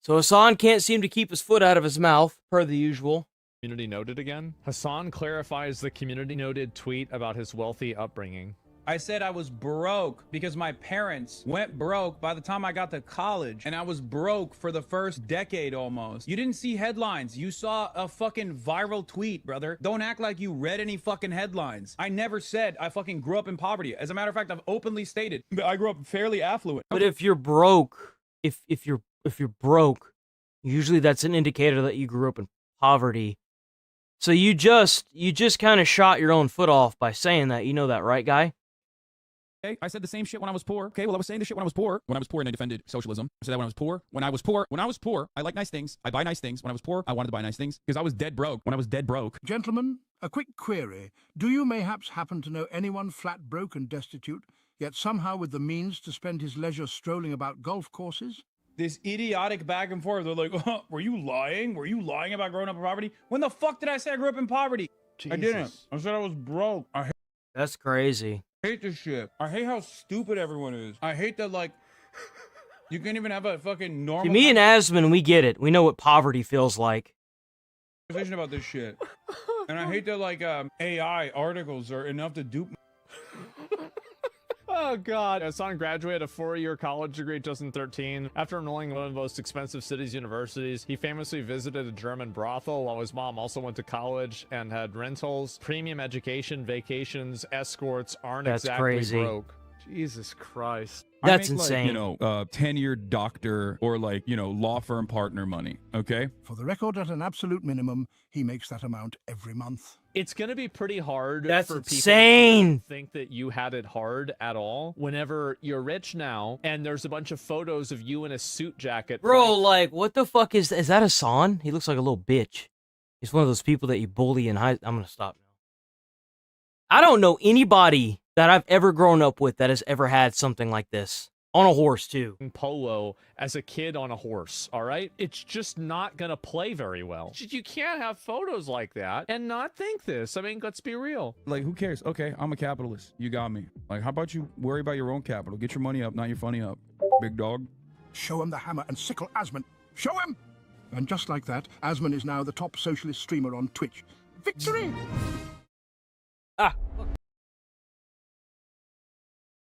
So Hassan can't seem to keep his foot out of his mouth, per the usual. Community noted again? Hassan clarifies the community noted tweet about his wealthy upbringing. I said I was broke because my parents went broke by the time I got to college, and I was broke for the first decade almost. You didn't see headlines. You saw a fucking viral tweet, brother. Don't act like you read any fucking headlines. I never said I fucking grew up in poverty. As a matter of fact, I've openly stated that I grew up fairly affluent. But if you're broke, if you're broke, usually that's an indicator that you grew up in poverty. So you just kind of shot your own foot off by saying that. You know that, right, guy? Okay, I said the same shit when I was poor. Okay, well, I was saying the shit when I was poor. When I was poor and I defended socialism. I said that when I was poor. When I was poor, I like nice things. I buy nice things. When I was poor, I wanted to buy nice things because I was dead broke. When I was dead broke. Gentlemen, a quick query. Do you mayhaps happen to know anyone flat broke and destitute, yet somehow with the means to spend his leisure strolling about golf courses? This idiotic back and forth. They're like, oh, were you lying? Were you lying about growing up in poverty? When the fuck did I say I grew up in poverty? I didn't. I said I was broke. That's crazy. Hate this shit. I hate how stupid everyone is. I hate that, like, you can't even have a fucking normal To me and Asman, we get it. We know what poverty feels like. conversation about this shit. And I hate that, like, AI articles are enough to dupe. Oh, God. His son graduated a 4-year college degree just in 2013. After enrolling in one of the most expensive cities' universities, he famously visited a German brothel while his mom also went to college and had rentals, premium education, vacations, escorts, aren't That's exactly crazy. broke. Jesus Christ. That's I make, insane. Like, 10-year doctor or like, law firm partner money, okay? For the record, at an absolute minimum, he makes that amount every month. It's going to be pretty hard That's for people insane. to think that you had it hard at all whenever you're rich now and there's a bunch of photos of you in a suit jacket. Bro, like, what the fuck is that Hassan? He looks like a little bitch. He's one of those people that you bully in high... I'm gonna stop now. I don't know anybody that I've ever grown up with that has ever had something like this. On a horse, too. Polo as a kid on a horse, all right? It's just not gonna play very well. You can't have photos like that and not think this. I mean, let's be real. Like, who cares? Okay, I'm a capitalist. You got me. Like, how about you worry about your own capital? Get your money up, not your funny up, big dog. Show him the hammer and sickle Asman. Show him! And just like that, Asman is now the top socialist streamer on Twitch. Victory! Ah, look.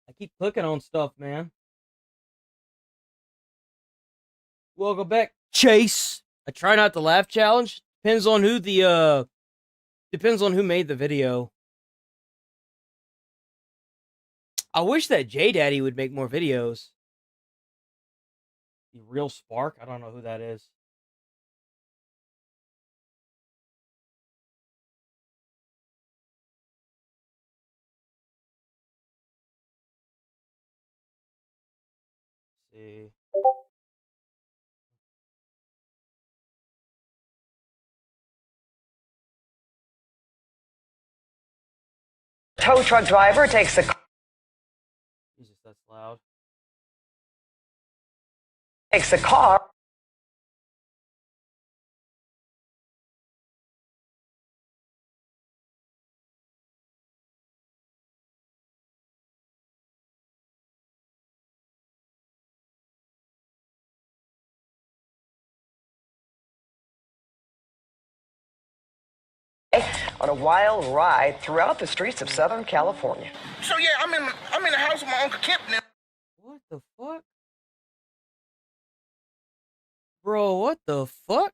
I keep clicking on stuff, man. Welcome back, Chase. I try not to laugh challenge. Depends on who made the video. I wish that J Daddy would make more videos. The Real Spark? I don't know who that is. Let's see. Tow truck driver takes the Jesus, that's loud. car. On a wild ride throughout the streets of Southern California. So yeah, I'm in the house with my Uncle Kemp now. What the fuck? Bro, what the fuck?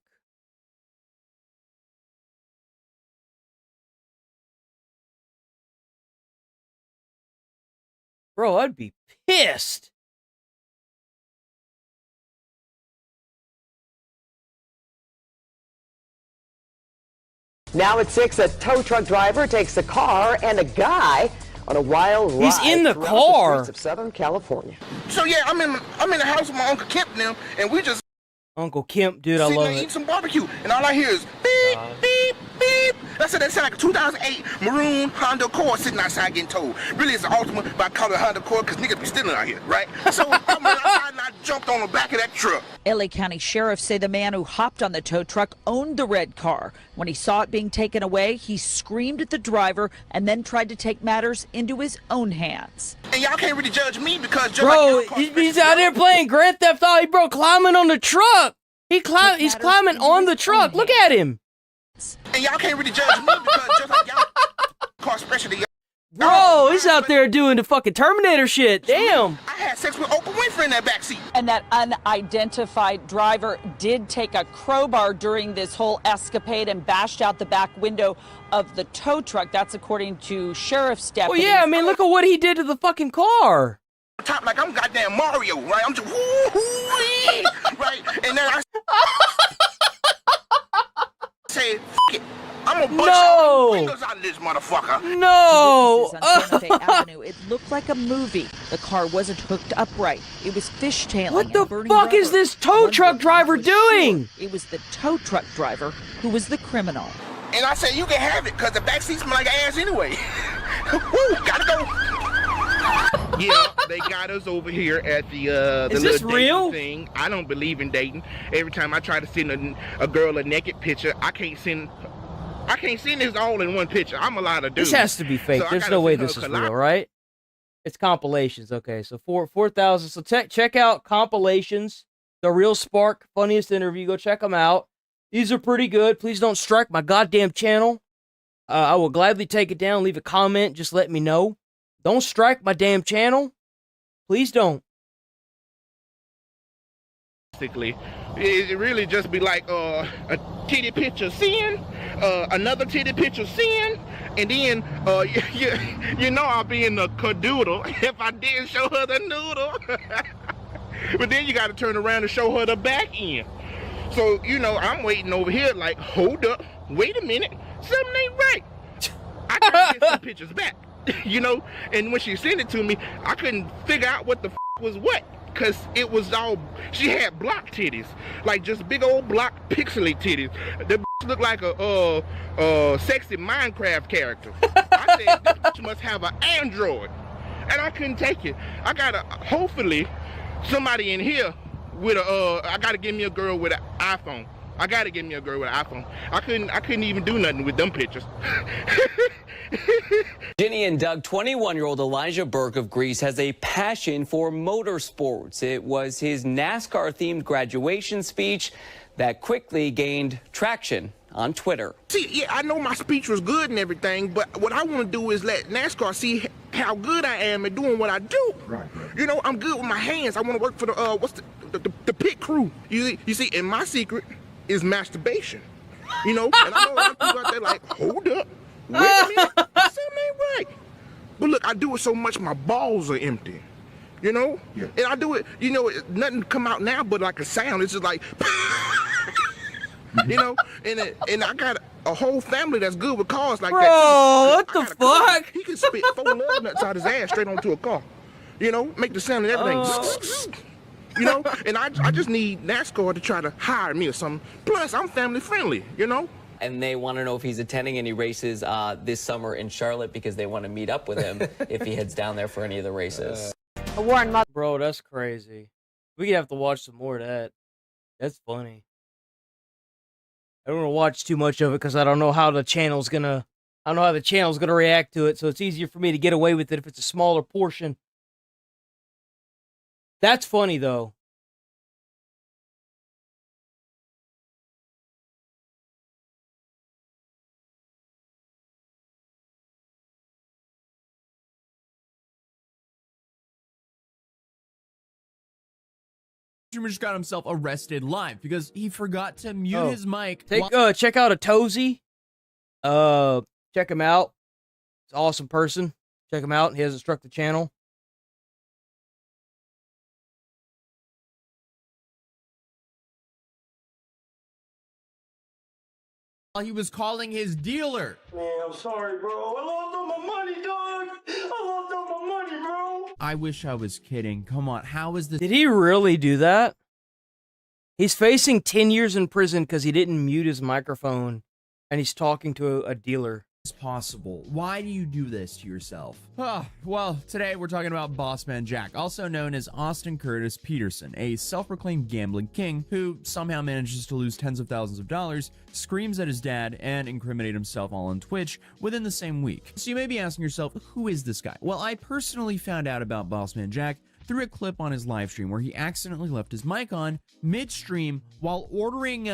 Bro, I'd be pissed. Now at 6, a tow truck driver takes a car and a guy on a wild ride. He's in the throughout car. The streets of Southern California. So yeah, I'm in the house with my Uncle Kemp now, and we just Uncle Kemp, dude, I sitting love there it. eating some barbecue, and all I hear is beep, beep, beep. That sound like a 2008 maroon Honda Accord sitting outside getting towed. Really, it's an Altima, but I call it a Honda Accord because niggas be stealing out here, right? So I'm outside and I jumped on the back of that truck. LA County sheriffs say the man who hopped on the tow truck owned the red car. When he saw it being taken away, he screamed at the driver and then tried to take matters into his own hands. And y'all can't really judge me because just Bro, like he's out there playing Grand Theft Auto, bro, climbing on the truck. He's climbing on the truck. Look at him. and y'all can't really judge me because just like y'all car specialty. Bro, he's out there doing the fucking Terminator shit. Damn. I had sex with Oprah Winfrey in that backseat. And that unidentified driver did take a crowbar during this whole escapade and bashed out the back window of the tow truck. That's according to sheriff's Well, deputies. yeah, I mean, look at what he did to the fucking car. Top like I'm goddamn Mario, right? I'm just woo-hoo-wee, right? And then I say, F it. I'm gonna bust No! all the windows out of this motherfucker. No! To witnesses on Santa Fe Avenue, it looked like a movie. The car wasn't hooked up right. It was fishtailing. What the and burning fuck is rubber. this tow One truck witness driver was sure doing? It was the tow truck driver who was the criminal. And I said, you can have it, because the back seat smell like ass anyway. Woo, gotta go. Yeah, they got us over here at the Is little this dating real? thing. I don't believe in dating. Every time I try to send a girl a naked picture, I can't send this all in one picture. I'm allowed to do. This has to be fake. So I There's gotta no way send her this is a collab- real, right? It's compilations. Okay, so 4,000. So check out compilations. The Real Spark, funniest interview. Go check them out. These are pretty good. Please don't strike my goddamn channel. I will gladly take it down. Leave a comment. Just let me know. Don't strike my damn channel. Please don't. Basically, it really just be like a titty picture sin, another titty picture sin, and then you know I'll be in the cadoodle if I didn't show her the noodle. But then you got to turn around and show her the back end. So you know I'm waiting over here like, hold up, wait a minute, something ain't right. I gotta get some pictures back, you know. And when she sent it to me, I couldn't figure out what the was what. Cause it was all, she had block titties, like just big old block pixely titties. The looked like a sexy Minecraft character. I said, this bitch must have an Android, and I couldn't take it. I gotta, hopefully, somebody in here with a, I gotta give me a girl with an iPhone. I gotta give me a girl with an iPhone. I couldn't even do nothing with them pictures. Ginny and Doug, 21-year-old Elijah Burke of Greece has a passion for motorsports. It was his NASCAR-themed graduation speech that quickly gained traction on Twitter. See, yeah, I know my speech was good and everything, but what I want to do is let NASCAR see how good I am at doing what I do. Right. You know, I'm good with my hands. I want to work for the pit crew. You see, and my secret is masturbation. You know, and I know a lot of people out there like, hold up. Wait a minute, something ain't right. But look, I do it so much my balls are empty, you know? Yeah. And I do it, you know, nothing come out now but like a sound. It's just like, you know? And I got a whole family that's good with cars like that. Bro, what the fuck? He can spit 4 love nuts out his ass straight onto a car. You know, make the sound and everything. You know? And I just need NASCAR to try to hire me or something. Plus, I'm family friendly, you know? And they want to know if he's attending any races this summer in Charlotte because they want to meet up with him if he heads down there for any of the races. Bro, that's crazy. We could have to watch some more of that. That's funny. I don't want to watch too much of it because I don't know how the channel's gonna react to it, so it's easier for me to get away with it if it's a smaller portion. That's funny though. Just got himself arrested live because he forgot to mute his mic. Check out a Tozy. Check him out. He's an awesome person. Check him out. He hasn't struck the channel. While he was calling his dealer. Man, I'm sorry, bro. I lost all my money, dog. I lost all my money, bro. I wish I was kidding. Come on, how is this? Did he really do that? He's facing 10 years in prison because he didn't mute his microphone, and he's talking to a dealer. It's possible. Why do you do this to yourself? Well, today we're talking about Bossman Jack, also known as Austin Curtis Peterson, a self-proclaimed gambling king who somehow manages to lose tens of thousands of dollars, screams at his dad, and incriminate himself all on Twitch within the same week. So you may be asking yourself, who is this guy? Well, I personally found out about Bossman Jack through a clip on his live stream where he accidentally left his mic on mid-stream while ordering,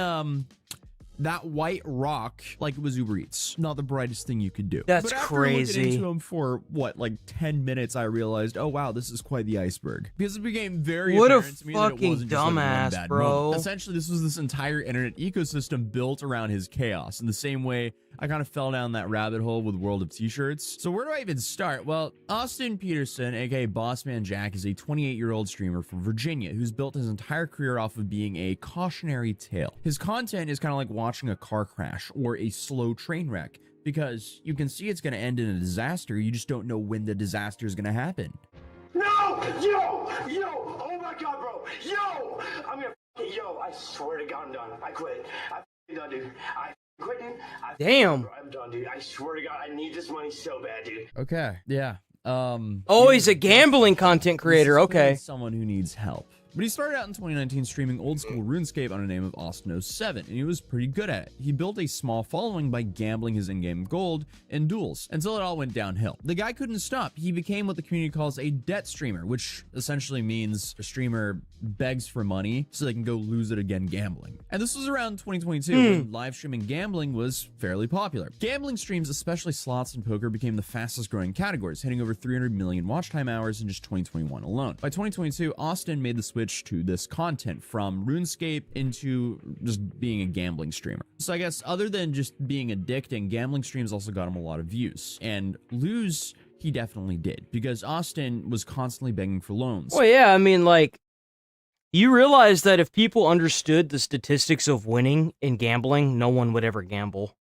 that white rock like it was Uber Eats. Not the brightest thing you could do. That's but after crazy. looking into him for what, like 10 minutes, I realized, oh wow, this is quite the iceberg. Because it became very What a apparent to me that it fucking wasn't just like one dumbass, bad bro. moment. Essentially, this was this entire internet ecosystem built around his chaos. In the same way, I kind of fell down that rabbit hole with World of T-shirts. So where do I even start? Well, Austin Peterson, aka Bossman Jack, is a 28-year-old streamer from Virginia who's built his entire career off of being a cautionary tale. His content is kind of like watching watching a car crash or a slow train wreck, because you can see it's going to end in a disaster. You just don't know when the disaster is going to happen. No! Yo! Oh my god, bro! Yo! I'm gonna I swear to god I'm done. I quit. I'm done, dude. I quit, dude. Damn. I'm done, dude. I swear to god, I need this money so bad, dude. Okay, yeah. Oh, he's a gambling content creator. Okay. Someone who needs help. But he started out in 2019 streaming old school RuneScape under the name of Austin07, and he was pretty good at it. He built a small following by gambling his in-game gold in duels until it all went downhill. The guy couldn't stop. He became what the community calls a debt streamer, which essentially means a streamer begs for money so they can go lose it again gambling. And this was around 2022 when live streaming gambling was fairly popular. Gambling streams, especially slots and poker, became the fastest growing categories, hitting over 300 million watch time hours in just 2021 alone. By 2022, Austin made the switch to this content from RuneScape into just being a gambling streamer. So I guess other than just being addicting, gambling streams also got him a lot of views. And lose, he definitely did, because Austin was constantly begging for loans. Well, yeah, I mean, like, you realize that if people understood the statistics of winning in gambling, no one would ever gamble.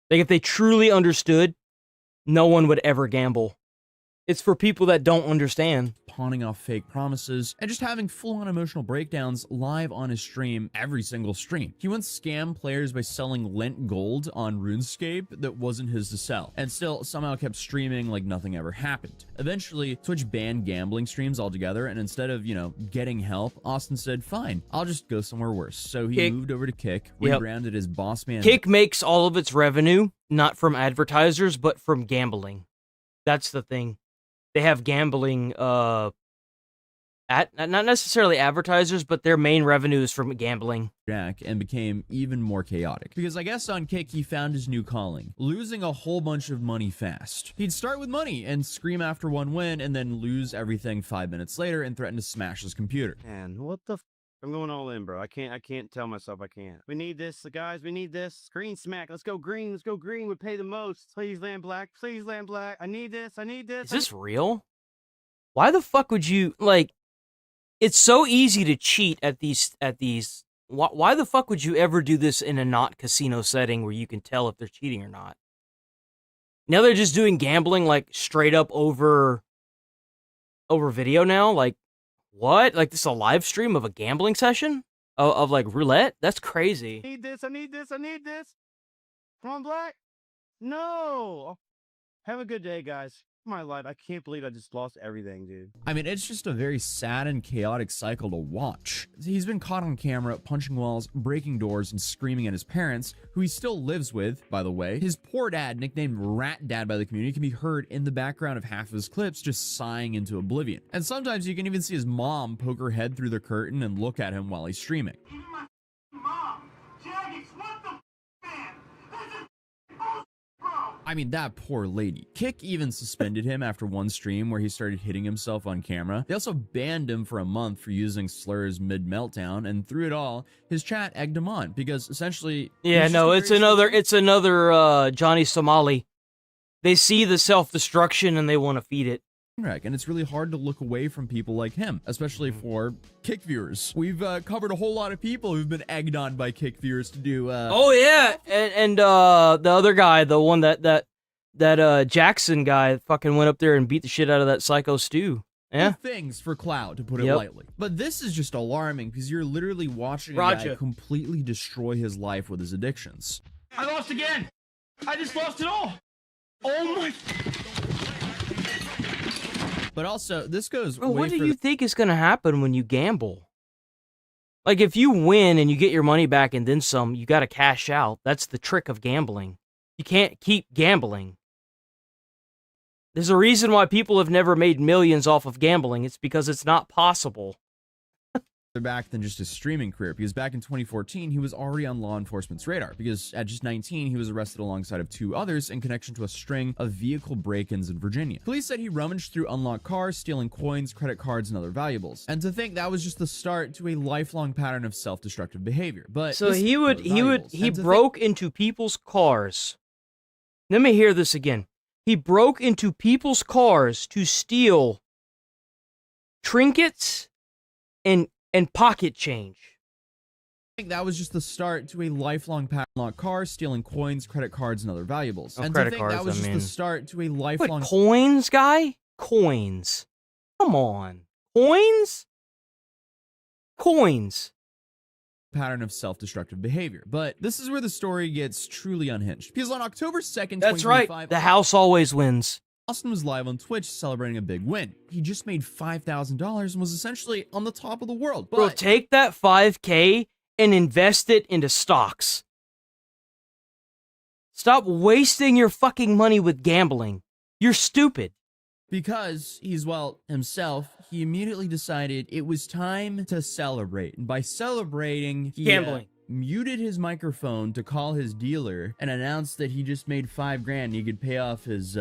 Like, if they truly understood, no one would ever gamble. It's for people that don't understand. Pawning off fake promises and just having full-on emotional breakdowns live on his stream every single stream. He once scammed players by selling lent gold on RuneScape that wasn't his to sell, and still somehow kept streaming like nothing ever happened. Eventually, Twitch banned gambling streams altogether, and instead of, getting help, Austin said, fine, I'll just go somewhere worse. So he moved over to Kick, rebranded as Boss Man. Kick makes all of its revenue, not from advertisers, but from gambling. That's the thing. They have gambling, not necessarily advertisers, but their main revenue is from gambling. Jack, and became even more chaotic. Because I guess on Kick, he found his new calling, losing a whole bunch of money fast. He'd start with money and scream after one win, and then lose everything 5 minutes later and threaten to smash his computer. Man, what the I'm going all in, bro. I can't tell myself I can't. We need this, guys. We need this. Green smack. Let's go green. Let's go green. Would pay the most. Please land black. Please land black. I need this. I need this. Is this real? Why the fuck would you, like, it's so easy to cheat at these, why the fuck would you ever do this in a not casino setting where you can tell if they're cheating or not? Now they're just doing gambling, like, straight up over video now? Like, what? Like, this is a live stream of a gambling session? Of like, roulette? That's crazy. I need this. I need this. I need this. Come on, black. No. Have a good day, guys. My life. I can't believe I just lost everything, dude. I mean, it's just a very sad and chaotic cycle to watch. He's been caught on camera, punching walls, breaking doors, and screaming at his parents, who he still lives with, by the way. His poor dad, nicknamed Rat Dad by the community, can be heard in the background of half of his clips just sighing into oblivion. And sometimes you can even see his mom poke her head through the curtain and look at him while he's streaming. I mean, that poor lady. Kick even suspended him after one stream where he started hitting himself on camera. They also banned him for a month for using slurs mid-meltdown, and through it all, his chat egged him on, because essentially... Yeah, no, it's another Johnny Somali. They see the self-destruction and they want to feed it. And it's really hard to look away from people like him, especially for Kick viewers. We've covered a whole lot of people who've been egged on by Kick viewers to do. Oh yeah, and the other guy, the one that Jackson guy, fucking went up there and beat the shit out of that Psycho Stu. Yeah, things for clout, to put it lightly. But this is just alarming because you're literally watching a guy completely destroy his life with his addictions. I lost again. I just lost it all. Oh my. But also, this goes Bro, what do you think is going to happen when you gamble? Like, if you win and you get your money back and then some, you got to cash out. That's the trick of gambling. You can't keep gambling. There's a reason why people have never made millions off of gambling. It's because it's not possible. Back than just his streaming career, because back in 2014 he was already on law enforcement's radar, because at just 19 he was arrested alongside of 2 others in connection to a string of vehicle break-ins in Virginia. Police said he rummaged through unlocked cars, stealing coins, credit cards, and other valuables. And to think that was just the start to a lifelong pattern of self-destructive behavior. But so he broke into people's cars. Let me hear this again. He broke into people's cars to steal trinkets and pocket change. think that was just the start to a lifelong pattern on cars, stealing coins, credit cards, and other valuables. Oh, And credit to think cards, that was I just mean. the start to a What, lifelong coins, guy? Coins. Come on. Coins? Coins. pattern of self-destructive behavior. But this is where the story gets truly unhinged. Because on October 2nd, That's right. 2025, The house always wins. Austin was live on Twitch celebrating a big win. He just made $5,000 and was essentially on the top of the world. But Bro, take that 5K and invest it into stocks. Stop wasting your fucking money with gambling. You're stupid. because he's, well, himself, he immediately decided it was time to celebrate. And by celebrating, he Gambling. Muted his microphone to call his dealer and announced that he just made $5 grand and he could pay off his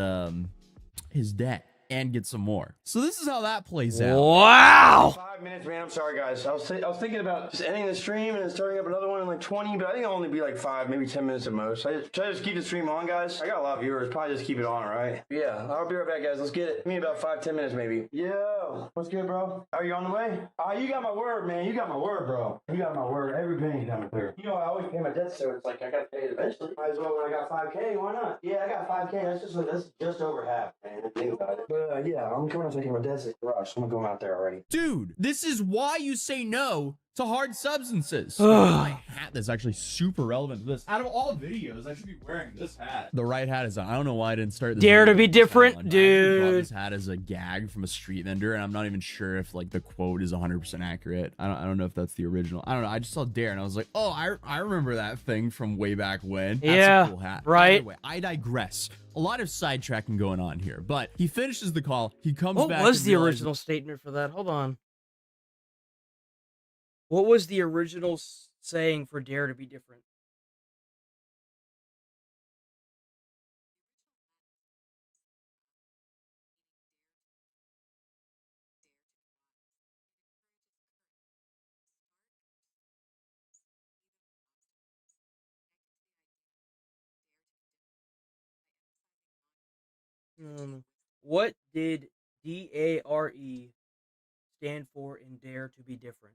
debt and get some more. So this is how that plays out. Wow. 5 minutes, man. I'm sorry, guys. I was thinking about just ending the stream and then starting up another one in like 20, but I think it'll only be like 5, maybe 10 minutes at most. Should I just keep the stream on, guys? I got a lot of viewers. Probably just keep it on, all right? Yeah, I'll be right back, guys. Let's get it. Give me about 5, 10 minutes, maybe. Yo, what's good, bro? Are you on the way? You got my word, man. You got my word, bro. You got my word. Every penny coming through. You know, I always pay my debts, so it's like I got to pay it eventually. Might as well when I got 5K. Why not? Yeah, I got 5K. That's just over half, man. Think about it. But yeah, I'm coming up taking my debts at the rush. I'm gonna go out there already. Dude, this is why you say no to hard substances. My hat that's actually super relevant to this. Out of all videos, I should be wearing this hat. The right hat is on. I don't know why I didn't start this. Dare to video be with this hat different, on. I actually bought dude. this hat as a gag from a street vendor, and I'm not even sure if like the quote is 100% accurate. I don't know if that's the original. I don't know. I just saw Dare and I was like, oh, I remember that thing from way back when. That's Yeah, a cool hat. right. Anyway, I digress. A lot of sidetracking going on here, but he finishes the call. He comes What back. was and the realizes- original statement for that? Hold on. What was the original saying for Dare to be different? What did DARE stand for in Dare to be different?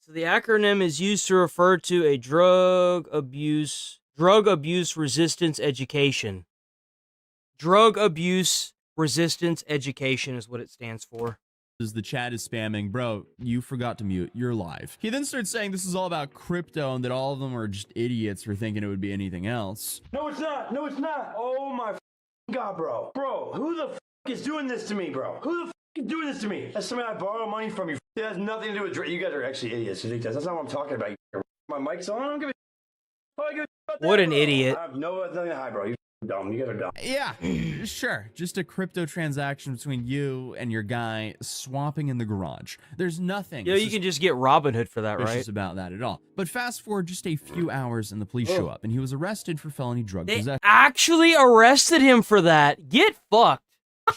So the acronym is used to refer to a drug abuse resistance education. Drug abuse resistance education is what it stands for. The chat is spamming, bro, you forgot to mute, you're live. He then starts saying this is all about crypto and that all of them are just idiots for thinking it would be anything else. No, it's not. No, it's not. Oh my God, bro. Bro, who the is doing this to me, bro? Who the is doing this to me? That's somebody I borrow money from you. It has nothing to do with you guys are actually idiots. That's not what I'm talking about. My mic's on. I don't give a all I give a about What that, an bro. idiot. I have nothing to hide, bro. You're dumb. You guys are dumb. Yeah, sure. Just a crypto transaction between you and your guy swapping in the garage. There's nothing. Yeah, you can just get Robinhood for that, right? suspicious about that at all. But fast forward just a few hours and the police show up and he was arrested for felony drug They possession. actually arrested him for that. Get fucked.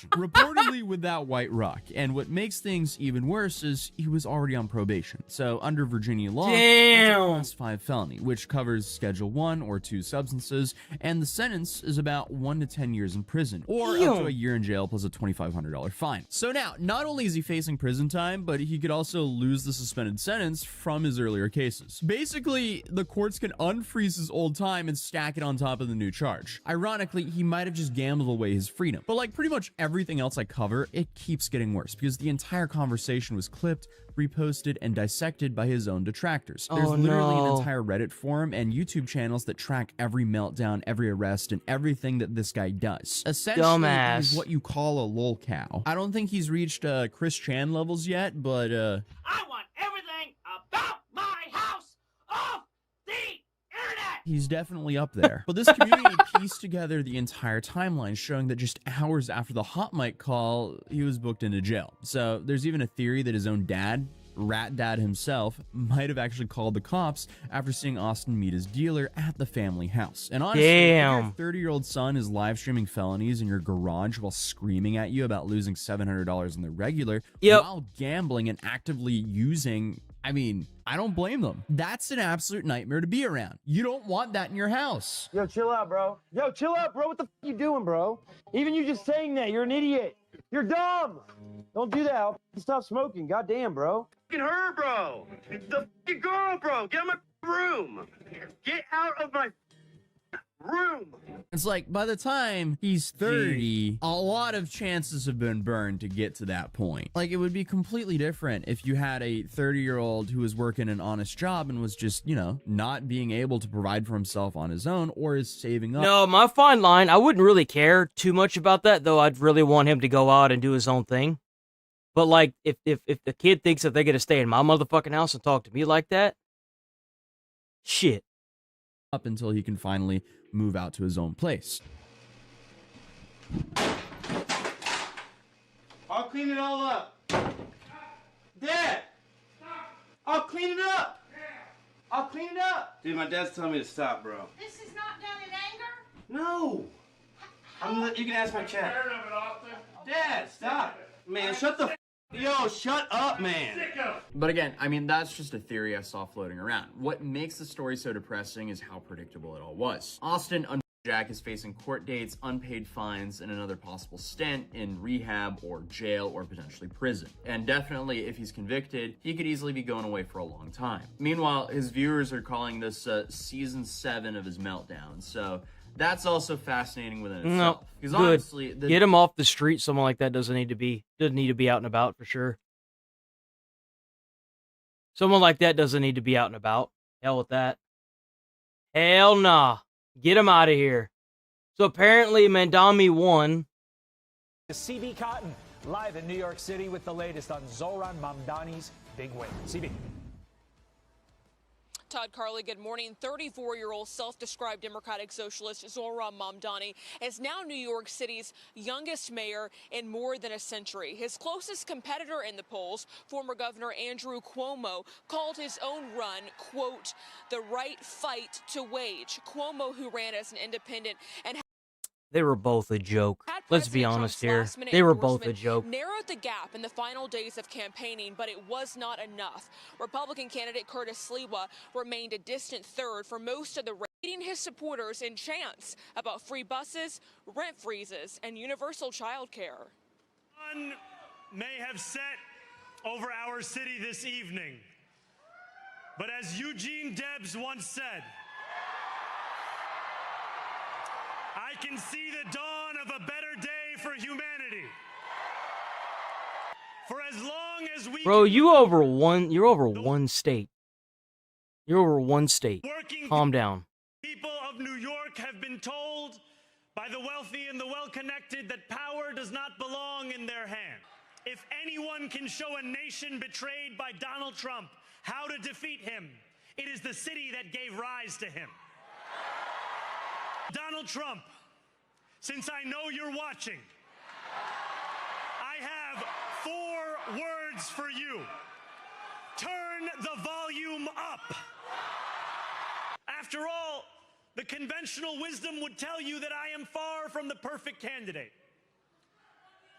Reportedly with that white rock. And what makes things even worse is he was already on probation. So under Virginia law, Damn. that's a class 5 felony, which covers Schedule 1 or 2 substances, and the sentence is about 1 to 10 years in prison, or up to Damn. a year in jail plus a $2,500 fine. So now, not only is he facing prison time, but he could also lose the suspended sentence from his earlier cases. Basically, the courts can unfreeze his old time and stack it on top of the new charge. Ironically, he might have just gambled away his freedom. But like pretty much everything else I cover, it keeps getting worse because the entire conversation was clipped, reposted, and dissected by his own detractors. There's Oh, literally no. an entire Reddit forum and YouTube channels that track every meltdown, every arrest, and everything that this guy does. Essentially, Dumbass. he's what you call a lol cow. I don't think he's reached Chris Chan levels yet, but I want everything about my house off the internet. he's definitely up there. But this community pieced together the entire timeline, showing that just hours after the hot mic call, he was booked into jail. So there's even a theory that his own dad, Rat Dad himself, might have actually called the cops after seeing Austin meet his dealer at the family house. And honestly, Damn. if your 30-year-old son is live streaming felonies in your garage while screaming at you about losing $700 in the regular, Yep. while gambling and actively using, I mean, I don't blame them. That's an absolute nightmare to be around. You don't want that in your house. Yo, chill out, bro. Yo, chill out, bro. What the f you doing, bro? Even you just saying that, you're an idiot. You're dumb. Don't do that. I'll stop smoking. Goddamn, bro. Fucking her, bro. The fucking girl, bro. Get out of my room. Get out of my room. It's like, by the time he's 30, a lot of chances have been burned to get to that point. Like, it would be completely different if you had a 30-year-old who was working an honest job and was just, you know, not being able to provide for himself on his own or is saving up. No, my fine line, I wouldn't really care too much about that, though I'd really want him to go out and do his own thing. But, like, if the kid thinks that they're going to stay in my motherfucking house and talk to me like that, shit. Up until he can finally move out to his own place. I'll clean it all up. Dad! I'll clean it up! I'll clean it up! Dude, my dad's telling me to stop, bro. This is not done in anger? No! You can ask my chat. Dad, stop! Man, shut the Yo, shut up, man! But again, I mean, that's just a theory I saw floating around. What makes the story so depressing is how predictable it all was. Austin Jack is facing court dates, unpaid fines, and another possible stint in rehab or jail or potentially prison. And definitely, if he's convicted, he could easily be going away for a long time. Meanwhile, his viewers are calling this season 7 of his meltdown, so that's also fascinating within itself. Because honestly, get him off the street. Someone like that doesn't need to be out and about for sure. Someone like that doesn't need to be out and about. Hell with that. Hell nah. Get him out of here. So apparently Mandami won. CB Cotton live in New York City with the latest on Zohran Mamdani's big win. CB. Todd Carley, good morning. 34-year-old self-described Democratic Socialist Zohran Mamdani is now New York City's youngest mayor in more than a century. His closest competitor in the polls, former Governor Andrew Cuomo, called his own run, quote, the right fight to wage. Cuomo, who ran as an independent and They were both a joke. Let's be honest here. They were both a joke. Narrowed the gap in the final days of campaigning, but it was not enough. Republican candidate Curtis Sliwa remained a distant third for most of the race, leading his supporters in chants about free buses, rent freezes, and universal child care. One may have set over our city this evening, but as Eugene Debs once said, I can see the dawn of a better day for humanity. For as long as we Bro, you're over one state. You're over one state. Calm down. People of New York have been told by the wealthy and the well-connected that power does not belong in their hand. If anyone can show a nation betrayed by Donald Trump how to defeat him, it is the city that gave rise to him. Donald Trump, since I know you're watching, I have 4 words for you. Turn the volume up. After all, the conventional wisdom would tell you that I am far from the perfect candidate.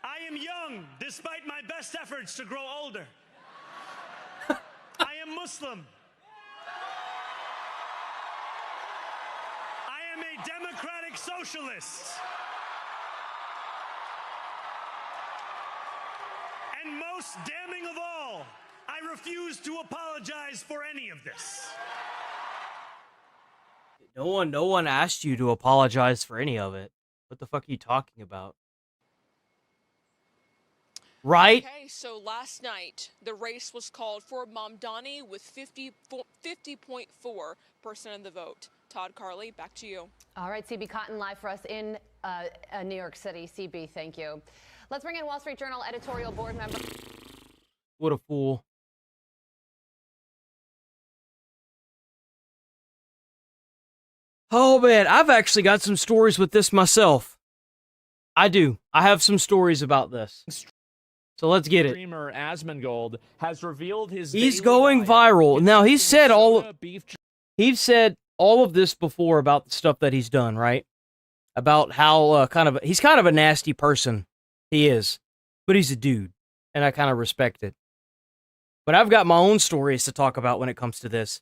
I am young, despite my best efforts to grow older. I am Muslim. I am a democratic socialist. And most damning of all, I refuse to apologize for any of this. No one asked you to apologize for any of it. What the fuck are you talking about? Right? Okay, so last night, the race was called for Mamdani with 50.4% of the vote. Todd Carley, back to you. All right, CB Cotton live for us in New York City. CB, thank you. Let's bring in Wall Street Journal editorial board member. What a fool. Oh man, I've actually got some stories with this myself. I do. I have some stories about this. So let's get it. Streamer Asmongold has revealed his He's going viral. Now he's said all of this before about the stuff that he's done, right? About how he's kind of a nasty person. He is. But he's a dude, and I kind of respect it. But I've got my own stories to talk about when it comes to this.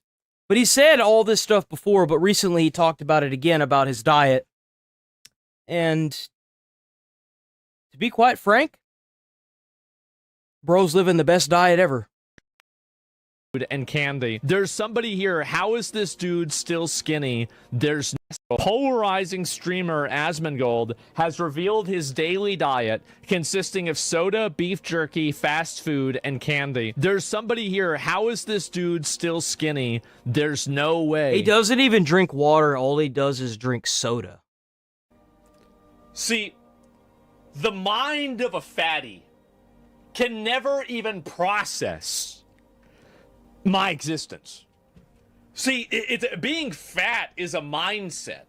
But he said all this stuff before, but recently he talked about it again, about his diet. And to be quite frank, Bro's living the best diet ever. And candy. There's somebody here. How is this dude still skinny? There's polarizing streamer Asmongold has revealed his daily diet consisting of soda, beef jerky, fast food, and candy. There's somebody here. How is this dude still skinny? There's no way. He doesn't even drink water. All he does is drink soda. See, the mind of a fatty can never even process my existence. See, being fat is a mindset.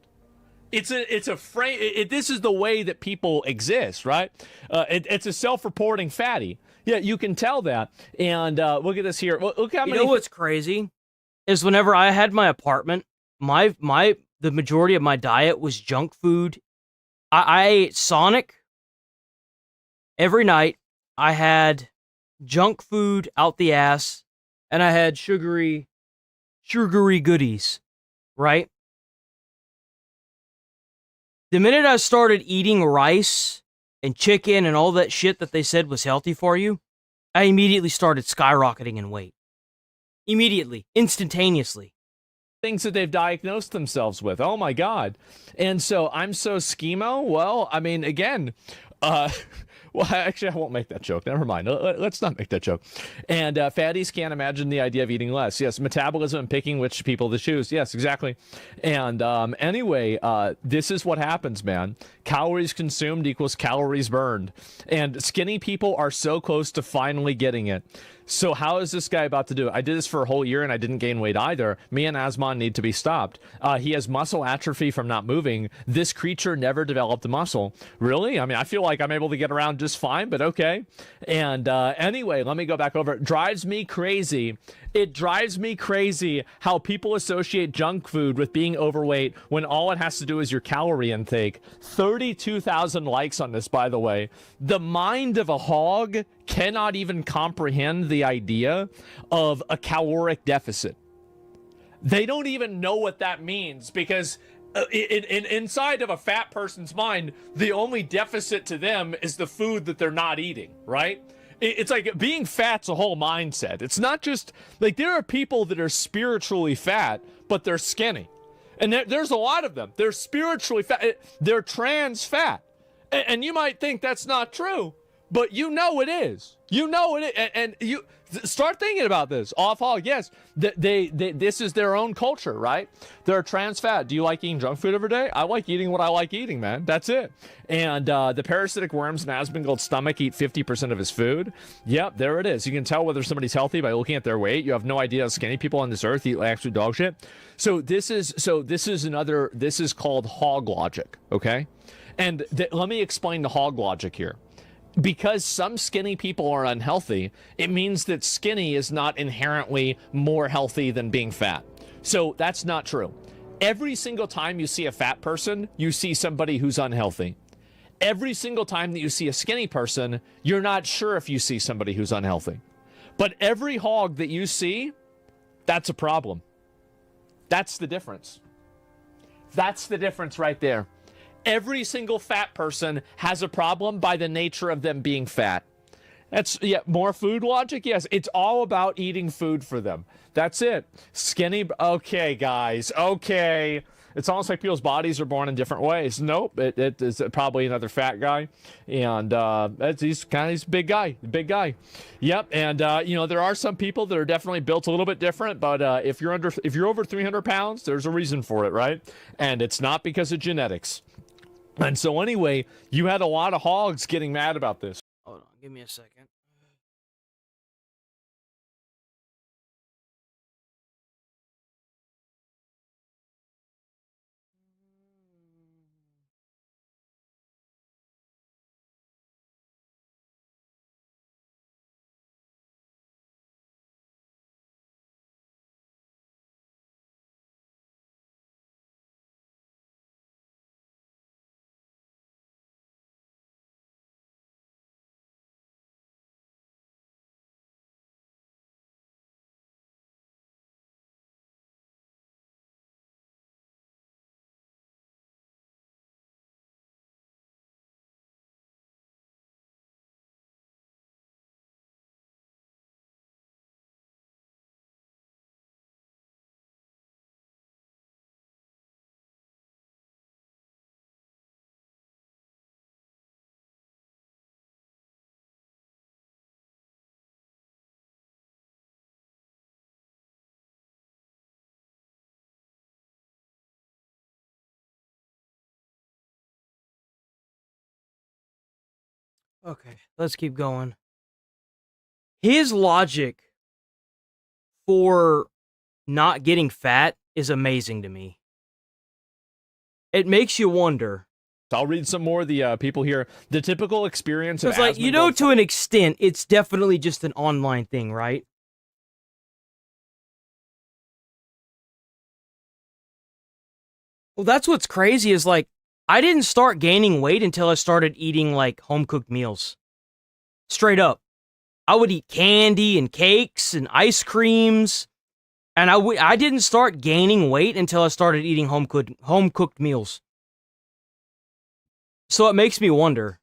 It's a frame. This is the way that people exist, right? It's a self-reporting fatty. Yeah, you can tell that. And look at this here. Look how many. You know what's crazy is whenever I had my apartment, the majority of my diet was junk food. I ate Sonic every night. I had junk food out the ass. And I had sugary goodies, right? The minute I started eating rice and chicken and all that shit that they said was healthy for you, I immediately started skyrocketing in weight. Immediately, instantaneously. Things that they've diagnosed themselves with. Oh my God. And so I'm so schemo. Well, I mean, again, well, actually, I won't make that joke. Never mind. Let's not make that joke. And fatties can't imagine the idea of eating less. Yes, metabolism and picking which people to choose. Yes, exactly. And anyway, this is what happens, man. Calories consumed equals calories burned. And skinny people are so close to finally getting it. So how is this guy about to do it? I did this for a whole year and I didn't gain weight either. Me and Asmon need to be stopped. He has muscle atrophy from not moving. This creature never developed muscle. Really? I mean, I feel like I'm able to get around just fine, but okay. And anyway, let me go back over. It drives me crazy. It drives me crazy how people associate junk food with being overweight when all it has to do is your calorie intake. 32,000 likes on this, by the way. The mind of a hog cannot even comprehend the idea of a caloric deficit. They don't even know what that means because inside of a fat person's mind, the only deficit to them is the food that they're not eating, right? It's like being fat's a whole mindset. It's not just like there are people that are spiritually fat, but they're skinny. And there's a lot of them. They're spiritually fat. They're trans fat. And you might think that's not true, but you know it is. You know it is. And you start thinking about this. Off hog, yes. This is their own culture, right? They're trans fat. Do you like eating junk food every day? I like eating what I like eating, man. That's it. And the parasitic worms in Asmongold's stomach eat 50% of his food. Yep, there it is. You can tell whether somebody's healthy by looking at their weight. You have no idea how skinny people on this earth eat absolute dog shit. So this is called hog logic, okay? And let me explain the hog logic here. Because some skinny people are unhealthy, it means that skinny is not inherently more healthy than being fat. So that's not true. Every single time you see a fat person, you see somebody who's unhealthy. Every single time that you see a skinny person, you're not sure if you see somebody who's unhealthy. But every hog that you see, that's a problem. That's the difference. That's the difference right there. Every single fat person has a problem by the nature of them being fat. That's, yeah, more food logic? Yes, it's all about eating food for them. That's it. Skinny, okay, guys, okay. It's almost like people's bodies are born in different ways. Nope, it is probably another fat guy. And he's a big guy. Yep, and you know, there are some people that are definitely built a little bit different, but if you're over 300 pounds, there's a reason for it, right? And it's not because of genetics. And so anyway, you had a lot of hogs getting mad about this. Hold on, give me a second. Okay, let's keep going. His logic for not getting fat is amazing to me. It makes you wonder. I'll read some more of the people here. The typical experience of Because, like, you know, to an extent, it's definitely just an online thing, right? Well, that's what's crazy is, like, I didn't start gaining weight until I started eating, like, home-cooked meals. Straight up. I would eat candy and cakes and ice creams, and I didn't start gaining weight until I started eating home-cooked meals. So it makes me wonder.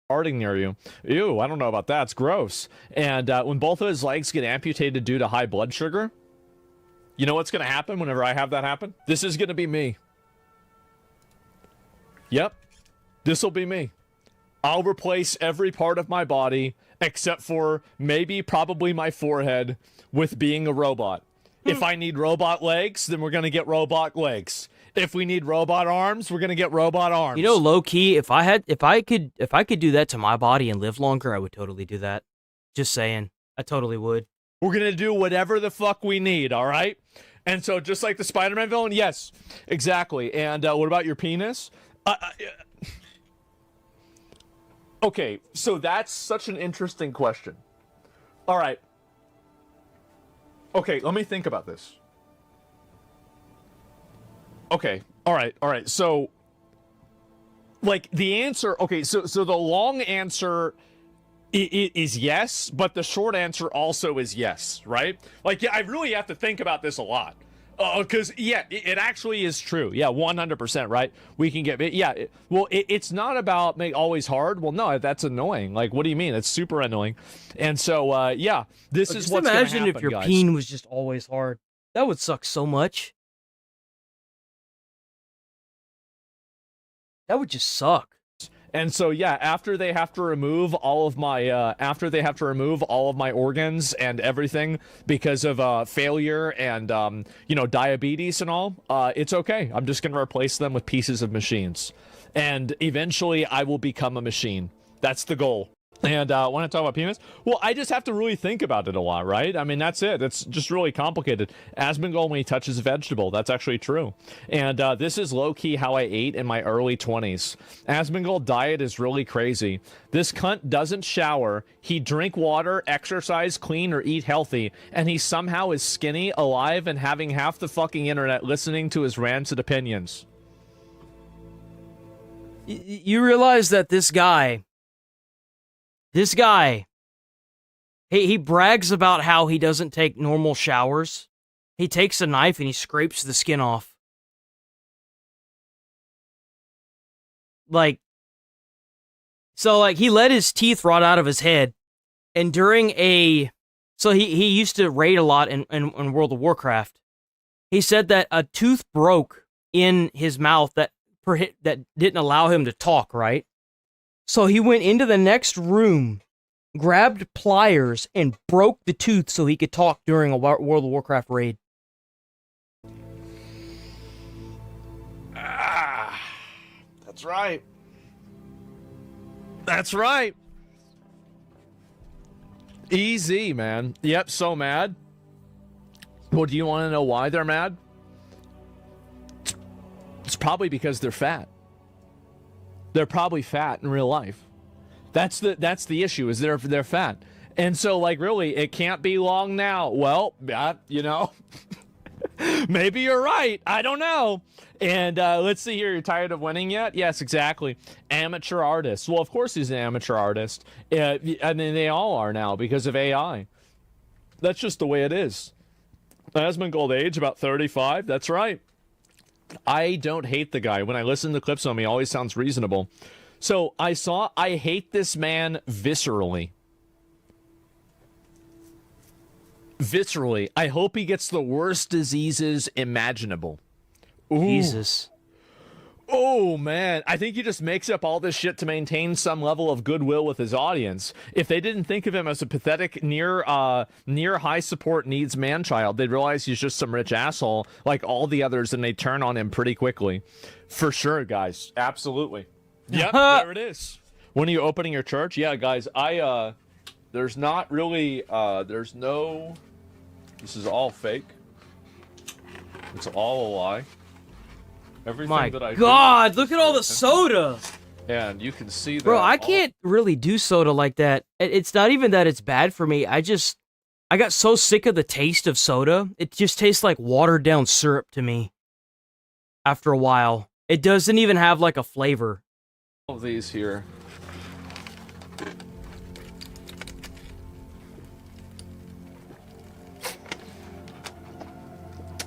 Farting near you. Ew, I don't know about that. It's gross. And when both of his legs get amputated due to high blood sugar, you know what's going to happen whenever I have that happen? This is going to be me. Yep. This will be me. I'll replace every part of my body, except for maybe probably my forehead, with being a robot. If I need robot legs, then we're going to get robot legs. If we need robot arms, we're going to get robot arms. You know, low key, if I could do that to my body and live longer, I would totally do that. Just saying. I totally would. We're going to do whatever the fuck we need, all right? And so just like the Spider-Man villain, yes, exactly. And what about your penis? Okay, so that's such an interesting question. All right. Okay, let me think about this. Okay, all right. So, like, the answer... Okay, so the long answer is yes, but the short answer also is yes, right? Like, yeah, I really have to think about this a lot. Because, yeah, it actually is true. Yeah, 100%, right? We can get... Yeah, it's not about make always hard. Well, no, that's annoying. Like, what do you mean? It's super annoying. And so, yeah, this is what's going to happen, imagine if your peen was just always hard. That would suck so much. That would just suck. And so, yeah, after they have to remove all of my organs and everything because of failure and diabetes and all, it's okay. I'm just gonna replace them with pieces of machines, and eventually I will become a machine. That's the goal. And when I talk about penis, well, I just have to really think about it a lot, right? I mean, that's it. It's just really complicated. Asmongold, when he touches a vegetable, that's actually true. And this is low-key how I ate in my early 20s. Asmongold diet is really crazy. This cunt doesn't shower. He drink water, exercise, clean, or eat healthy, and he somehow is skinny, alive, and having half the fucking internet listening to his rancid opinions. You realize that this guy, he brags about how he doesn't take normal showers. He takes a knife and he scrapes the skin off. Like, so like he let his teeth rot out of his head, and so he used to raid a lot in World of Warcraft. He said that a tooth broke in his mouth that didn't allow him to talk, right? So he went into the next room, grabbed pliers, and broke the tooth so he could talk during a World of Warcraft raid. That's right. That's right. Easy, man. Yep, so mad. Well, do you want to know why they're mad? It's probably because they're fat. They're probably fat in real life. That's the issue, is they're fat. And so, like, really, it can't be long now. Well, maybe you're right. I don't know. And let's see here. You're tired of winning yet? Yes, exactly. Amateur artist. Well, of course he's an amateur artist. I mean, they all are now because of AI. That's just the way it is. Asmongold age, about 35. That's right. I don't hate the guy. When I listen to clips on him, he always sounds reasonable. So I hate this man viscerally. Viscerally. I hope he gets the worst diseases imaginable. Ooh. Jesus. Oh, man. I think he just makes up all this shit to maintain some level of goodwill with his audience. If they didn't think of him as a pathetic, near high support needs man-child, they'd realize he's just some rich asshole like all the others, and they'd turn on him pretty quickly. For sure, guys. Absolutely. Yep, there it is. When are you opening your church? Yeah, guys, there's not really, there's no, this is all fake. It's all a lie. Everything My that I God, look at all the soda. And you can see that. Bro, I can't really do soda like that. It's not even that it's bad for me. I got so sick of the taste of soda. It just tastes like watered down syrup to me. After a while. It doesn't even have like a flavor. All of these here.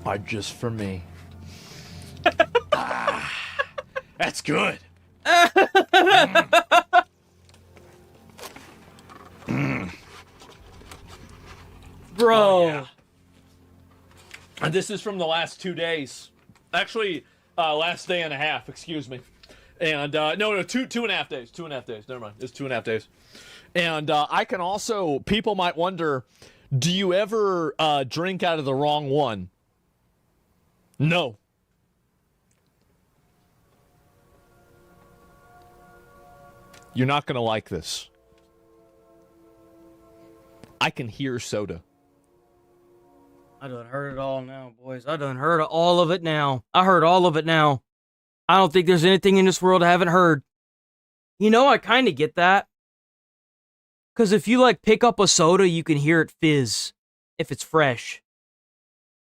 Are just for me. That's good. Bro. Oh, yeah. And this is from the last 2 days. Actually, last day and a half, excuse me. And, no, two and a half days. 2.5 days. Never mind. It's 2.5 days. And I can also, people might wonder, do you ever drink out of the wrong one? No. You're not going to like this. I can hear soda. I done heard it all now, boys. I done heard all of it now. I heard all of it now. I don't think there's anything in this world I haven't heard. You know, I kind of get that. Because if you, like, pick up a soda, you can hear it fizz. If it's fresh.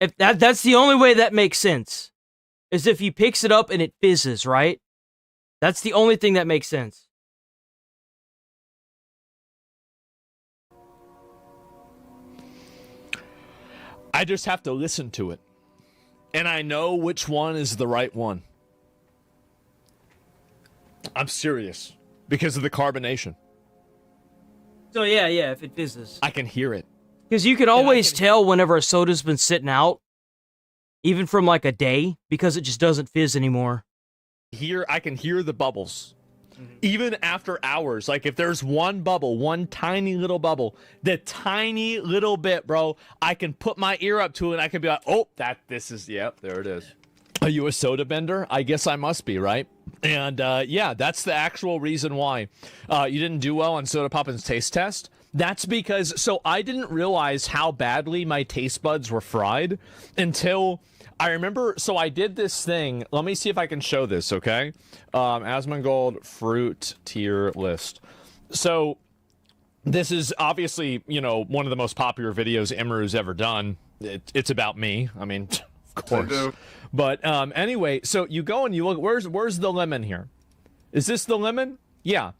If that's the only way that makes sense. Is if he picks it up and it fizzes, right? That's the only thing that makes sense. I just have to listen to it. And I know which one is the right one. I'm serious. Because of the carbonation. So yeah, if it fizzes. I can hear it. Because you can always tell whenever a soda's been sitting out. Even from like a day. Because it just doesn't fizz anymore. I can hear the bubbles. Even after hours, like if there's one bubble, one tiny little bubble, the tiny little bit, bro, I can put my ear up to it and I can be like, oh, yep, there it is. Are you a soda bender? I guess I must be, right? And yeah, that's the actual reason why you didn't do well on Soda Poppin's taste test. That's because, so I didn't realize how badly my taste buds were fried until I remember, so I did this thing. Let me see if I can show this, okay? Asmongold fruit tier list. So this is obviously, you know, one of the most popular videos Emeru's ever done. It's about me. I mean, of course. But anyway, so you go and you look. Where's the lemon here? Is this the lemon? Yeah.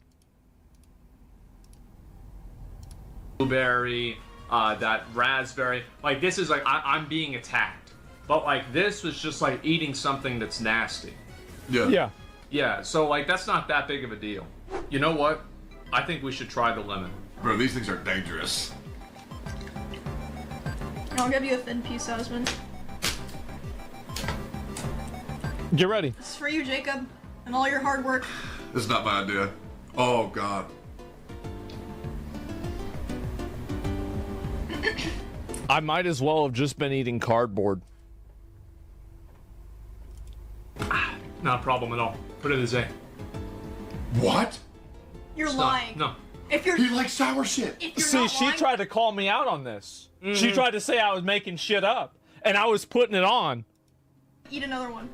Blueberry, that raspberry. Like, this is like, I'm being attacked. But, like, this was just, like, eating something that's nasty. Yeah. Yeah, so, like, that's not that big of a deal. You know what? I think we should try the lemon. Bro, these things are dangerous. I'll give you a thin piece, Osmond. Get ready. This is for you, Jacob, and all your hard work. This is not my idea. Oh, God. I might as well have just been eating cardboard. Not a problem at all. Put it as A. What? You're lying. No. If you're He likes sour shit. See, she tried to call me out on this. She tried to say I was making shit up, and I was putting it on. Eat another one.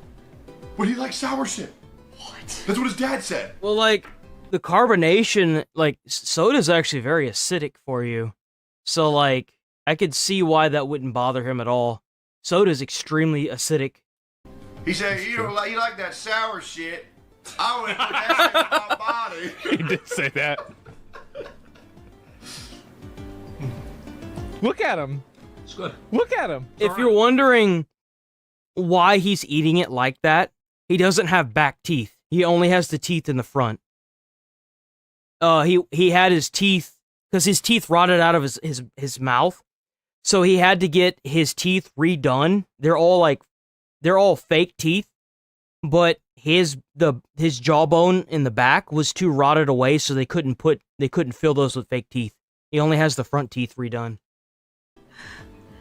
But he likes sour shit. What? That's what his dad said. Well, like, the carbonation, like, soda's actually very acidic for you. So, like, I could see why that wouldn't bother him at all. Soda's extremely acidic. He said, you like that sour shit. I would put that in my body. He did say that. Look at him. It's good. Look at him. If you're wondering why he's eating it like that, he doesn't have back teeth. He only has the teeth in the front. He had his teeth, because his teeth rotted out of his mouth. So he had to get his teeth redone. They're all fake teeth, but his jawbone in the back was too rotted away, so they couldn't fill those with fake teeth. He only has the front teeth redone.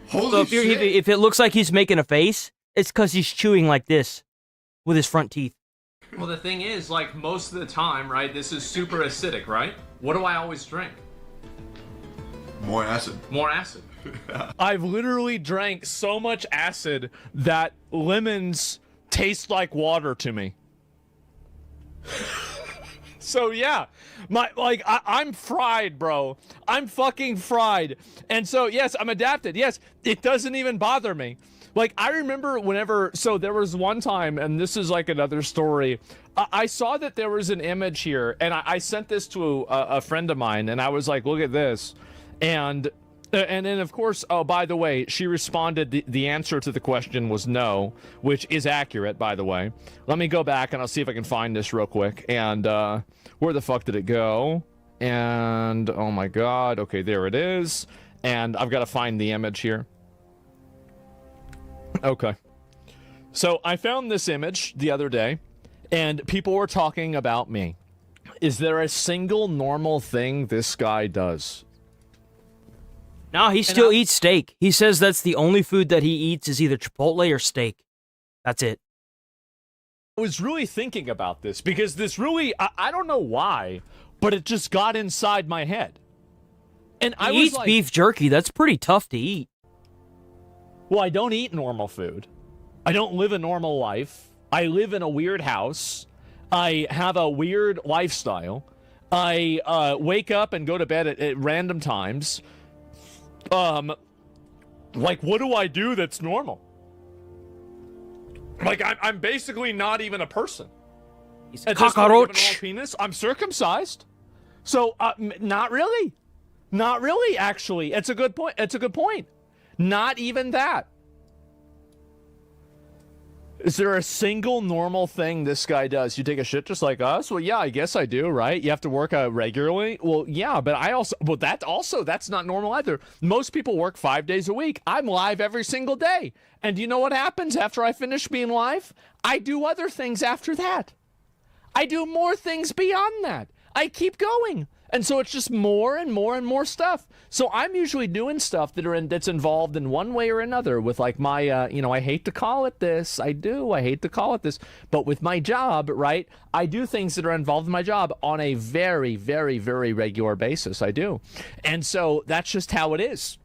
Holy so shit. if it looks like he's making a face, it's because he's chewing like this with his front teeth. Well, the thing is, like, most of the time, right, this is super acidic, right? What do I always drink? More acid. More acid. I've literally drank so much acid that lemons taste like water to me. So yeah, I'm fried, bro. I'm fucking fried. And so yes, I'm adapted. Yes, it doesn't even bother me. Like, I remember so there was one time, and this is like another story. I saw that there was an image here, and I sent this to a friend of mine, and I was like, look at this. And then, of course, oh, by the way, she responded, the answer to the question was no, which is accurate, by the way. Let me go back, and I'll see if I can find this real quick. And where the fuck did it go? And, oh my god, okay, there it is. And I've got to find the image here. Okay. So I found this image the other day, and people were talking about me. Is there a single normal thing this guy does? No, he still eats steak. He says that's the only food that he eats is either Chipotle or steak. That's it. I was really thinking about this because this really, I don't know why, but it just got inside my head. And I He was eats like, beef jerky. That's pretty tough to eat. well, I don't eat normal food. I don't live a normal life. I live in a weird house. I have a weird lifestyle. I wake up and go to bed at random times. Like, what do I do that's normal? Like, I'm basically not even a person. He's At this point, given cockroach. all penis, I'm circumcised. So, not really. Not really, actually. It's a good point. It's a good point. Not even that. Is there a single normal thing this guy does? You take a shit just like us? Well, yeah, I guess I do, right? You have to work out regularly? Well, yeah, but that's not normal either. Most people work 5 days a week. I'm live every single day. And do you know what happens after I finish being live? I do other things after that. I do more things beyond that. I keep going. And so it's just more and more and more stuff. So I'm usually doing stuff that's involved in one way or another with like my, I hate to call it this. I hate to call it this. But with my job, right, I do things that are involved in my job on a very, very, very regular basis. I do. And so that's just how it is.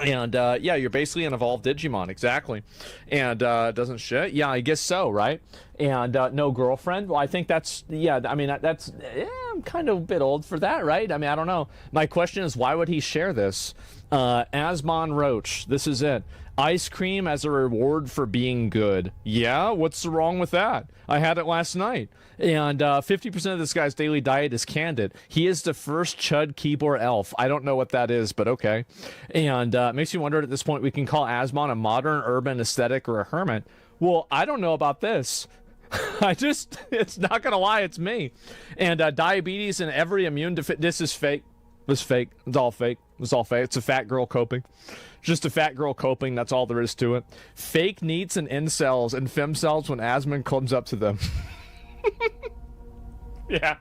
And, yeah, you're basically an evolved Digimon, exactly. And, doesn't shit? Yeah, I guess so, right? And, no girlfriend? Well, I think that's, yeah, I mean, I'm kind of a bit old for that, right? I mean, I don't know. My question is, why would he share this? Asmon Roach, this is it. Ice cream as a reward for being good. Yeah, what's wrong with that? I had it last night. And 50% of this guy's daily diet is candid. He is the first Chud keyboard elf. I don't know what that is, but okay. And it makes you wonder at this point we can call Asmon a modern urban aesthetic or a hermit. Well, I don't know about this. It's not gonna lie, it's me. And diabetes and every immune this is fake. This is fake. It's all fake. It's all fake. It's a fat girl coping. Just a fat girl coping. That's all there is to it. Fake neats and incels and femcells when Asmon comes up to them. Yeah.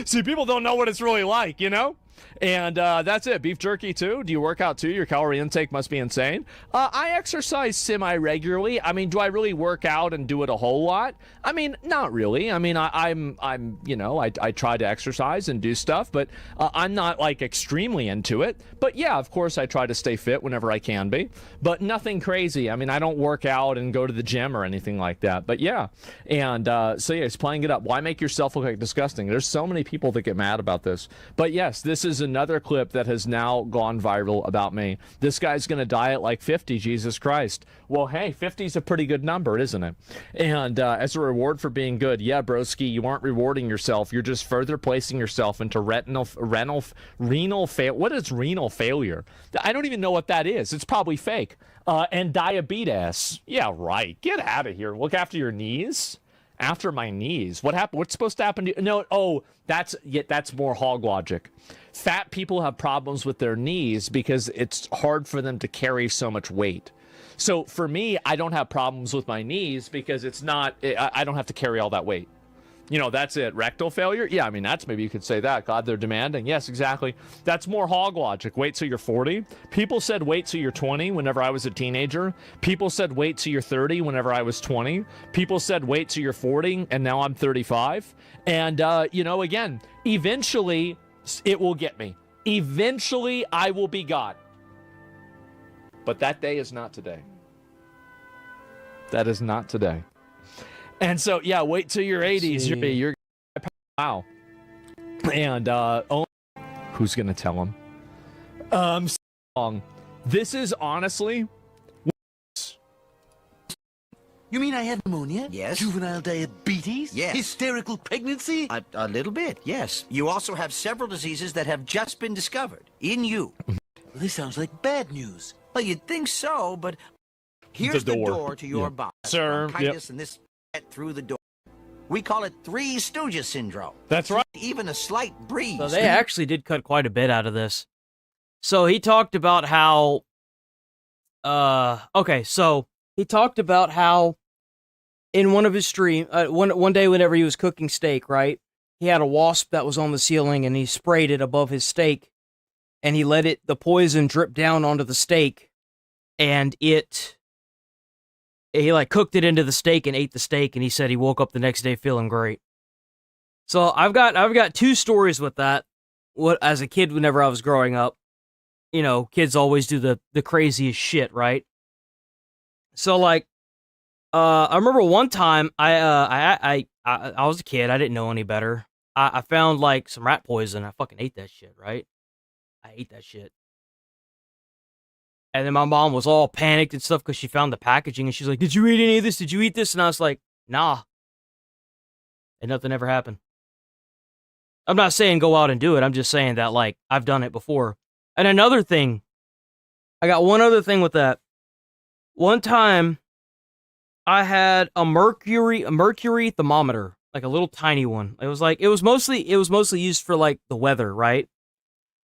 See, people don't know what it's really like, you know? And that's it. Beef jerky, too? Do you work out, too? Your calorie intake must be insane. I exercise semi-regularly. I mean, do I really work out and do it a whole lot? I mean, not really. I mean, I try to exercise and do stuff, but I'm not, like, extremely into it. But, yeah, of course, I try to stay fit whenever I can be. But nothing crazy. I mean, I don't work out and go to the gym or anything like that. But, yeah. And so, yeah, it's playing it up. Why make yourself look like disgusting? There's so many people that get mad about this. But, yes, this is another clip that has now gone viral about me. This guy's going to diet like 50, Jesus Christ. Well, hey, 50 is a pretty good number, isn't it? And as a reward for being good, yeah, broski, you aren't rewarding yourself. You're just further placing yourself into renal failure. What is renal failure? I don't even know what that is. It's probably fake. And diabetes. Yeah, right. Get out of here. Look after your knees. After my knees. What happened? What's supposed to happen to you? No, that's more hog logic. Fat people have problems with their knees because it's hard for them to carry so much weight. So for me, I don't have problems with my knees because it's not, I don't have to carry all that weight. You know, that's it. Rectal failure? Yeah, I mean, that's maybe you could say that. God, they're demanding. Yes, exactly. That's more hog logic. Wait till you're 40. People said wait till you're 20 whenever I was a teenager. People said wait till you're 30 whenever I was 20. People said wait till you're 40, and now I'm 35. And, you know, again, eventually it will get me. Eventually I will be God. But that day is not today. That is not today. And so, yeah, wait till your 80s. You're wow. And who's gonna tell him? This is honestly. You mean I had pneumonia? Yes. Juvenile diabetes? Yes. Hysterical pregnancy? A little bit, yes. You also have several diseases that have just been discovered in you. This sounds like bad news. Well, you'd think so, but here's the door to your body. Sir, Bronchitis and this through the door. We call it Three Stooges syndrome. That's right. Even a slight breeze. So they actually did cut quite a bit out of this. So he talked about how okay, so he talked about how in one of his stream one day whenever he was cooking steak, right? He had a wasp that was on the ceiling and he sprayed it above his steak and he let the poison drip down onto the steak and he like cooked it into the steak and ate the steak, and he said he woke up the next day feeling great. So I've got two stories with that. What as a kid, whenever I was growing up, you know, kids always do the craziest shit, right? So like, I remember one time I was a kid, I didn't know any better. I found like some rat poison. I fucking ate that shit, right? I ate that shit. And then my mom was all panicked and stuff because she found the packaging and she's like, "Did you eat any of this? Did you eat this?" And I was like, "Nah." And nothing ever happened. I'm not saying go out and do it. I'm just saying that, like, I've done it before. And another thing, I got one other thing with that. One time, I had a mercury thermometer, like a little tiny one. It was mostly used for like the weather, right?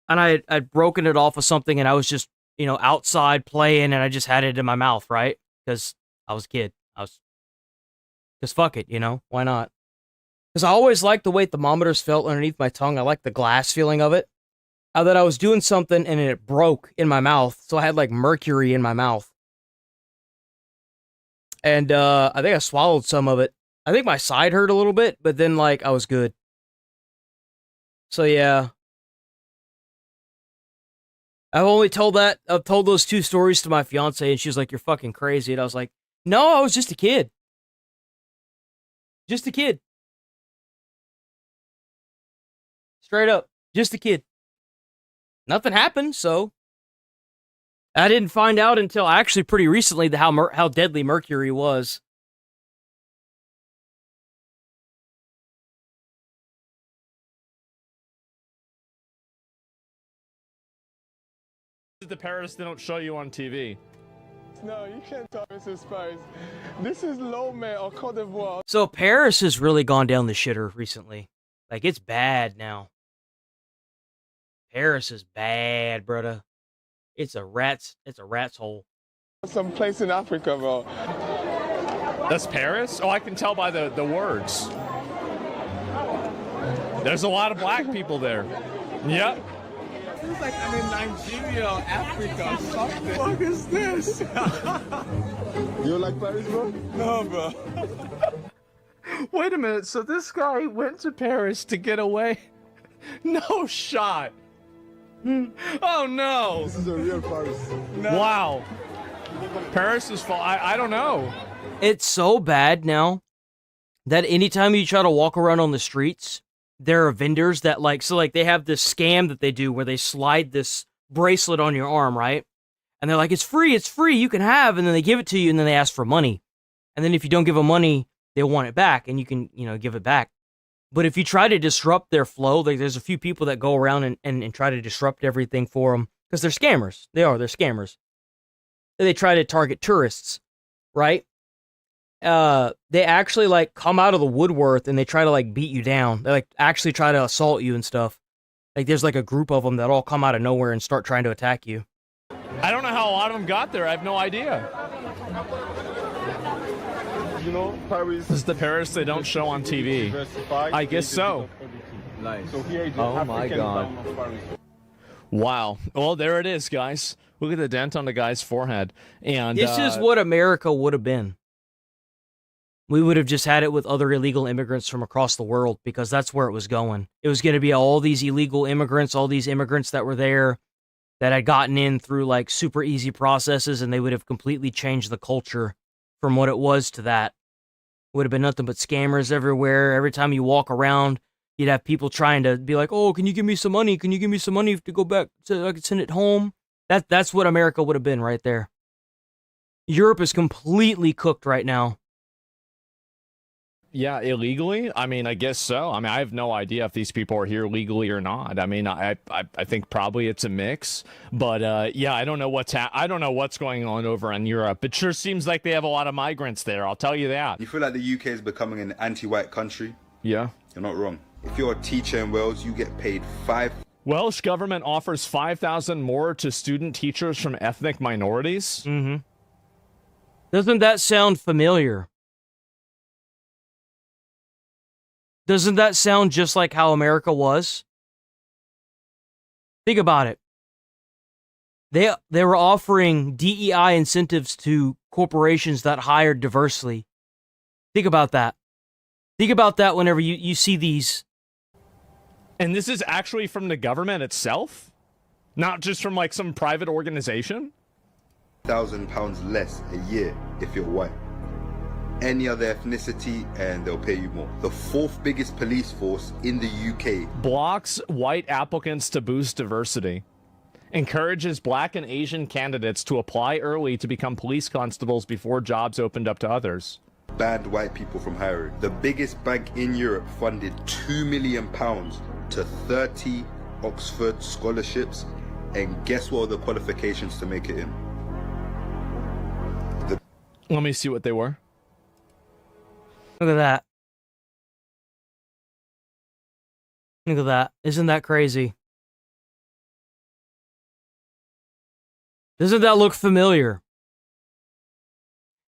And I'd broken it off of something and I was just, you know, outside playing and I just had it in my mouth, right? Because I was a kid. Because fuck it, you know? Why not? Because I always liked the way thermometers felt underneath my tongue. I liked the glass feeling of it. That I was doing something and it broke in my mouth. So I had like mercury in my mouth. And I think I swallowed some of it. I think my side hurt a little bit, but then like I was good. So yeah. I've told those two stories to my fiance, and she was like, "You're fucking crazy." And I was like, "No, I was just a kid. Just a kid. Straight up. Just a kid. Nothing happened, so." I didn't find out until actually pretty recently how deadly mercury was. This is the Paris they don't show you on TV. No, you can't tell me this spice. This is Lomé or Côte d'Ivoire. So Paris has really gone down the shitter recently. Like, it's bad now. Paris is bad, brother. It's a rat's hole. Some place in Africa, bro. That's Paris? Oh, I can tell by the words. There's a lot of black people there. Yep. Feels like I'm in Nigeria or Africa. What the fuck is this? You like Paris, bro? No, bro. Wait a minute. So this guy went to Paris to get away? No shot. Oh no. This is a real Paris. No. Wow. Paris is full. I don't know. It's so bad now that anytime you try to walk around on the streets, there are vendors that they have this scam that they do where they slide this bracelet on your arm, right? And they're like, it's free, you can have, and then they give it to you and then they ask for money. And then if you don't give them money, they want it back and you can, give it back. But if you try to disrupt their flow, there's a few people that go around and try to disrupt everything for them because they're scammers. They're scammers. They try to target tourists, right? They actually come out of the woodwork and they try to beat you down. They actually try to assault you and stuff. There's a group of them that all come out of nowhere and start trying to attack you. I don't know how a lot of them got there. I have no idea. you know, Paris. This is the Paris they don't show on TV. I guess so. So here is the Oh my African God. town of Paris. Wow. Well, there it is, guys. Look at the dent on the guy's forehead. And This is what America would have been. We would have just had it with other illegal immigrants from across the world, because that's where it was going. It was going to be all these illegal immigrants, all these immigrants that were there that had gotten in through like super easy processes, and they would have completely changed the culture from what it was to that. Would have been nothing but scammers everywhere. Every time you walk around, you'd have people trying to be like, "Oh, can you give me some money? Can you give me some money to go back so I can send it home?" That's what America would have been right there. Europe is completely cooked right now. Yeah, illegally? I mean, I guess so. I mean, I have no idea if these people are here legally or not. I mean, I think probably it's a mix. But yeah, I don't know I don't know what's going on over in Europe. It sure seems like they have a lot of migrants there. I'll tell you that. You feel like the UK is becoming an anti-white country? Yeah. You're not wrong. If you're a teacher in Wales, you get paid Welsh government offers $5,000 more to student teachers from ethnic minorities. Mm-hmm. Doesn't that sound familiar? Doesn't that sound just like how America was? Think about it. They were offering DEI incentives to corporations that hired diversely. Think about that. Think about that whenever you see these. And this is actually from the government itself? Not just from like some private organization? £1,000 less a year if you're white. Any other ethnicity and they'll pay you more. The fourth biggest police force in the UK. Blocks white applicants to boost diversity. Encourages black and Asian candidates to apply early to become police constables before jobs opened up to others. Banned white people from hiring. The biggest bank in Europe funded £2 million to 30 Oxford scholarships, and guess what are the qualifications to make it in? Let me see what they were. Look at that. Look at that. Isn't that crazy? Doesn't that look familiar?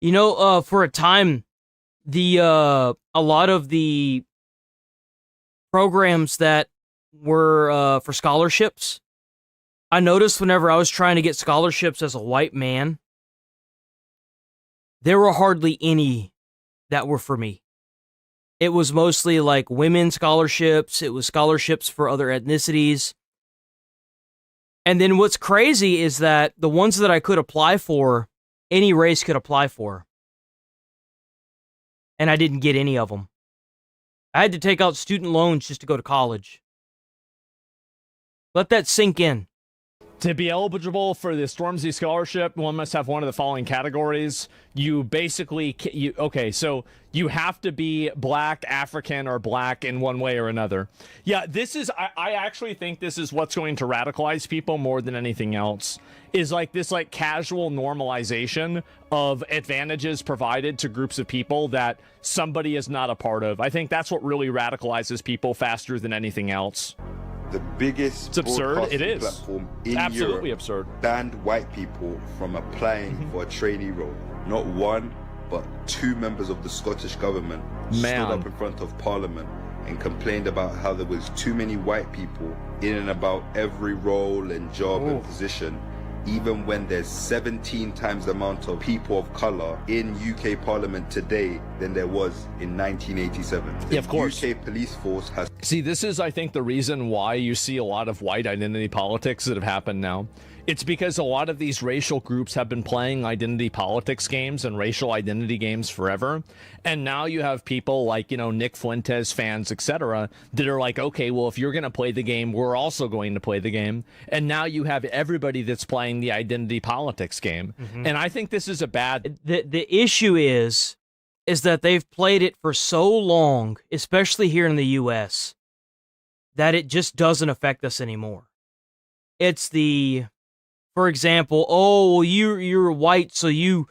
You know, for a time, a lot of the programs that were for scholarships, I noticed whenever I was trying to get scholarships as a white man, there were hardly any that were for me. It was mostly like women's scholarships. It was scholarships for other ethnicities. And then what's crazy is that the ones that I could apply for, any race could apply for. And I didn't get any of them. I had to take out student loans just to go to college. Let that sink in. To be eligible for the Stormzy Scholarship, one must have one of the following categories. You basically, so you have to be black, African, or black in one way or another. Yeah, I actually think this is what's going to radicalize people more than anything else, is like this like casual normalization of advantages provided to groups of people that somebody is not a part of. I think that's what really radicalizes people faster than anything else. The biggest it's absurd. It is platform in absolutely Europe absurd. Banned white people from applying for a trainee role. Not one, but two members of the Scottish government stood up in front of Parliament and complained about how there was too many white people in and about every role and job and position, even when there's 17 times the amount of people of colour in UK Parliament today than there was in 1987. The of course. UK police force has... See, this is, I think, the reason why you see a lot of white identity politics that have happened now. It's because a lot of these racial groups have been playing identity politics games and racial identity games forever. And now you have people like, Nick Fuentes fans, etc., that are like, okay, well, if you're going to play the game, we're also going to play the game. And now you have everybody that's playing the identity politics game. Mm-hmm. And I think this is a bad... The issue is that they've played it for so long, especially here in the U.S., that it just doesn't affect us anymore. It's for example, oh, you're white, so you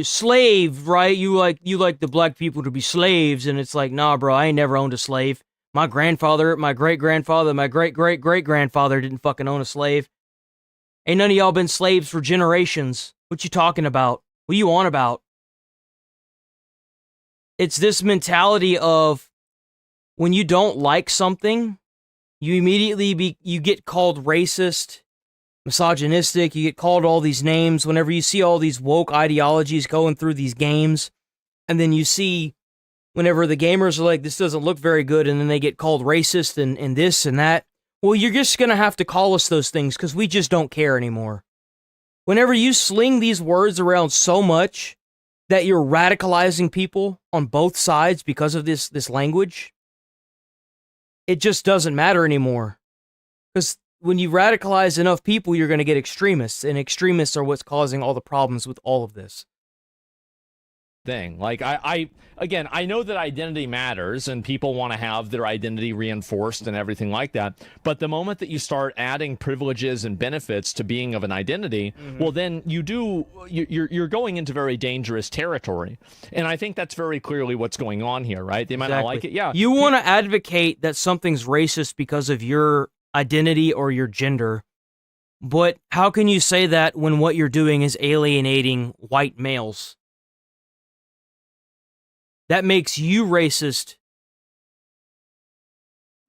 slave, right? You like the black people to be slaves, and it's like, nah, bro, I ain't never owned a slave. My grandfather, my great-grandfather, my great-great-great-grandfather didn't fucking own a slave. Ain't none of y'all been slaves for generations. What you talking about? What you on about? It's this mentality of when you don't like something, you immediately you get called racist, misogynistic, you get called all these names whenever you see all these woke ideologies going through these games. And then you see whenever the gamers are like, this doesn't look very good, and then they get called racist and this and that. Well, you're just going to have to call us those things because we just don't care anymore. Whenever you sling these words around so much that you're radicalizing people on both sides because of this language, it just doesn't matter anymore. Because when you radicalize enough people, you're going to get extremists, and extremists are what's causing all the problems with all of this. Thing. Like, I know that identity matters and people want to have their identity reinforced and everything like that. But the moment that you start adding privileges and benefits to being of an identity, well, then you're going into very dangerous territory. And I think that's very clearly what's going on here, right? They might not like it. Yeah. You want to advocate that something's racist because of your identity or your gender. But how can you say that when what you're doing is alienating white males? That makes you racist.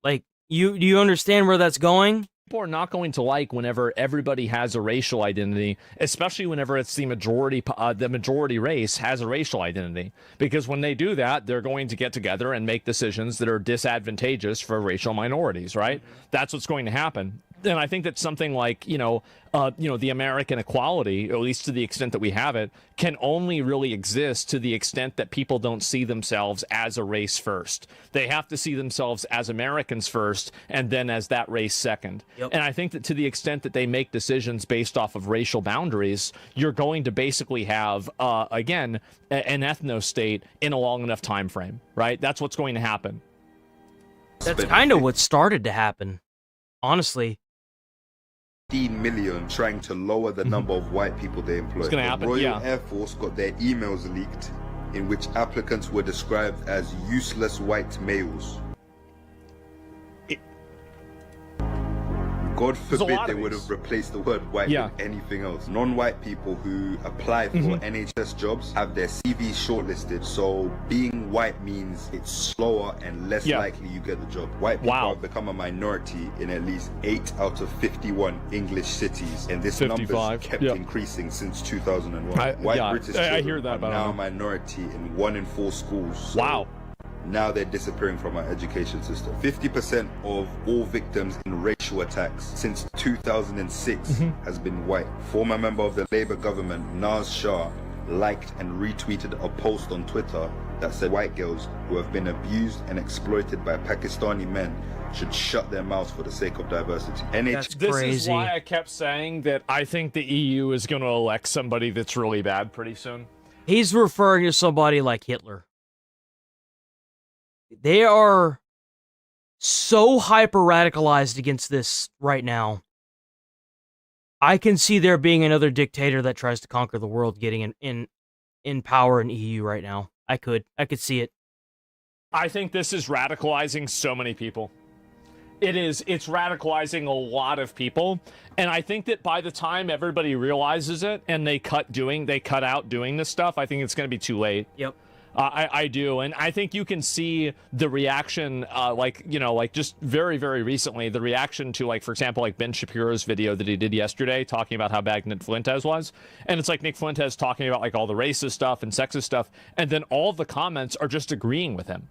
Like, do you understand where that's going? People are not going to like whenever everybody has a racial identity, especially whenever it's the majority race has a racial identity. Because when they do that, they're going to get together and make decisions that are disadvantageous for racial minorities, right? That's what's going to happen. And I think that something like, the American equality, at least to the extent that we have it, can only really exist to the extent that people don't see themselves as a race first. They have to see themselves as Americans first, and then as that race second. Yep. And I think that to the extent that they make decisions based off of racial boundaries, you're going to basically have, again, an ethno-state in a long enough time frame, right? That's what's going to happen. That's kind of what started to happen, honestly. 15 million trying to lower the number of white people they employ. It's gonna happen, the Royal yeah. Air Force got their emails leaked in which applicants were described as useless white males. God forbid they would have replaced the word white with anything else. Non-white people who apply for NHS jobs have their CVs shortlisted, so being white means it's slower and less likely you get the job. White people have become a minority in at least 8 out of 51 English cities, and this number kept increasing since 2001. White British children are now a minority in 1 in 4 schools. So now they're disappearing from our education system. 50% of all victims in racial attacks since 2006 has been white. Former member of the Labour government, Naz Shah, liked and retweeted a post on Twitter that said white girls who have been abused and exploited by Pakistani men should shut their mouths for the sake of diversity. This is why I kept saying that I think the EU is going to elect somebody that's really bad pretty soon. He's referring to somebody like Hitler. They are so hyper-radicalized against this right now. I can see there being another dictator that tries to conquer the world getting in power in EU right now. I could see it. I think this is radicalizing so many people. It's radicalizing a lot of people. And I think that by the time everybody realizes it and they cut out doing this stuff, I think it's going to be too late. Yep. I do, and I think you can see the reaction, just very, very recently, the reaction to, for example, Ben Shapiro's video that he did yesterday, talking about how bad Nick Fuentes was, and it's like Nick Fuentes talking about, all the racist stuff and sexist stuff, and then all of the comments are just agreeing with him.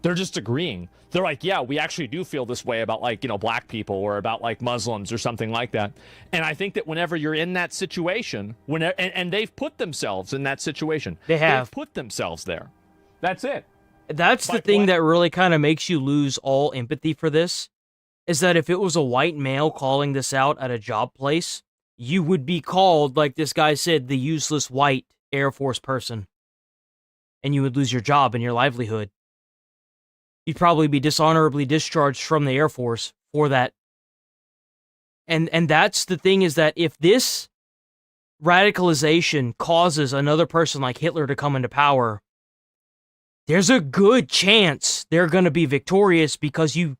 They're just agreeing. They're like, yeah, we actually do feel this way about, black people or about, Muslims or something like that. And I think that whenever you're in that situation, and they've put themselves in that situation. They've put themselves there. That's it. That's the thing that really kind of makes you lose all empathy for this, is that if it was a white male calling this out at a job place, you would be called, like this guy said, the useless white Air Force person. And you would lose your job and your livelihood. You'd probably be dishonorably discharged from the Air Force for that. And that's the thing, is that if this radicalization causes another person like Hitler to come into power, there's a good chance they're going to be victorious, because you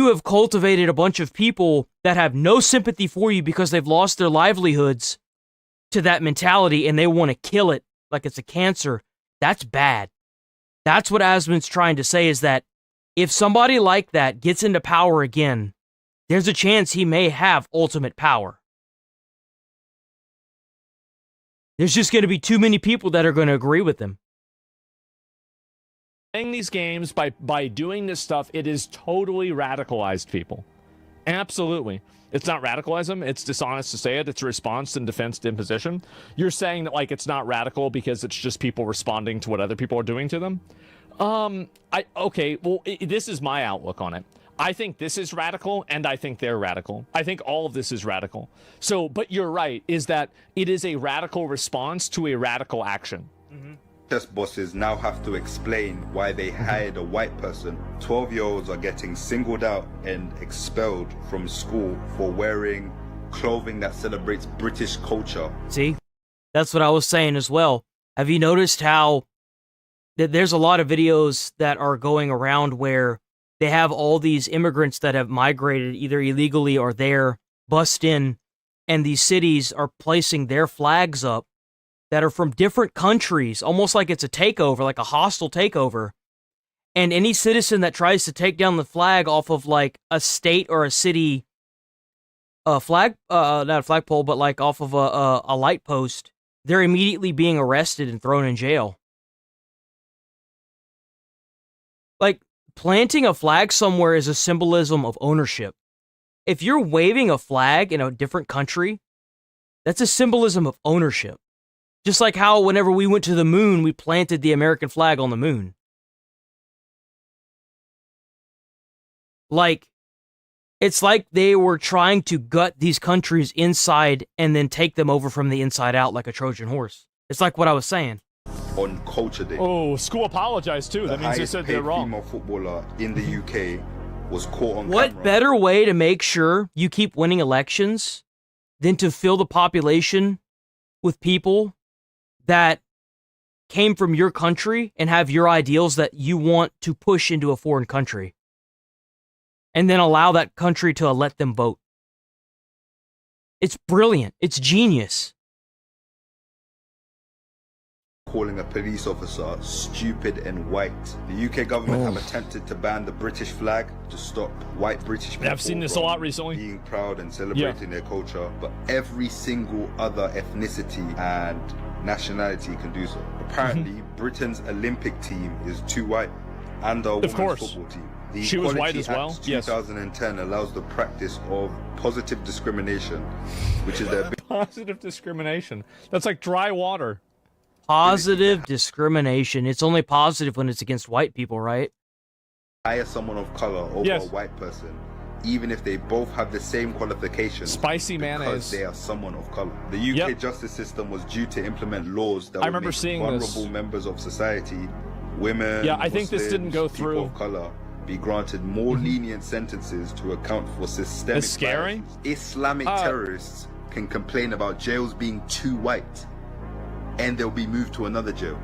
have cultivated a bunch of people that have no sympathy for you because they've lost their livelihoods to that mentality, and they want to kill it like it's a cancer. That's bad. That's what Asmon's trying to say, is that if somebody like that gets into power again, there's a chance he may have ultimate power. There's just going to be too many people that are going to agree with him. Playing these games, by doing this stuff, it is totally radicalized people. Absolutely. It's not radicalism. It's dishonest to say it. It's a response in defense to imposition. You're saying that, like, it's not radical because it's just people responding to what other people are doing to them? Okay, well, this is my outlook on it. I think this is radical, and I think they're radical. I think all of this is radical. So, but you're right, is that it is a radical response to a radical action. Test bosses now have to explain why they hired a white person. 12-year-olds are getting singled out and expelled from school for wearing clothing that celebrates British culture. See? That's what I was saying as well. Have you noticed how there's a lot of videos that are going around where they have all these immigrants that have migrated either illegally or they're bust in, and these cities are placing their flags up that are from different countries, almost like it's a takeover, like a hostile takeover. And any citizen that tries to take down the flag off of like a state or a city flag, not a flagpole, but like off of a light post, they're immediately being arrested and thrown in jail. Like, planting a flag somewhere is a symbolism of ownership. If you're waving a flag in a different country, that's a symbolism of ownership. Just like how whenever we went to the moon, we planted the American flag on the moon. Like, it's like they were trying to gut these countries inside and then take them over from the inside out like a Trojan horse. It's like what I was saying. On Culture Day. Oh, school apologized too. That means they said they're wrong. The highest paid female footballer in the UK was caught on What camera. better way to make sure you keep winning elections than to fill the population with people that came from your country and have your ideals that you want to push into a foreign country, and then allow that country to let them vote? It's brilliant. It's genius. Calling a police officer stupid and white. The UK government have attempted to ban the British flag to stop white British people. I've seen this a lot recently. Being proud and celebrating their culture, but every single other ethnicity and nationality can do so. Apparently, Britain's Olympic team is too white, and our women's football team. The She was Equality white as well? Act Yes. 2010 allows the practice of positive discrimination, which is their Positive discrimination. That's like dry water. Positive discrimination. It's only positive when it's against white people, right? hire someone of color over a white person, even if they both have the same qualifications. Spicy mayonnaise. Because they are someone of color. The UK justice system was due to implement laws that I would remember make seeing vulnerable this. members of society, women, Yeah, I think this didn't go Muslims, people through. of color, be granted more lenient sentences to account for systemic It's scary. violence. Islamic terrorists can complain about jails being too white, and they'll be moved to another jail.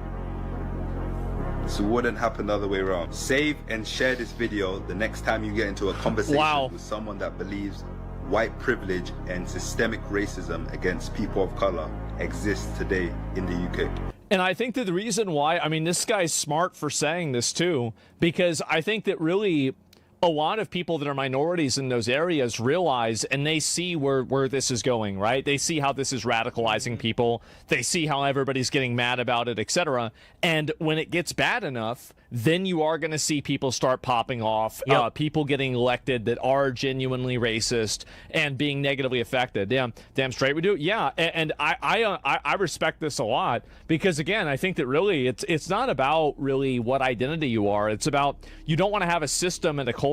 So it wouldn't happen the other way around. Save and share this video the next time you get into a conversation with someone that believes white privilege and systemic racism against people of color exists today in the UK. And I think that the reason why, I mean, this guy's smart for saying this too, because I think that really a lot of people that are minorities in those areas realize, and they see where this is going, right? They see how this is radicalizing people. They see how everybody's getting mad about it, etc. And when it gets bad enough, then you are going to see people start popping off, people getting elected that are genuinely racist and being negatively affected. Damn straight we do. Yeah, and I respect this a lot because, again, I think that really it's not about really what identity you are. It's about you don't want to have a system and a culture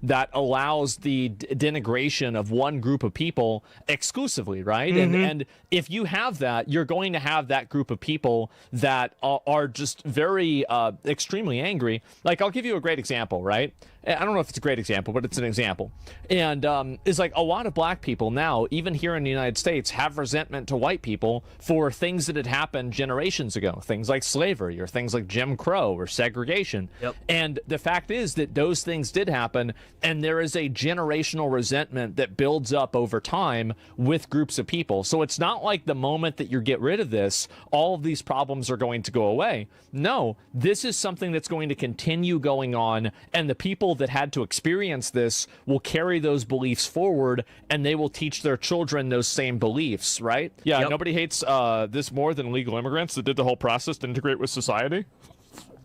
that allows the denigration of one group of people exclusively, right? And if you have that, you're going to have that group of people that are just very extremely angry. Like, I'll give you a great example, right? I don't know if it's a great example, but it's an example. And it's like a lot of black people now, even here in the United States, have resentment to white people for things that had happened generations ago. Things like slavery or things like Jim Crow or segregation. And the fact is that those things did happen, and there is a generational resentment that builds up over time with groups of people. So it's not like the moment that you get rid of this, all of these problems are going to go away. No, this is something that's it's going to continue going on, and the people that had to experience this will carry those beliefs forward, and they will teach their children those same beliefs, right? Yeah, nobody hates this more than illegal immigrants that did the whole process to integrate with society.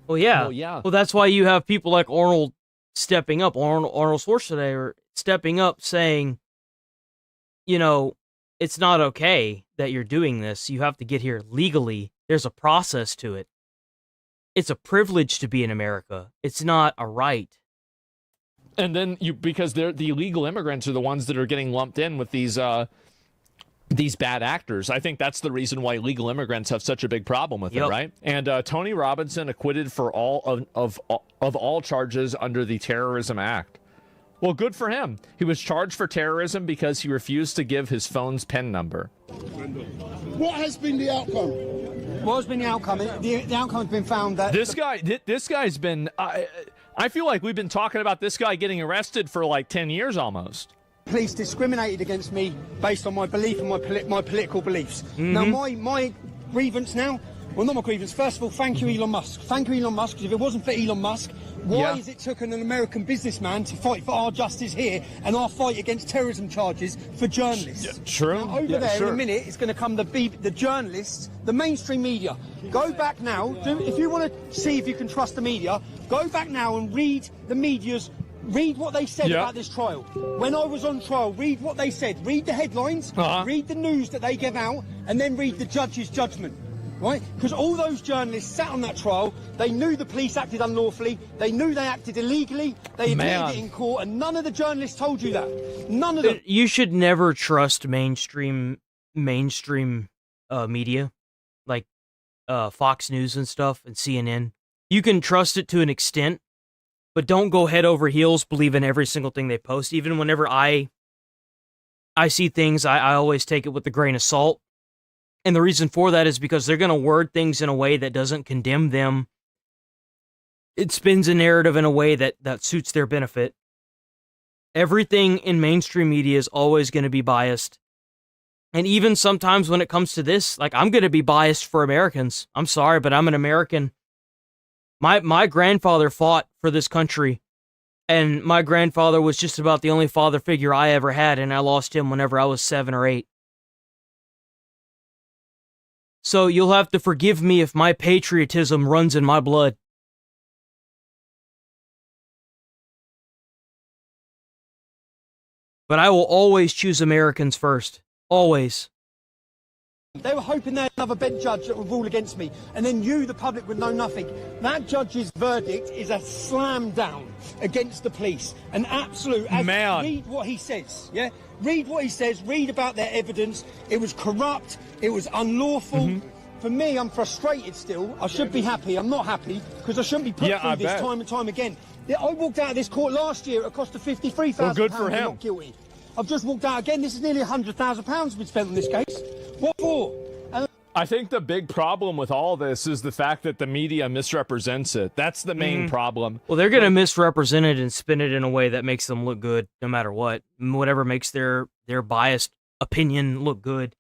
Well, yeah. Well, yeah. Well, that's why you have people like Arnold stepping up, Arnold Schwarzenegger stepping up saying, you know, it's not okay that you're doing this. You have to get here legally. There's a process to it. It's a privilege to be in America. It's not a right. And then because the illegal immigrants are the ones that are getting lumped in with these bad actors. I think that's the reason why illegal immigrants have such a big problem with it, right? And Tony Robinson acquitted for all of all charges under the Terrorism Act. Well, good for him. He was charged for terrorism because he refused to give his phone's PIN number. What has been the outcome? What has been the outcome? The outcome has been found that this guy's been. I feel like we've been talking about this guy getting arrested for like 10 years almost. Police discriminated against me based on my belief and my political beliefs. Now, my grievance now. Well, not my grievance. First of all, thank you, Elon Musk. Thank you, Elon Musk, because if it wasn't for Elon Musk, why is it took an American businessman to fight for our justice here and our fight against terrorism charges for journalists? Yeah, true. Now, over there in a minute, it's going to come the journalists, the mainstream media. Go back now. If you want to see if you can trust the media, go back now and read the media's. Read what they said about this trial. When I was on trial, read what they said. Read the headlines, read the news that they gave out, and then read the judge's judgment. Right? Because all those journalists sat on that trial, they knew the police acted unlawfully, they knew they acted illegally, they admitted it in court, and none of the journalists told you that. None of them. You should never trust mainstream media, like Fox News and stuff, and CNN. You can trust it to an extent, but don't go head over heels believe in every single thing they post. Even whenever I see things, I always take it with a grain of salt. And the reason for that is because they're going to word things in a way that doesn't condemn them. It spins a narrative in a way that suits their benefit. Everything in mainstream media is always going to be biased. And even sometimes when it comes to this, like, I'm going to be biased for Americans. I'm sorry, but I'm an American. My grandfather fought for this country, and my grandfather was just about the only father figure I ever had, and I lost him whenever I was 7 or 8. So you'll have to forgive me if my patriotism runs in my blood. But I will always choose Americans first. Always. They were hoping they had another bench judge that would rule against me, and then you, the public, would know nothing. That judge's verdict is a slam down against the police. An absolute... Read what he says, yeah? Read what he says, read about their evidence. It was corrupt, it was unlawful. For me, I'm frustrated still. I should be happy. I'm not happy, because I shouldn't be put through this time and time again. I walked out of this court last year at a cost of £53,000. Well, good for him. Not guilty. I've just walked out again. This is nearly £100,000 been spent on this case. What for? I think the big problem with all this is the fact that the media misrepresents it. That's the main problem. Well, they're going to misrepresent it and spin it in a way that makes them look good, no matter what. Whatever makes their biased opinion look good.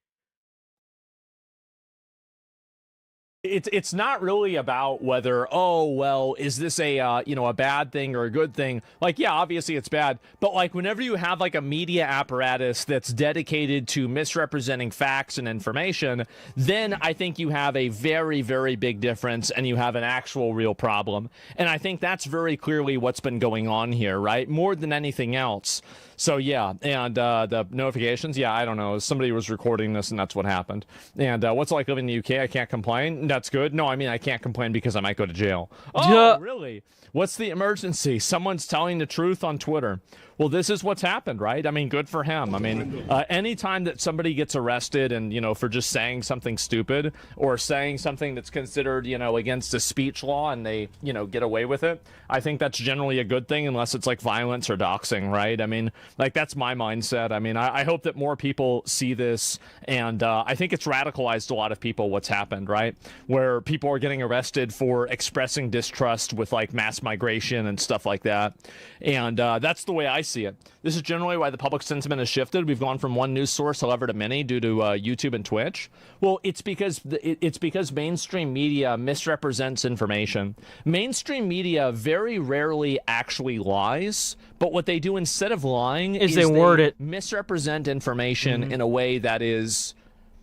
It's not really about whether, oh, well, is this a a bad thing or a good thing? Like, yeah, obviously it's bad, but like whenever you have like a media apparatus that's dedicated to misrepresenting facts and information, then I think you have a very, very big difference and you have an actual real problem. And I think that's very clearly what's been going on here, right? More than anything else. So yeah, and the notifications, yeah, I don't know. Somebody was recording this and that's what happened. And what's it like living in the UK? I can't complain. That's good. No, I mean, I can't complain because I might go to jail. Oh, really? What's the emergency? Someone's telling the truth on Twitter. Well, this is what's happened, right? I mean, good for him. I mean, anytime that somebody gets arrested and, for just saying something stupid or saying something that's considered, against a speech law and they, get away with it, I think that's generally a good thing unless it's like violence or doxing, right? I mean, like, that's my mindset. I mean, I hope that more people see this, and I think it's radicalized a lot of people what's happened, right? Where people are getting arrested for expressing distrust with like mass migration and stuff like that. And that's the way I see it. This is generally why the public sentiment has shifted. We've gone from one news source, however, to many due to YouTube and Twitch. Well, it's because mainstream media misrepresents information. Mainstream media very rarely actually lies, but what they do instead of lying is they word it. misrepresent information in a way that is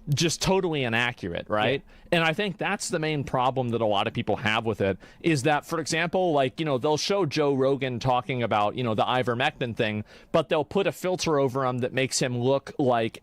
just totally inaccurate, right? And I think that's the main problem that a lot of people have with it, is that, for example, like, you know, they'll show Joe Rogan talking about, you know, the ivermectin thing, but they'll put a filter over him that makes him look like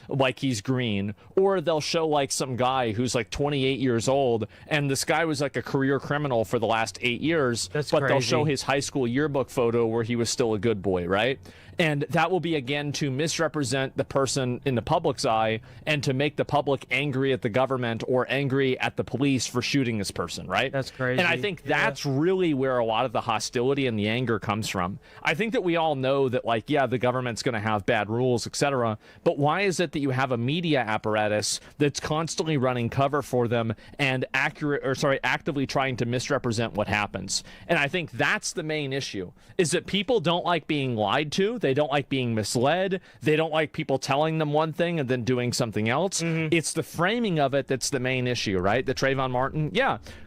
like he's green, or they'll show like some guy who's like 28 years old, and this guy was like a career criminal for the last 8 years, but they'll show his high school yearbook photo where he was still a good boy, right? And that will be, again, to misrepresent the person in the public's eye and to make the public angry at the government or angry at the police for shooting this person, right? That's crazy. And I think that's really where a lot of the hostility and the anger comes from. I think that we all know that, like, yeah, the government's going to have bad rules, etc. But why is it that you have a media apparatus that's constantly running cover for them and actively trying to misrepresent what happens? And I think that's the main issue, is that people don't like being lied to. They don't like being misled. They don't like people telling them one thing and then doing something else. It's the framing of it that's the main issue, right? The Trayvon Martin,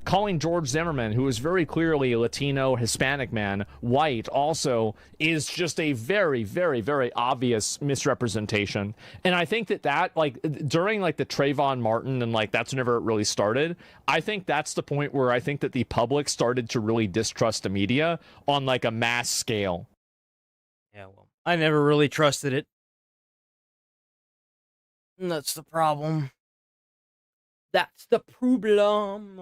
calling George Zimmerman, who is very clearly a Latino, Hispanic man, white also, is just a very, very, very obvious misrepresentation. And I think that like, during like the Trayvon Martin and like that's whenever it really started, I think that's the point where I think that the public started to really distrust the media on like a mass scale. Yeah, well, I never really trusted it. And that's the problem. That's the problem.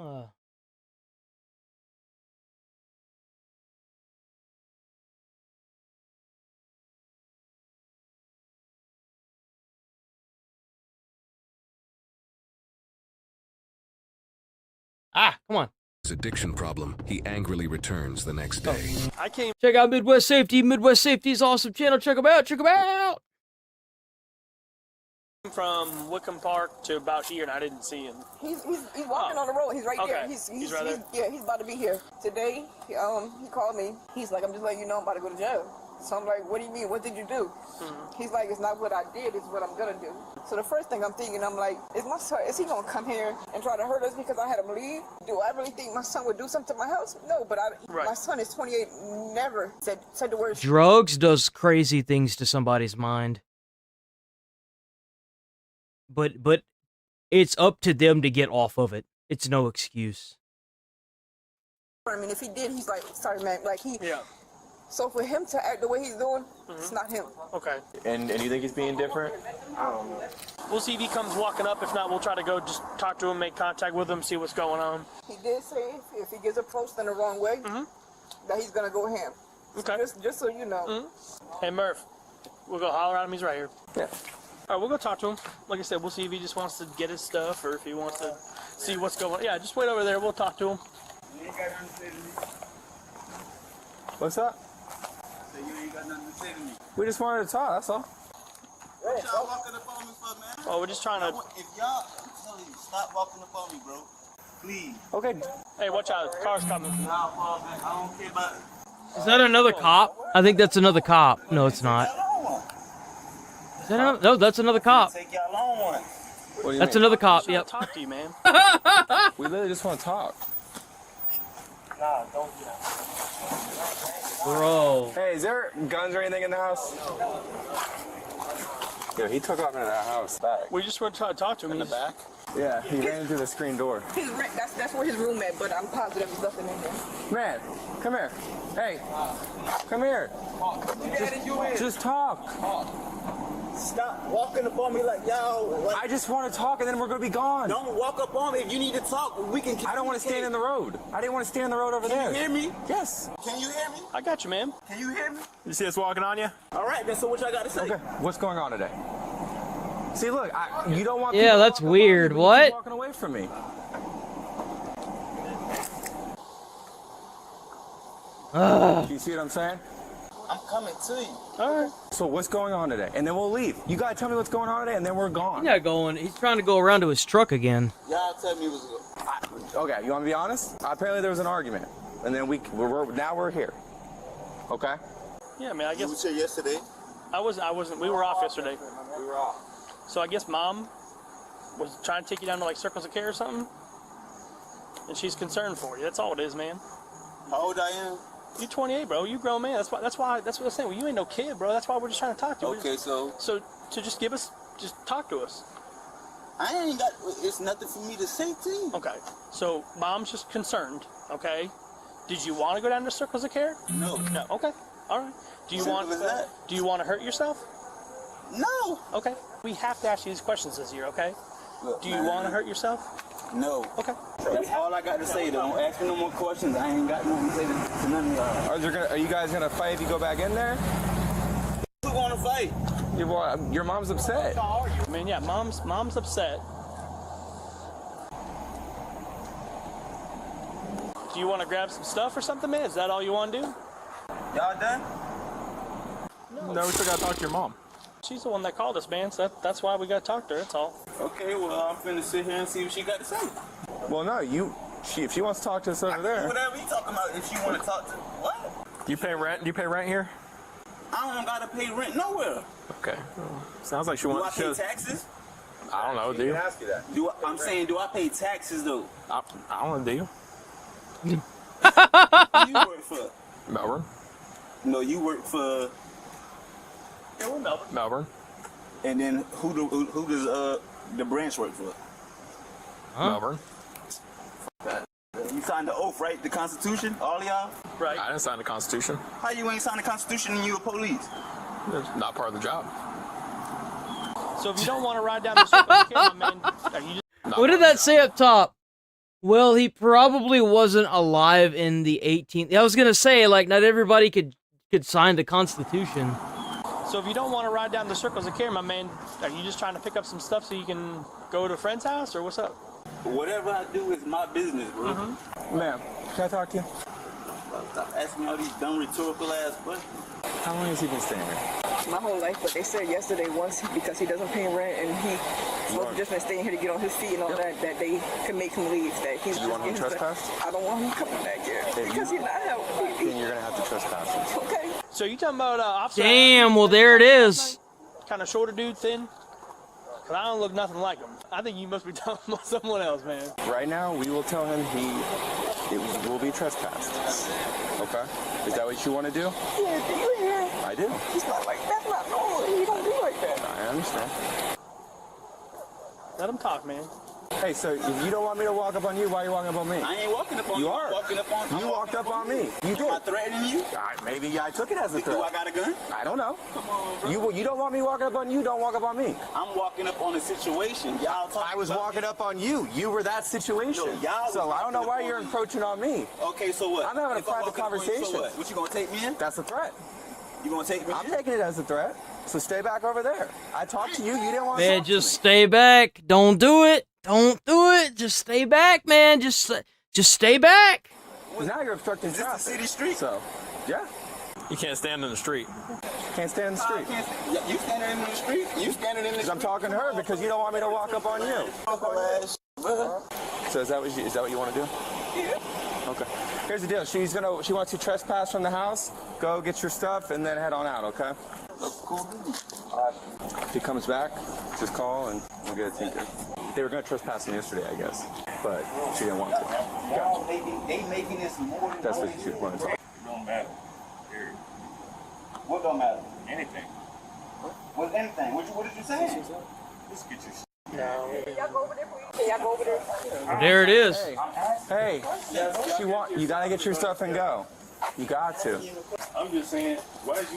Come on. His addiction problem, he angrily returns the next day. I can't check out Midwest Safety. Midwest Safety's awesome channel. Check them out. Check them out. From Wickham Park to about here, and I didn't see him. He's walking on the road. He's right there. He's right there. Yeah, he's about to be here. Today, he called me. He's like, I'm just letting you know I'm about to go to jail. So I'm like, what do you mean? What did you do? He's like, it's not what I did, it's what I'm gonna do. So the first thing I'm thinking, I'm like, is my son, is he gonna come here and try to hurt us because I had him leave? Do I really think my son would do something to my house? No, but my son is 28, never said the word. Drugs does crazy things to somebody's mind. But it's up to them to get off of it. It's no excuse. I mean, if he did, he's like, sorry, man, like he. Yeah. So for him to act the way he's doing, it's not him. Okay. And you think he's being different? I don't know. We'll see if he comes walking up. If not, we'll try to go just talk to him, make contact with him, see what's going on. He did say if he gets approached in the wrong way, that he's gonna go ham. Okay. Just so you know. Hey Murph, we'll go holler at him. He's right here. Yeah. All right, we'll go talk to him. Like I said, we'll see if he just wants to get his stuff or if he wants to see what's going on. Yeah, just wait over there. We'll talk to him. What's up? We just wanted to talk, that's all. What y'all walking up on me for, man? Oh, we're just trying to... If y'all, I'm telling you, stop walking up on me, bro. Please. Okay. Hey, watch out. Car's coming. I don't care about... Is that another cop? I think that's another cop. No, it's not. Is that no, that's another cop. Take y'all on one. That's another cop, yep. Talk to you, man. We literally just want to talk. Nah, don't do that. Bro. Hey, is there guns or anything in the house? Yo, he took off into that house back. We just want to try to talk to him in the back. Yeah, he ran through the screen door. That's where his room at, but I'm positive there's nothing in there. Man, come here. Hey, come here. Just talk. Stop walking up on me like y'all. Like, I just want to talk and then we're going to be gone. Don't walk up on me. If you need to talk, we can. I don't want to stand in the road. I didn't want to stand in the road over there. Can you hear me? Yes. Can you hear me? I got you, man. Can you hear me? You see us walking on you? All right, then. So what y'all got to say? Okay. What's going on today? See, look, you don't want. Yeah, that's weird. What? Walking away from me. Do you see what I'm saying? I'm coming to you. All right. So what's going on today? And then we'll leave. You gotta tell me what's going on today, and then we're gone. He's not going. He's trying to go around to his truck again. Y'all tell me what's going. Okay, you want me to be honest? Apparently there was an argument, and then now we're here. Okay. Yeah, I mean, I guess. You was here yesterday? I wasn't. We were off yesterday. We were off. So I guess Mom was trying to take you down to like Circles of Care or something, and she's concerned for you. That's all it is, man. How old I am? You're 28, bro. You grown man. That's what I'm saying. Well, you ain't no kid, bro. That's why we're just trying to talk to you. Okay, so to just talk to us. I ain't got. It's nothing for me to say to you. Okay. So Mom's just concerned. Okay. Did you want to go down to Circles of Care? No. No. Okay. All right. Do you Simple as that. Do you want to hurt yourself? No. Okay. We have to ask you these questions this year. Okay. Look, do you want to hurt yourself? No. Okay. That's all I got to say. Don't ask me no more questions. I ain't got nothing to say to none of y'all. Are you guys gonna fight if you go back in there? Who wanna fight? Your mom's upset. I mean, yeah, mom's upset. Do you want to grab some stuff or something, man? Is that all you want to do? Y'all done? No, we still got to talk to your mom. She's the one that called us, man. So that's why we got to talk to her. That's all. Okay, well, I'm finna sit here and see what she got to say. Well, no, if she wants to talk to us over there. Whatever you talking about, if she want to talk to what? Do you pay rent? Do you pay rent here? I don't gotta pay rent nowhere. Okay. Sounds like she wants to. Do I pay taxes? I don't know. Do you? Ask you that. I'm saying, do I pay taxes though? I don't know. Do you? Who you work for? Melbourne. No, you work for. Yeah, we're Melbourne. Melbourne. And then who does the branch work for? Melbourne. You signed the oath, right? The Constitution, all y'all. Right. I didn't sign the Constitution. How you ain't signed the Constitution and you a police? It's not part of the job. So if you don't want to ride down the Circle camera, man, are you just... What did that say up top? Well, he probably wasn't alive in the 18th. I was gonna say, like, not everybody could sign the Constitution. So if you don't want to ride down the Circles of Care, my man, are you just trying to pick up some stuff so you can go to a friend's house, or what's up? Whatever I do is my business, bro. Ma'am, can I talk to you? Stop asking me all these dumb rhetorical ass questions. How long has he been staying here? My whole life, but they said yesterday because he doesn't pay rent and he's supposed to just been staying here to get on his feet and all that they can make him leave. That he's Do you want him trespassed? I don't want him coming back here because he's not helping. Then you're gonna have to trespass him. Okay. So you talking about officer? Damn, well there it is. Kind of shorter dude, thin? Cause I don't look nothing like him. I think you must be talking about someone else, man. Right now, we will tell him it will be trespassed. Okay? Is that what you want to do? Yeah, do you hear? I do. He's not like that's not normal. He don't do like that. I understand. Let him talk, man. Hey, so if you don't want me to walk up on you, why are you walking up on me? I ain't walking up on you. You are. Walking up on you walked up on me. You did. Am I threatening you? Maybe I took it as a threat. Do I got a gun? I don't know. Come on, bro. You don't want me walking up on you, don't walk up on me. I'm walking up on a situation. Y'all talking I was walking up on you. You were that situation. No, y'all so was I don't know walking why up you're on me. encroaching on me. Okay, so what? I'm having a If I'm private walking up on you, conversation. So what? You gonna take me in? That's a threat. You gonna take me in? I'm taking it as a threat. So stay back over there. I talked to you. You didn't want to Man, talk just to stay back. Don't do it. Don't do it. Just stay back, man. Just stay back. me. Now you're obstructing Is this the traffic. city street? So, yeah. You can't stand in the street. Can't stand in the street. You standing in the street? You standing in the street? I'm talking to her because you don't want me to walk up on you. So is that what you want to do? Yeah. Okay. Here's the deal. She wants to trespass from the house. Go get your stuff and then head on out. Okay. If he comes back, just call and we'll get it taken. They were going to trespass him yesterday, I guess, but she didn't want to. They making this more than That's what she wanted to. It don't matter. Period. What don't matter? Anything. What anything? What did you say? Just get your shit. Can y'all go over there, please? Can y'all go over there? There it is. Hey, you gotta get your stuff and go. You got to. I'm just saying, why is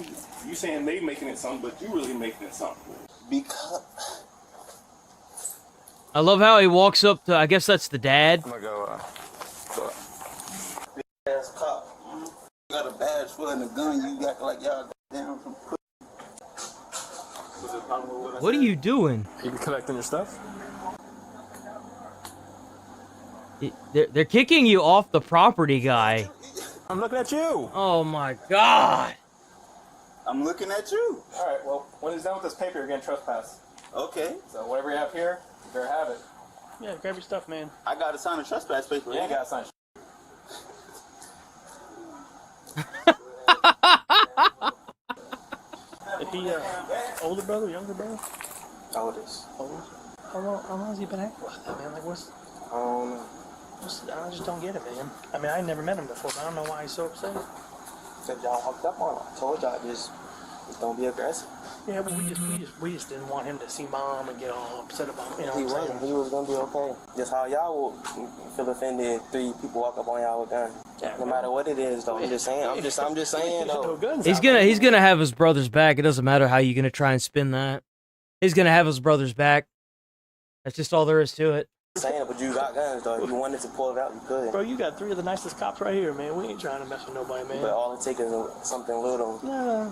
you saying they making it something, but you really making it something? Because I love how he walks up to, I guess that's the dad. I'm gonna go. big ass cop. You got a badge full and a gun. You got like y'all down some. What are you doing? You collecting your stuff? They're kicking you off the property, guy. I'm looking at you. Oh my god. I'm looking at you. All right. Well, when he's done with this paper, you're getting trespassed. Okay. So whatever you have here, you better have it. Yeah, grab your stuff, man. I gotta sign a trespass paper. You ain't gotta sign. He, older brother, younger brother? Oldest. Oldest. How long has he been acting like that, man? Like, what's... I don't know. I just don't get it, man. I mean, I never met him before, but I don't know why he's so upset. Because y'all hooked up on him. I told y'all, just don't be aggressive. Yeah, but we just didn't want him to see mom and get all upset about, you know He what I'm wasn't. saying? He was going to be okay. Just how y'all will feel offended if 3 people walk up on y'all with guns. Yeah, no matter what it is, though. I'm just saying, though. He's gonna have his brother's back. It doesn't matter how you're gonna try and spin that. He's gonna have his brother's back. That's just all there is to it. Saying, but you got guns, though. If you wanted to pull it out, you could. Bro, you got 3 of the nicest cops right here, man. We ain't trying to mess with nobody, man. But all it takes is something little. Yeah.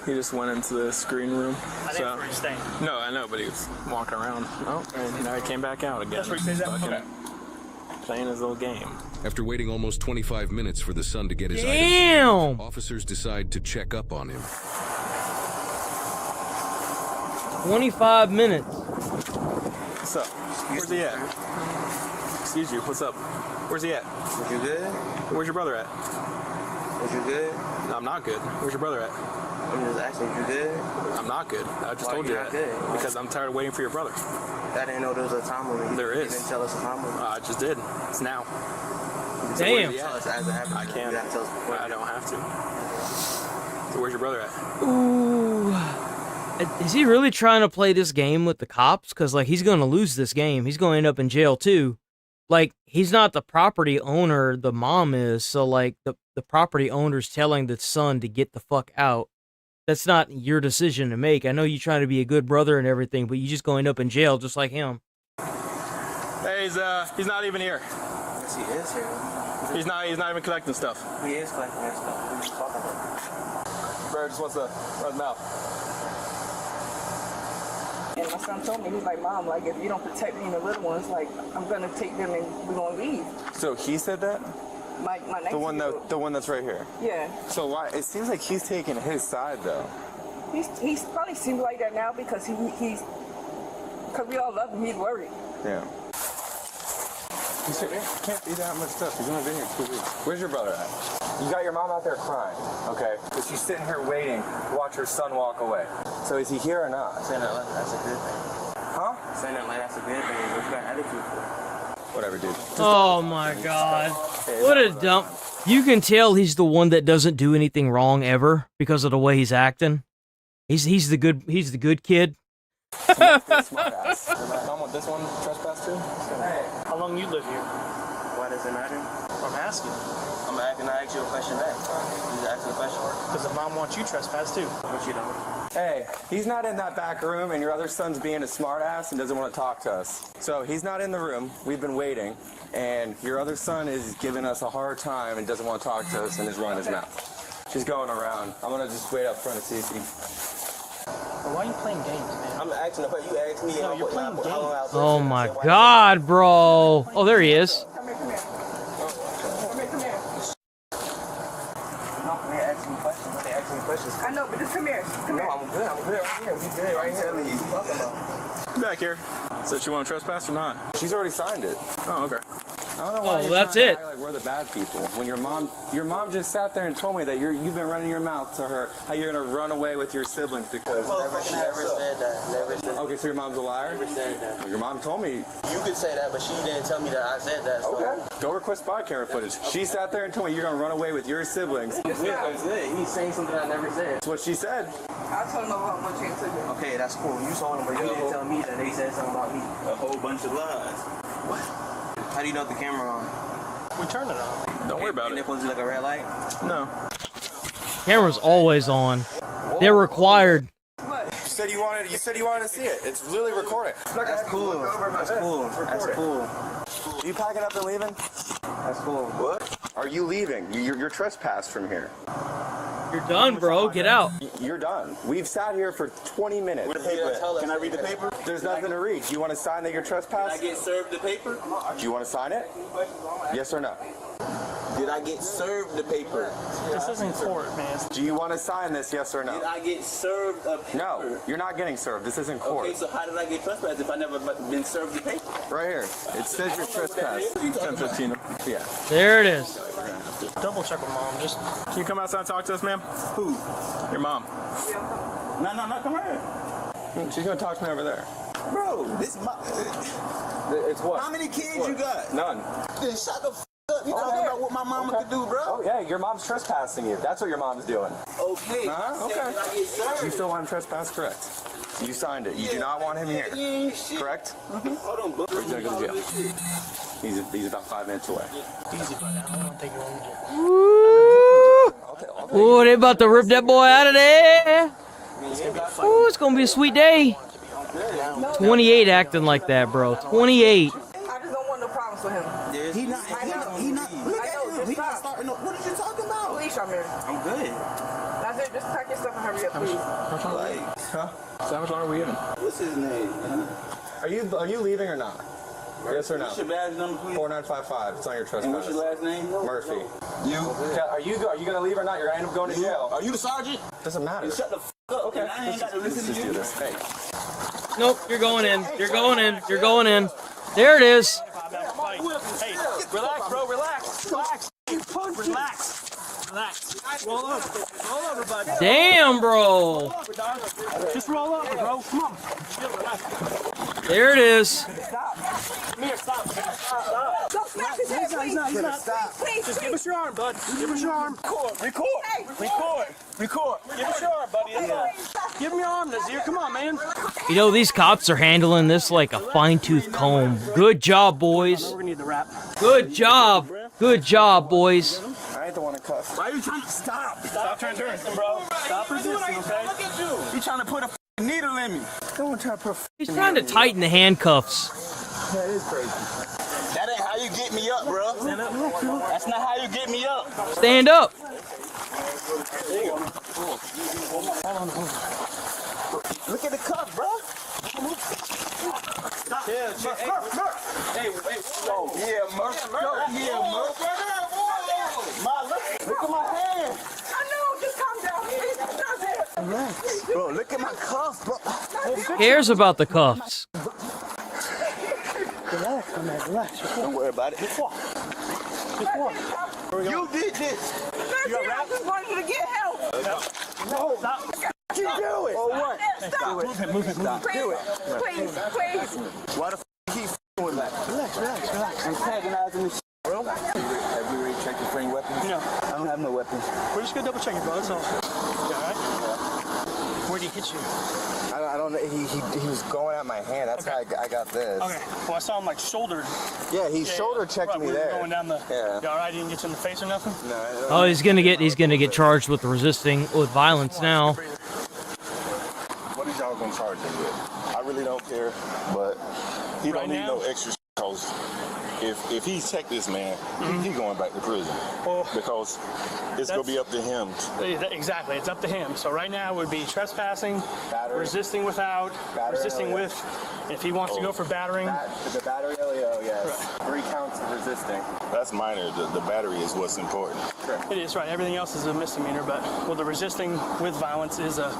He just went into the screen room. I didn't for his staying. No, I know, but he was walking around. Oh, and now he came back out again. That's where he stays at? Okay. Playing his little game. After waiting almost 25 minutes for the son to get his Damn! items, officers decide to check up on him. 25 minutes. What's up? Where's he at? Excuse you, what's up? Where's he at? You good? Where's your brother at? Is you good? No, I'm not good. Where's your brother at? I'm just asking, you good? I'm not good. I just Why told you you not that. good? Because I'm tired of waiting for your brother. I didn't know there was a time limit. There You is. didn't tell us a time limit. I just did. It's now. So Damn. where's he at? As it happens, I can't. You gotta tell us before. I don't have to. So where's your brother at? Ooh. Is he really trying to play this game with the cops? Because, like, he's going to lose this game. He's going to end up in jail, too. Like, he's not the property owner, the mom is. So, like, the property owner's telling the son to get the fuck out. That's not your decision to make. I know you're trying to be a good brother and everything, but you just going to end up in jail just like him. Hey, he's not even here. Yes, he is here. He's not even collecting stuff. He is collecting that stuff. What are you talking about? Bro just wants to run his mouth. And my son told me, he's like, Mom, like, if you don't protect me and the little ones, like, I'm gonna take them and we're gonna leave. So he said that? My The one that's right here. Yeah. So why? It seems like he's taking his side though. He's probably seems like that now because because we all love him. He's worried. Yeah. He can't be that much stuff. He's only been here 2 weeks. Where's your brother at? You got your mom out there crying, okay? But she's sitting here waiting to watch her son walk away. So is he here or not? Saying that like that's a good thing. Huh? Saying that like that's a good thing. What you got attitude for? Whatever, dude. Oh my god. What a dump. You can tell he's the one that doesn't do anything wrong ever because of the way he's acting. He's the good kid. Smart ass. Mom, want this one trespass too? Hey, how long you live here? Why does it matter? I'm asking. I'm asking. I ask you a question back. You just ask me a question. Because the mom wants you trespass too. But you don't. Hey, he's not in that back room, and your other son's being a smart ass and doesn't want to talk to us. So he's not in the room. We've been waiting, and your other son is giving us a hard time and doesn't want to talk to us and is running his mouth. She's going around. I'm gonna just wait up front and see if he. Well, why are you playing games, man? I'm asking the you asked me. No, you're playing games. Oh my god, bro. Oh, there he is. Come here. Come here. They ask me questions. They ask me questions. I know, but just come here. Come here. I'm good. I'm good right here. We good right here. What are you talking about? Back here. So she want to trespass or not? She's already signed it. Oh, okay. I don't know why Oh, you're that's trying to it. act like we're the bad people. When your mom just sat there and told me that you've been running your mouth to her, how you're gonna run away with your siblings because. Never said that. Never said. Okay, so your mom's a liar? Never said that. Well, your mom told me. You could say that, but she didn't tell me that I said that. So. Okay. Go request body camera footage. She sat there and told me you're gonna run away with your siblings. That's it. He's saying something I never said. That's what she said. I told him how much he took it. Okay, that's cool. You told him, but you didn't tell me that they said something about me. A whole bunch of lies. What? How do you know if the camera on? We turned it on. Don't worry about it. it. Was it like a red light? No. Camera's always on. They're required. You said you wanted to see it. It's literally recording. That's cool. That's cool. That's cool. You packing up and leaving? That's cool. What? Are you leaving? You're trespassed from here. You're done, bro. Get out. You're done. We've sat here for 20 minutes. Where the paper? Can I read the paper? There's nothing to read. Do you want to sign that you're trespassed? Did I get served the paper? Do you want to sign it? Yes or no? Did I get served the paper? This isn't court, man. Do you want to sign this, yes or no? Did I get served a paper? No, you're not getting served. This isn't court. Okay, so how did I get trespassed if I never been served the paper? Right here. It says you're trespassed. 10:15. Yeah. There it is. Double check with mom. Just. Can you come outside and talk to us, ma'am? Who? Your mom. No, come here. She's gonna talk to me over there. Bro, this my... It's what? How many kids you got? None. Then shut the f up. You talking about what my mama could do, bro? Oh, yeah, your mom's trespassing you. That's what your mom's doing. Okay. Okay. You still want him trespass? Correct. You signed it. You do not want him here. Correct? Hold on, bro. He's gonna go to jail. He's about 5 minutes away. Easy, buddy. I don't think you're going to get. Ooh, they about to rip that boy out of there. Ooh, it's gonna be a sweet day. 28 acting like that, bro. 28. I just don't want no problems with him. He not. Look at him. He not starting no. What are you talking about? Please, Shamir. I'm good. That's it. Just pack your stuff and hurry up, please. Huh? So how much longer are we even? What's his name? Are you leaving or not? Yes or no? What's your badge number, please? 4955. It's on your trespass. And what's your last name? Murphy. You. Are you gonna leave or not? You're gonna end up going to jail. Are you the sergeant? Doesn't matter. You shut the f up. Okay. I ain't got to listen to you. This. Hey. Nope, you're going in. You're going in. You're going in. There it is. Hey, relax, bro. Relax. Relax. Roll over, bud. Damn, bro. Just roll over, bro. Come on. There it is. Stop. Come here, stop. Don't smack his head, please. He's not. Stop. Please. Just give us your arm, bud. Give us your arm. Record. Give us your arm, buddy. Give him your arm, Nazir. Come on, man. You know, these cops are handling this like a fine-tooth comb. Good job, boys. We're gonna need the wrap. Good job. Good job, boys. I ain't the one to cuss. Why are you trying to stop? Stop trying to resist, bro. Stop resisting, okay? Look at you. You trying to put a needle in me? Don't try to put He's trying to tighten the handcuffs. That is crazy. That ain't how you get me up, bro. That's not how you get me up. Stand up. Look at the cuff, bro. Chill. Hey, whoa. Yeah, Murph. Look at my hand. I know. Just calm down, please. Relax. Bro, look at my cuffs, bro. Who cares about the cuffs? Relax, man. Relax. Don't worry about it. Just walk. You did this. I just wanted you to get help. No, stop. You do it. Or what? Stop. Move it. Please. Why the f you keep with that? Relax. Antagonizing this bro. Have you already checked for any weapons? No. I don't have no weapons. We're just gonna double check it, bro. That's all. You all right? Where'd he hit you? I don't know. He was going at my hand. That's how I got this. Okay. Well, I saw him like shouldered. Yeah, he shoulder checked me we were there. Going down the. Yeah. You all right? He didn't get you in the face or nothing? No. Oh, he's gonna get charged with resisting with violence now. What is y'all gonna charge him with? I really don't care, but he don't need no extra cause if he checked this man, he going back to prison because it's gonna be up to him. Exactly, it's up to him. So right now it would be trespassing, resisting without, resisting with. If he wants to go for battering. The battery LEO, yes. 3 counts of resisting. That's minor. The battery is what's important. It is right. Everything else is a misdemeanor, but the resisting with violence is a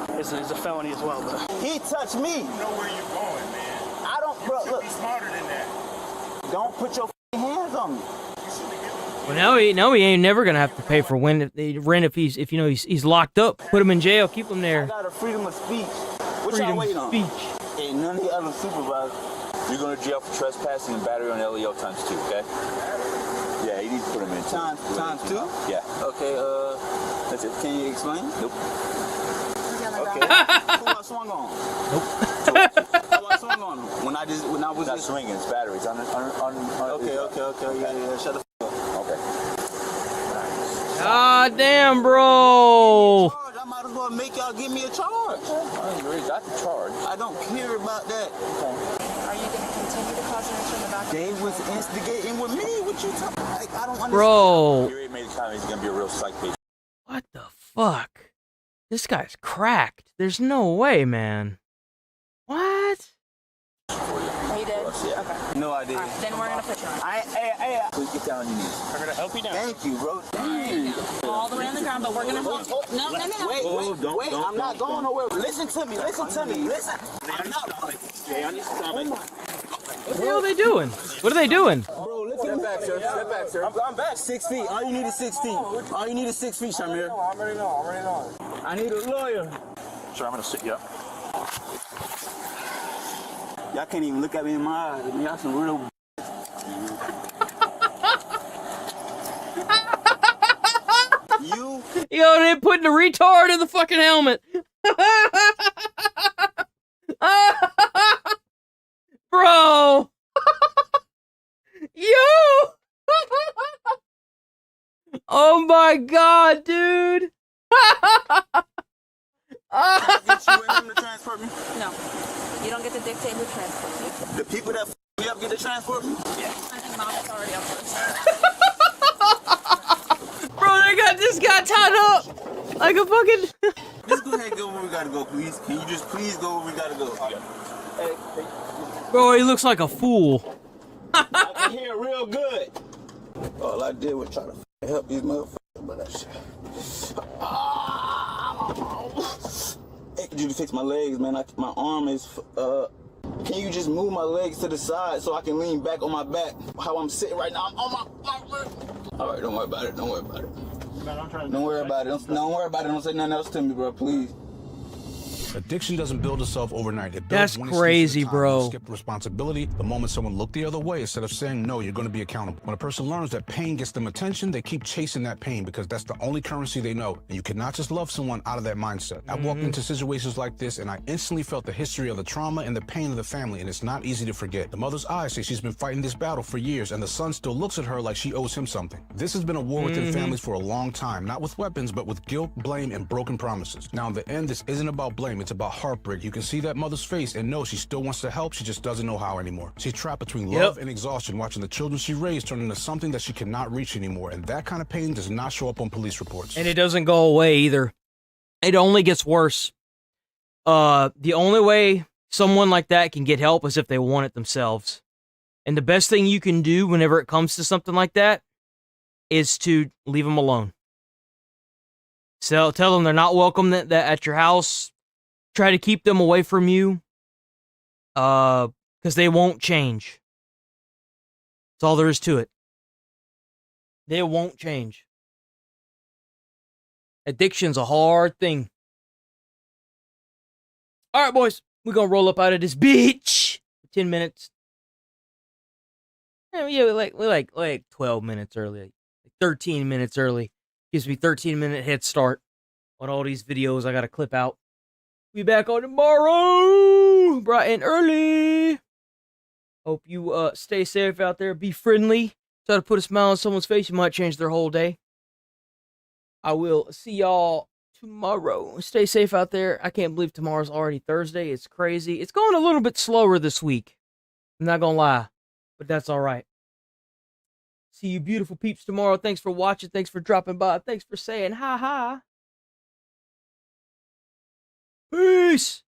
felony as well. But he touched me. You know where you're going, man. I don't, bro. Look, be smarter than that. Don't put your hands on me. Well, now he ain't never gonna have to pay for rent if he's locked up. Put him in jail. Keep him there. I got a freedom of speech. What Freedom y'all waiting of on? speech. Ain't none of the other supervisors. You're going to jail for trespassing and battery on LEO times 2, okay? Yeah, you need to put him in. Times 2? Yeah. Okay, that's it. Can you explain? Nope. Okay. Who I swung on? Nope. Who I swung on? When I was not swinging, it's batteries. Okay. Yeah. Shut the f up. Okay. God damn, bro. I might as well make y'all give me a charge. I already got the charge. I don't care about that. Okay. Are you going to continue to cause an issue in the back? They was instigating with me. What you talking? Like, I don't understand. Bro. He already made the comment he's gonna be a real psych patient. What the fuck? This guy's cracked. There's no way, man. What? Oh, you did? Yeah. Okay. No, I didn't. All right, then we're going to put you on. Hey. Please get down on your knees. we're gonna help you down. Thank you, bro. Dang. All the way on the ground, but we're going to help you. No. Wait. I'm not going nowhere. Listen to me. Listen. I'm not. What the hell are they doing? What are they doing? Bro, listen. Step back, sir. I'm back. 6 feet. All you need is 6 feet. All you need is 6 feet, Shamir. I'm ready to know. I need a lawyer. sir. I'm gonna sit you up. Y'all can't even look at me in my eyes. Y'all some real. Yo, they putting the retard in the fucking helmet. Bro. Yo. Oh my god, dude. No. You don't get to dictate who transports you. The people that me up get to transport me? Yeah. I think Mom's already up first. Bro, they got this guy tied up like a fucking. Just go ahead and go where we gotta go, please. Can you just please go where we gotta go? Hey. Bro, he looks like a fool. I can hear real good. All I did was try to help these motherfuckers, but that shit. Hey, could you just fix my legs, man? My arm is. Can you just move my legs to the side so I can lean back on my back? How I'm sitting right now, I'm on my. All right, don't worry about it. Don't worry about it. Don't worry about it. Don't worry about it. Don't say nothing else to me, bro. Please. Addiction doesn't build itself overnight. It That's builds crazy, bro. Skip responsibility the moment someone looked the other way instead of saying no, you're going to be accountable. When a person learns that pain gets them attention, they keep chasing that pain because that's the only currency they know. And you cannot just love someone out of that mindset. I walked into situations like this and I instantly felt the history of the trauma and the pain of the family, and it's not easy to forget. The mother's eyes say she's been fighting this battle for years, and the son still looks at her like she owes him something. This has been a war within families for a long time, not with weapons, but with guilt, blame, and broken promises. Now, in the end, this isn't about blame, it's about heartbreak. You can see that mother's face and know she still wants to help, she just doesn't know how anymore. She's trapped between love and exhaustion, watching the children she raised turn into something that she cannot reach anymore, and that kind of pain does not show up on police reports. And it doesn't go away either. It only gets worse. The only way someone like that can get help is if they want it themselves. And the best thing you can do whenever it comes to something like that is to leave them alone. So tell them they're not welcome that at your house. Try to keep them away from you, because they won't change. That's all there is to it. They won't change. Addiction's a hard thing. All right, boys, we're gonna roll up out of this bitch. 10 minutes. Yeah, we're like 12 minutes early, like 13 minutes early. Gives me 13-minute head start on all these videos I gotta clip out. Be back on tomorrow, bright and early. Hope you stay safe out there. Be friendly. Try to put a smile on someone's face. You might change their whole day. I will see y'all tomorrow. Stay safe out there. I can't believe tomorrow's already Thursday. It's crazy. It's going a little bit slower this week. I'm not gonna lie, but that's all right. See you beautiful peeps tomorrow. Thanks for watching. Thanks for dropping by. Thanks for saying hi. Peace.